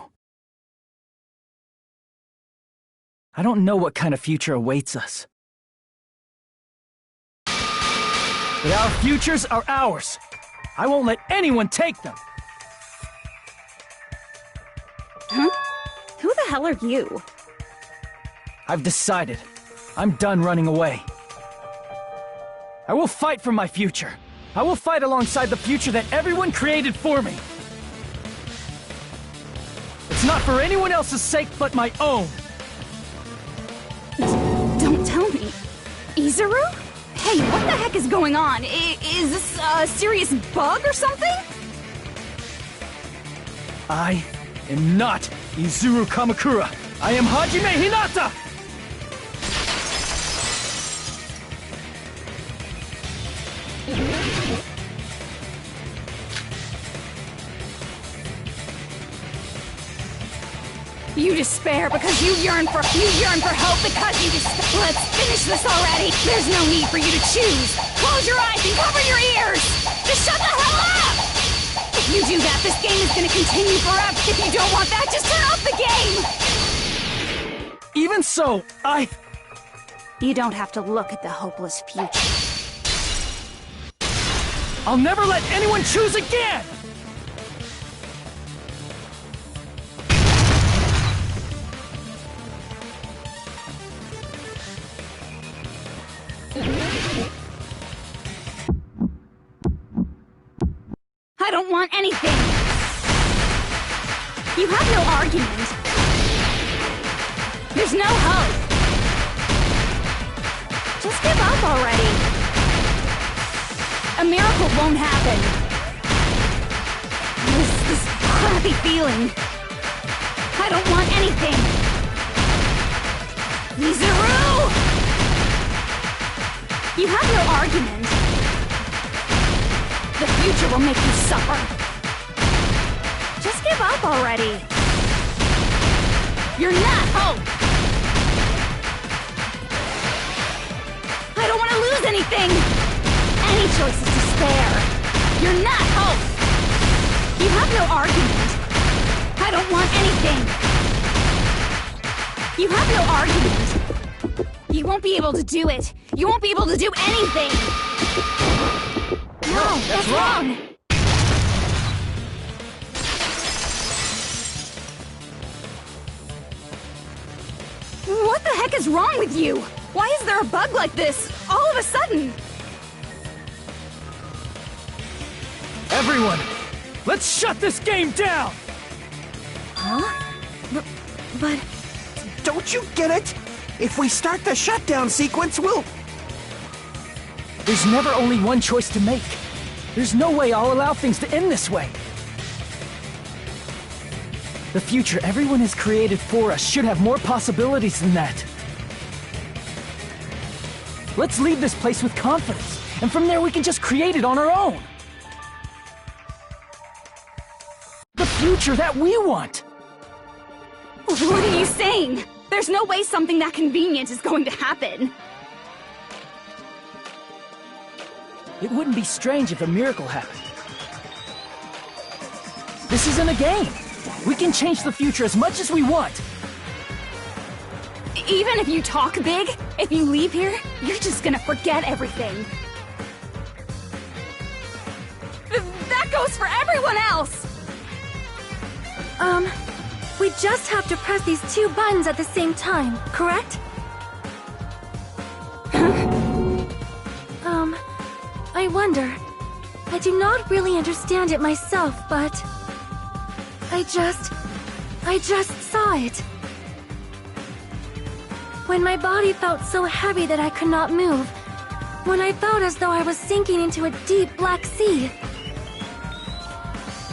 I don't know what kind of future awaits us. But our futures are ours! I won't let anyone take them! Huh? Who the hell are you? I've decided. I'm done running away. I will fight for my future. I will fight alongside the future that everyone created for me. It's not for anyone else's sake but my own. Don't tell me. Izuru? Hey, what the heck is going on? Is this a serious bug or something? I am not Izuru Kamakura. I am Hajime Hinata! You despair because you yearn for hope because you despair. Let's finish this already. There's no need for you to choose. Close your eyes and cover your ears. Just shut the hell up! If you do that, this game is gonna continue forever. If you don't want that, just turn off the game! Even so, You don't have to look at the hopeless future. I'll never let anyone choose again! I don't want anything! You have no argument. There's no hope. Just give up already. A miracle won't happen. This crappy feeling. I don't want anything. Izuru! You have no argument. The future will make you suffer. Just give up already. You're not hope. I don't want to lose anything. Any choice is despair. You're not hope. You have no argument. I don't want anything. You have no argument. You won't be able to do it. You won't be able to do anything. No, that's wrong. What the heck is wrong with you? Why is there a bug like this, all of a sudden? Everyone, let's shut this game down! Huh? But... Don't you get it? If we start the shutdown sequence, we'll... There's never only one choice to make. There's no way I'll allow things to end this way. The future everyone has created for us should have more possibilities than that. Let's leave this place with confidence, and from there we can just create it on our own. The future that we want! What are you saying? There's no way something that convenient is going to happen. It wouldn't be strange if a miracle happened. This isn't a game. We can change the future as much as we want. Even if you talk big, if you leave here, you're just gonna forget everything. That goes for everyone else! We just have to press these two buttons at the same time, correct? I wonder. I do not really understand it myself, but... I just saw it. When my body felt so heavy that I could not move. When I felt as though I was sinking into a deep black sea.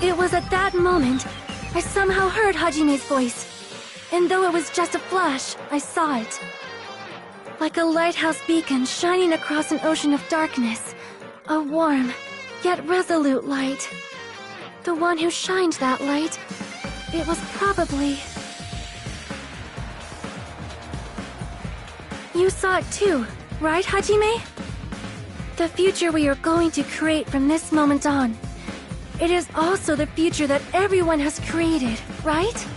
It was at that moment I somehow heard Hajime's voice. And though it was just a flash, I saw it. Like a lighthouse beacon shining across an ocean of darkness. A warm, yet resolute light. The one who shined that light, it was probably... You saw it too, right, Hajime? The future we are going to create from this moment on. It is also the future that everyone has created, right?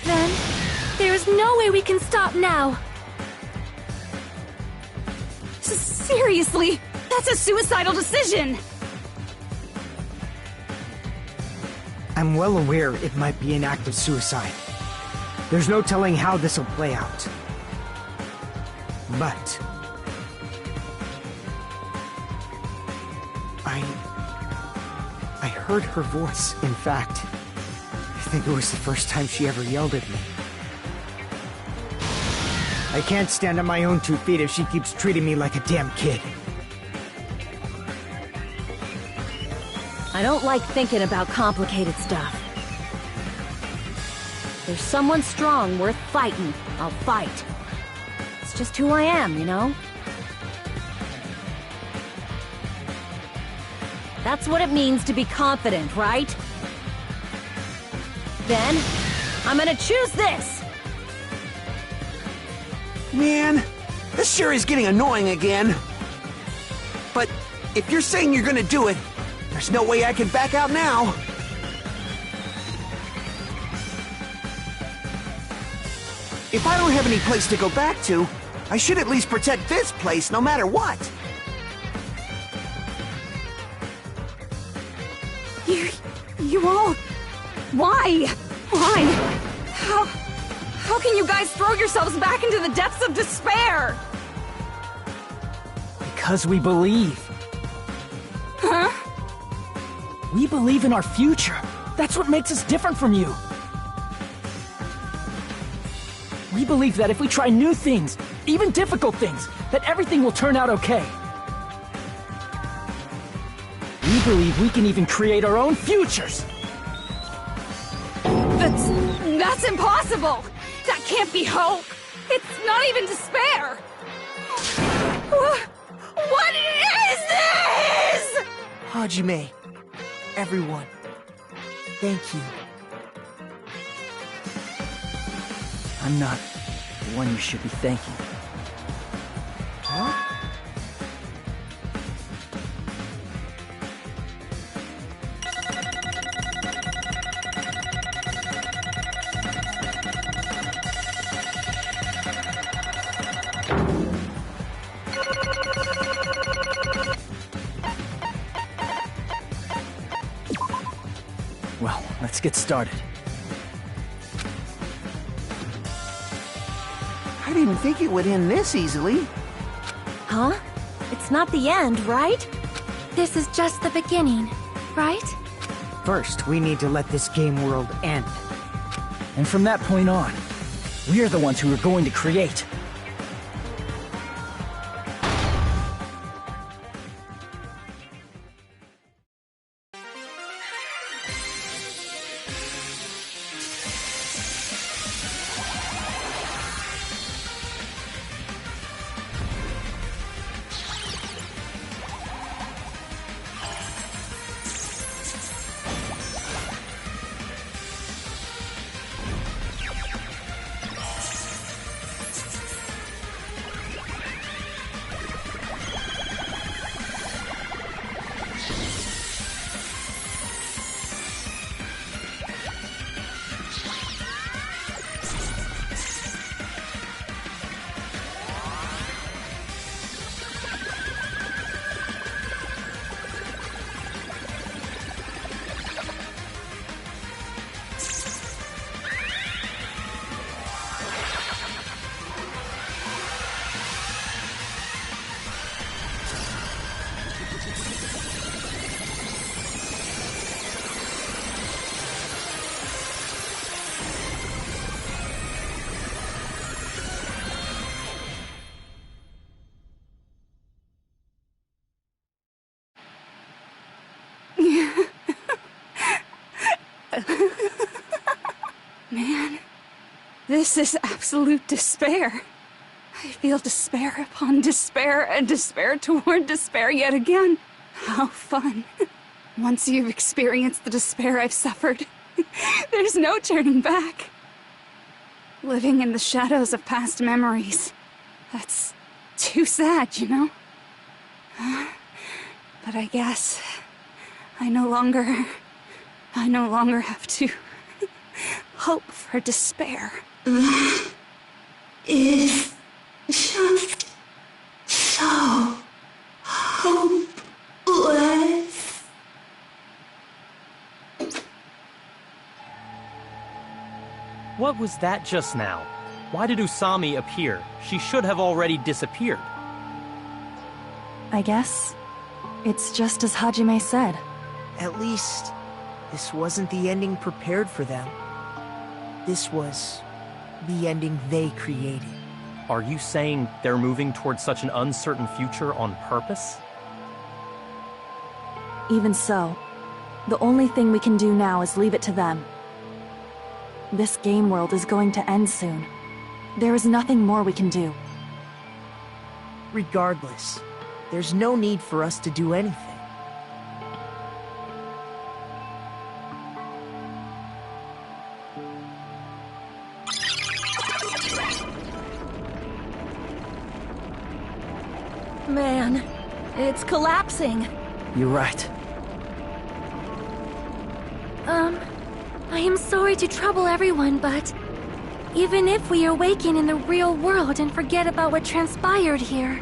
Then, there is no way we can stop now. Seriously, that's a suicidal decision! I'm well aware it might be an act of suicide. There's no telling how this will play out. But... I heard her voice, in fact. I think it was the first time she ever yelled at me. I can't stand on my own 2 feet if she keeps treating me like a damn kid. I don't like thinking about complicated stuff. If there's someone strong worth fighting, I'll fight. It's just who I am, you know? That's what it means to be confident, right? Then, I'm gonna choose this! Man, this sure is getting annoying again. But if you're saying you're gonna do it, there's no way I can back out now. If I don't have any place to go back to, I should at least protect this place no matter what. You all... Why? Why? How can you guys throw yourselves back into the depths of despair? Because we believe. Huh? We believe in our future. That's what makes us different from you. We believe that if we try new things, even difficult things, that everything will turn out okay. We believe we can even create our own futures. That's impossible! That can't be hope! It's not even despair! What is this?! Hajime, everyone, thank you. I'm not the one you should be thanking. Huh? Well, let's get started. I didn't think it would end this easily. Huh? It's not the end, right? This is just the beginning, right? First, we need to let this game world end. And from that point on, we're the ones who are going to create. Man, this is absolute despair. I feel despair upon despair and despair toward despair yet again. How fun. Once you've experienced the despair I've suffered, there's no turning back. Living in the shadows of past memories. That's too sad, you know? But I guess I no longer have to hope for despair. That is just so hopeless. What was that just now? Why did Usami appear? She should have already disappeared. I guess It's just as Hajime said. At least, this wasn't the ending prepared for them. This was the ending they created. Are you saying they're moving towards such an uncertain future on purpose? Even so, the only thing we can do now is leave it to them. This game world is going to end soon. There is nothing more we can do. Regardless, there's no need for us to do anything. Man, it's collapsing. You're right. I am sorry to trouble everyone, but even if we awaken in the real world and forget about what transpired here,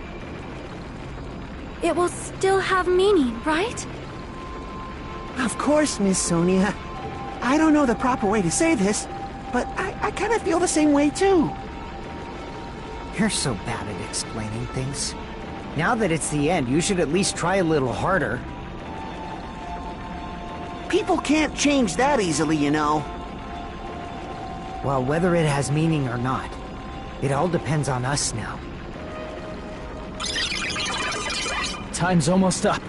it will still have meaning, right? Of course, Miss Sonia. I don't know the proper way to say this, but I kind of feel the same way too. You're so bad at explaining things. Now that it's the end, you should at least try a little harder. People can't change that easily, you know. Well, whether it has meaning or not, it all depends on us now. Time's almost up.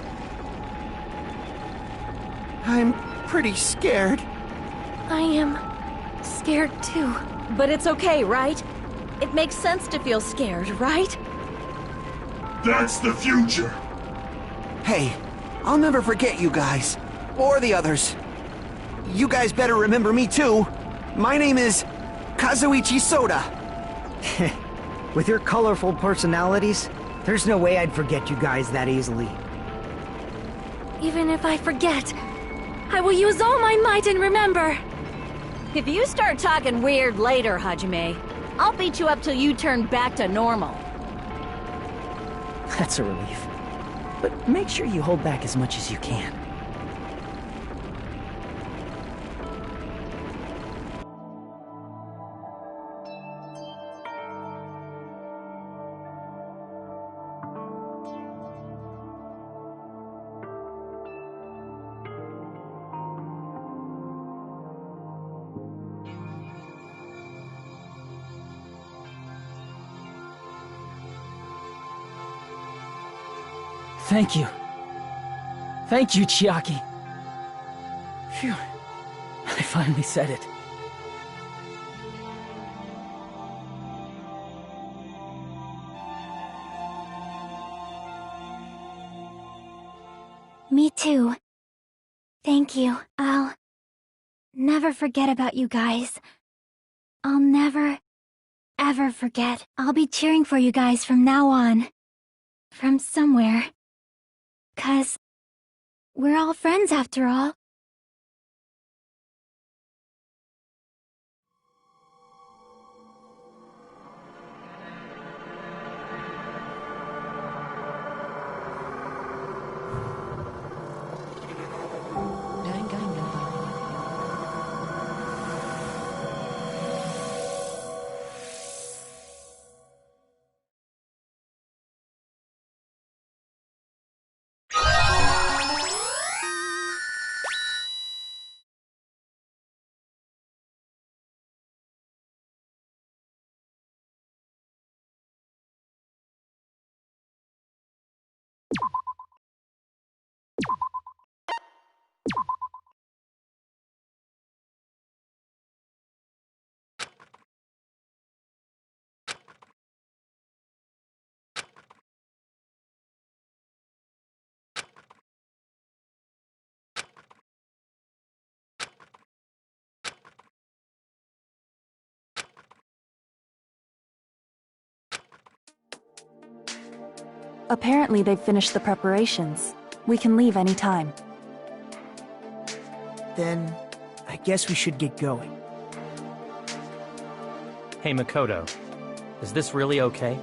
I'm pretty scared. I am scared too. But it's okay, right? It makes sense to feel scared, right? That's the future. Hey, I'll never forget you guys. Or the others. You guys better remember me too. My name is Kazuichi Soda. With your colorful personalities, there's no way I'd forget you guys that easily. Even if I forget, I will use all my might and remember. If you start talking weird later, Hajime, I'll beat you up till you turn back to normal. That's a relief. But make sure you hold back as much as you can. Thank you. Thank you, Chiaki. Phew. I finally said it. Me too. Thank you. I'll never forget about you guys. I'll never, ever forget. I'll be cheering for you guys from now on. From somewhere. 'Cause we're all friends after all. Apparently they've finished the preparations. We can leave any time. Then, I guess we should get going. Hey, Makoto. Is this really okay?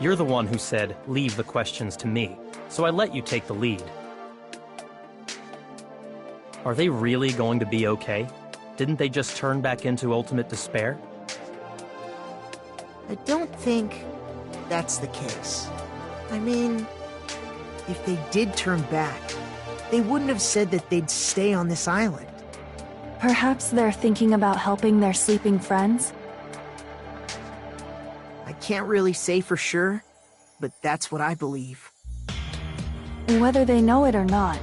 You're the one who said, leave the questions to me, so I let you take the lead. Are they really going to be okay? Didn't they just turn back into ultimate despair? I don't think that's the case. I mean, if they did turn back, they wouldn't have said that they'd stay on this island. Perhaps they're thinking about helping their sleeping friends? I can't really say for sure, but that's what I believe. Whether they know it or not,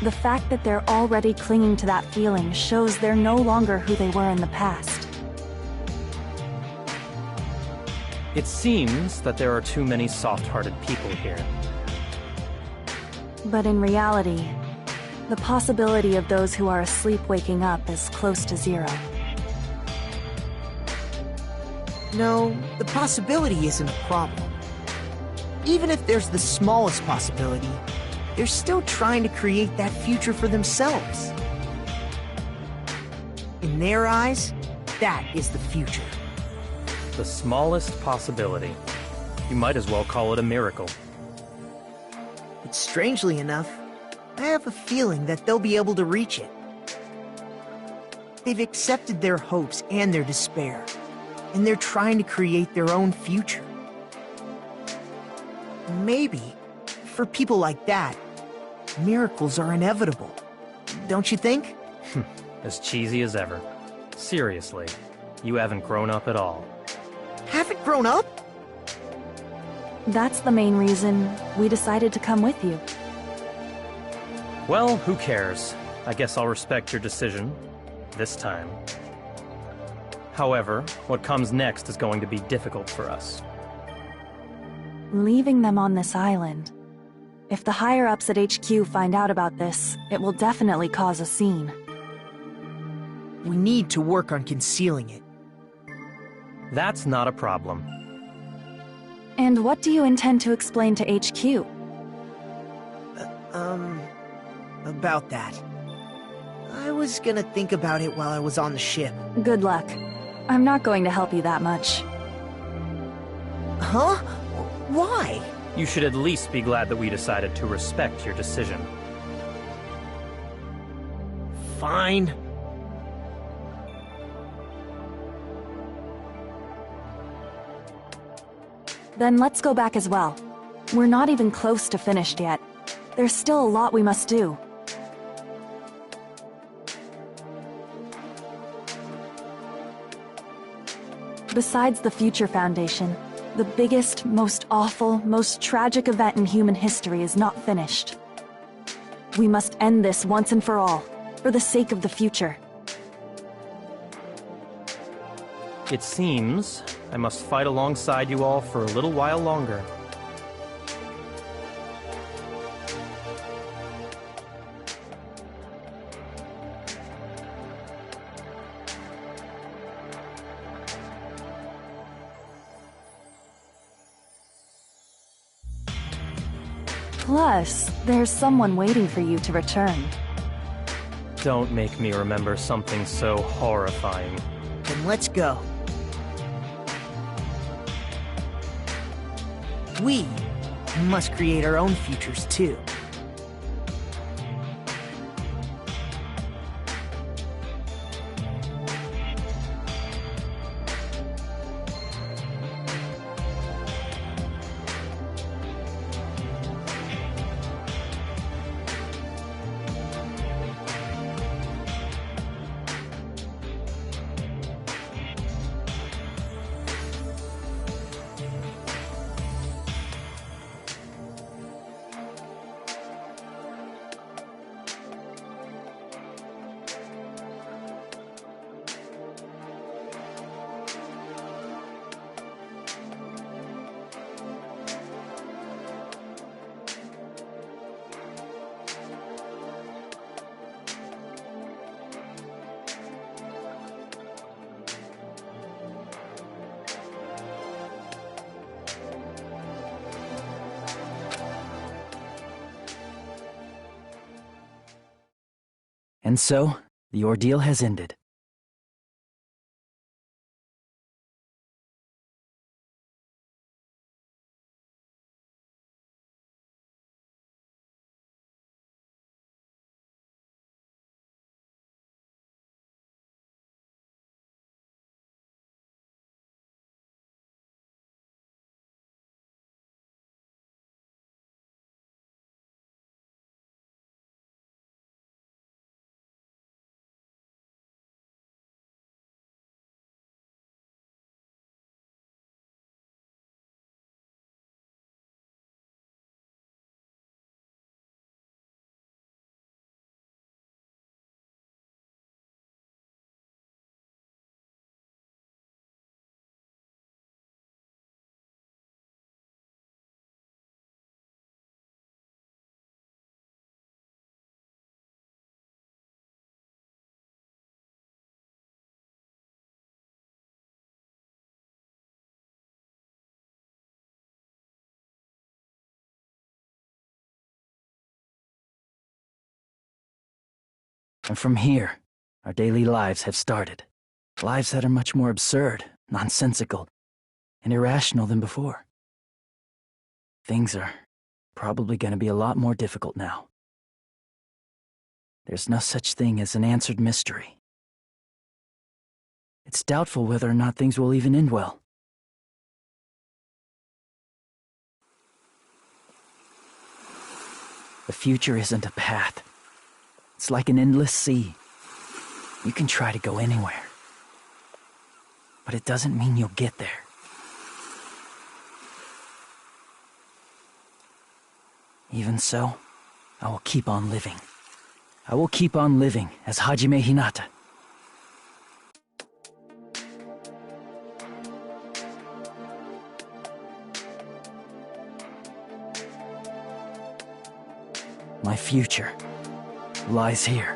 the fact that they're already clinging to that feeling shows they're no longer who they were in the past. It seems that there are too many soft-hearted people here. But in reality, the possibility of those who are asleep waking up is close to zero. No, the possibility isn't a problem. Even if there's the smallest possibility, they're still trying to create that future for themselves. In their eyes, that is the future. The smallest possibility. You might as well call it a miracle. But strangely enough, I have a feeling that they'll be able to reach it. They've accepted their hopes and their despair, and they're trying to create their own future. Maybe, for people like that, miracles are inevitable. Don't you think? As cheesy as ever. Seriously, you haven't grown up at all. Haven't grown up? That's the main reason we decided to come with you. Well, who cares? I guess I'll respect your decision. This time. However, what comes next is going to be difficult for us. Leaving them on this island. If the higher-ups at HQ find out about this, it will definitely cause a scene. We need to work on concealing it. That's not a problem. And what do you intend to explain to HQ? About that. I was gonna think about it while I was on the ship. Good luck. I'm not going to help you that much. Huh? Why? You should at least be glad that we decided to respect your decision. Fine. Then let's go back as well. We're not even close to finished yet. There's still a lot we must do. Besides the Future Foundation, the biggest, most awful, most tragic event in human history is not finished. We must end this once and for all, for the sake of the future. It seems I must fight alongside you all for a little while longer. Plus, there's someone waiting for you to return. Don't make me remember something so horrifying. Then let's go. We must create our own futures too. And so, the ordeal has ended. And from here, our daily lives have started. Lives that are much more absurd, nonsensical, and irrational than before. Things are probably going to be a lot more difficult now. There's no such thing as an answered mystery. It's doubtful whether or not things will even end well. The future isn't a path. It's like an endless sea. You can try to go anywhere, but it doesn't mean you'll get there. Even so, I will keep on living. I will keep on living as Hajime Hinata. My future lies here.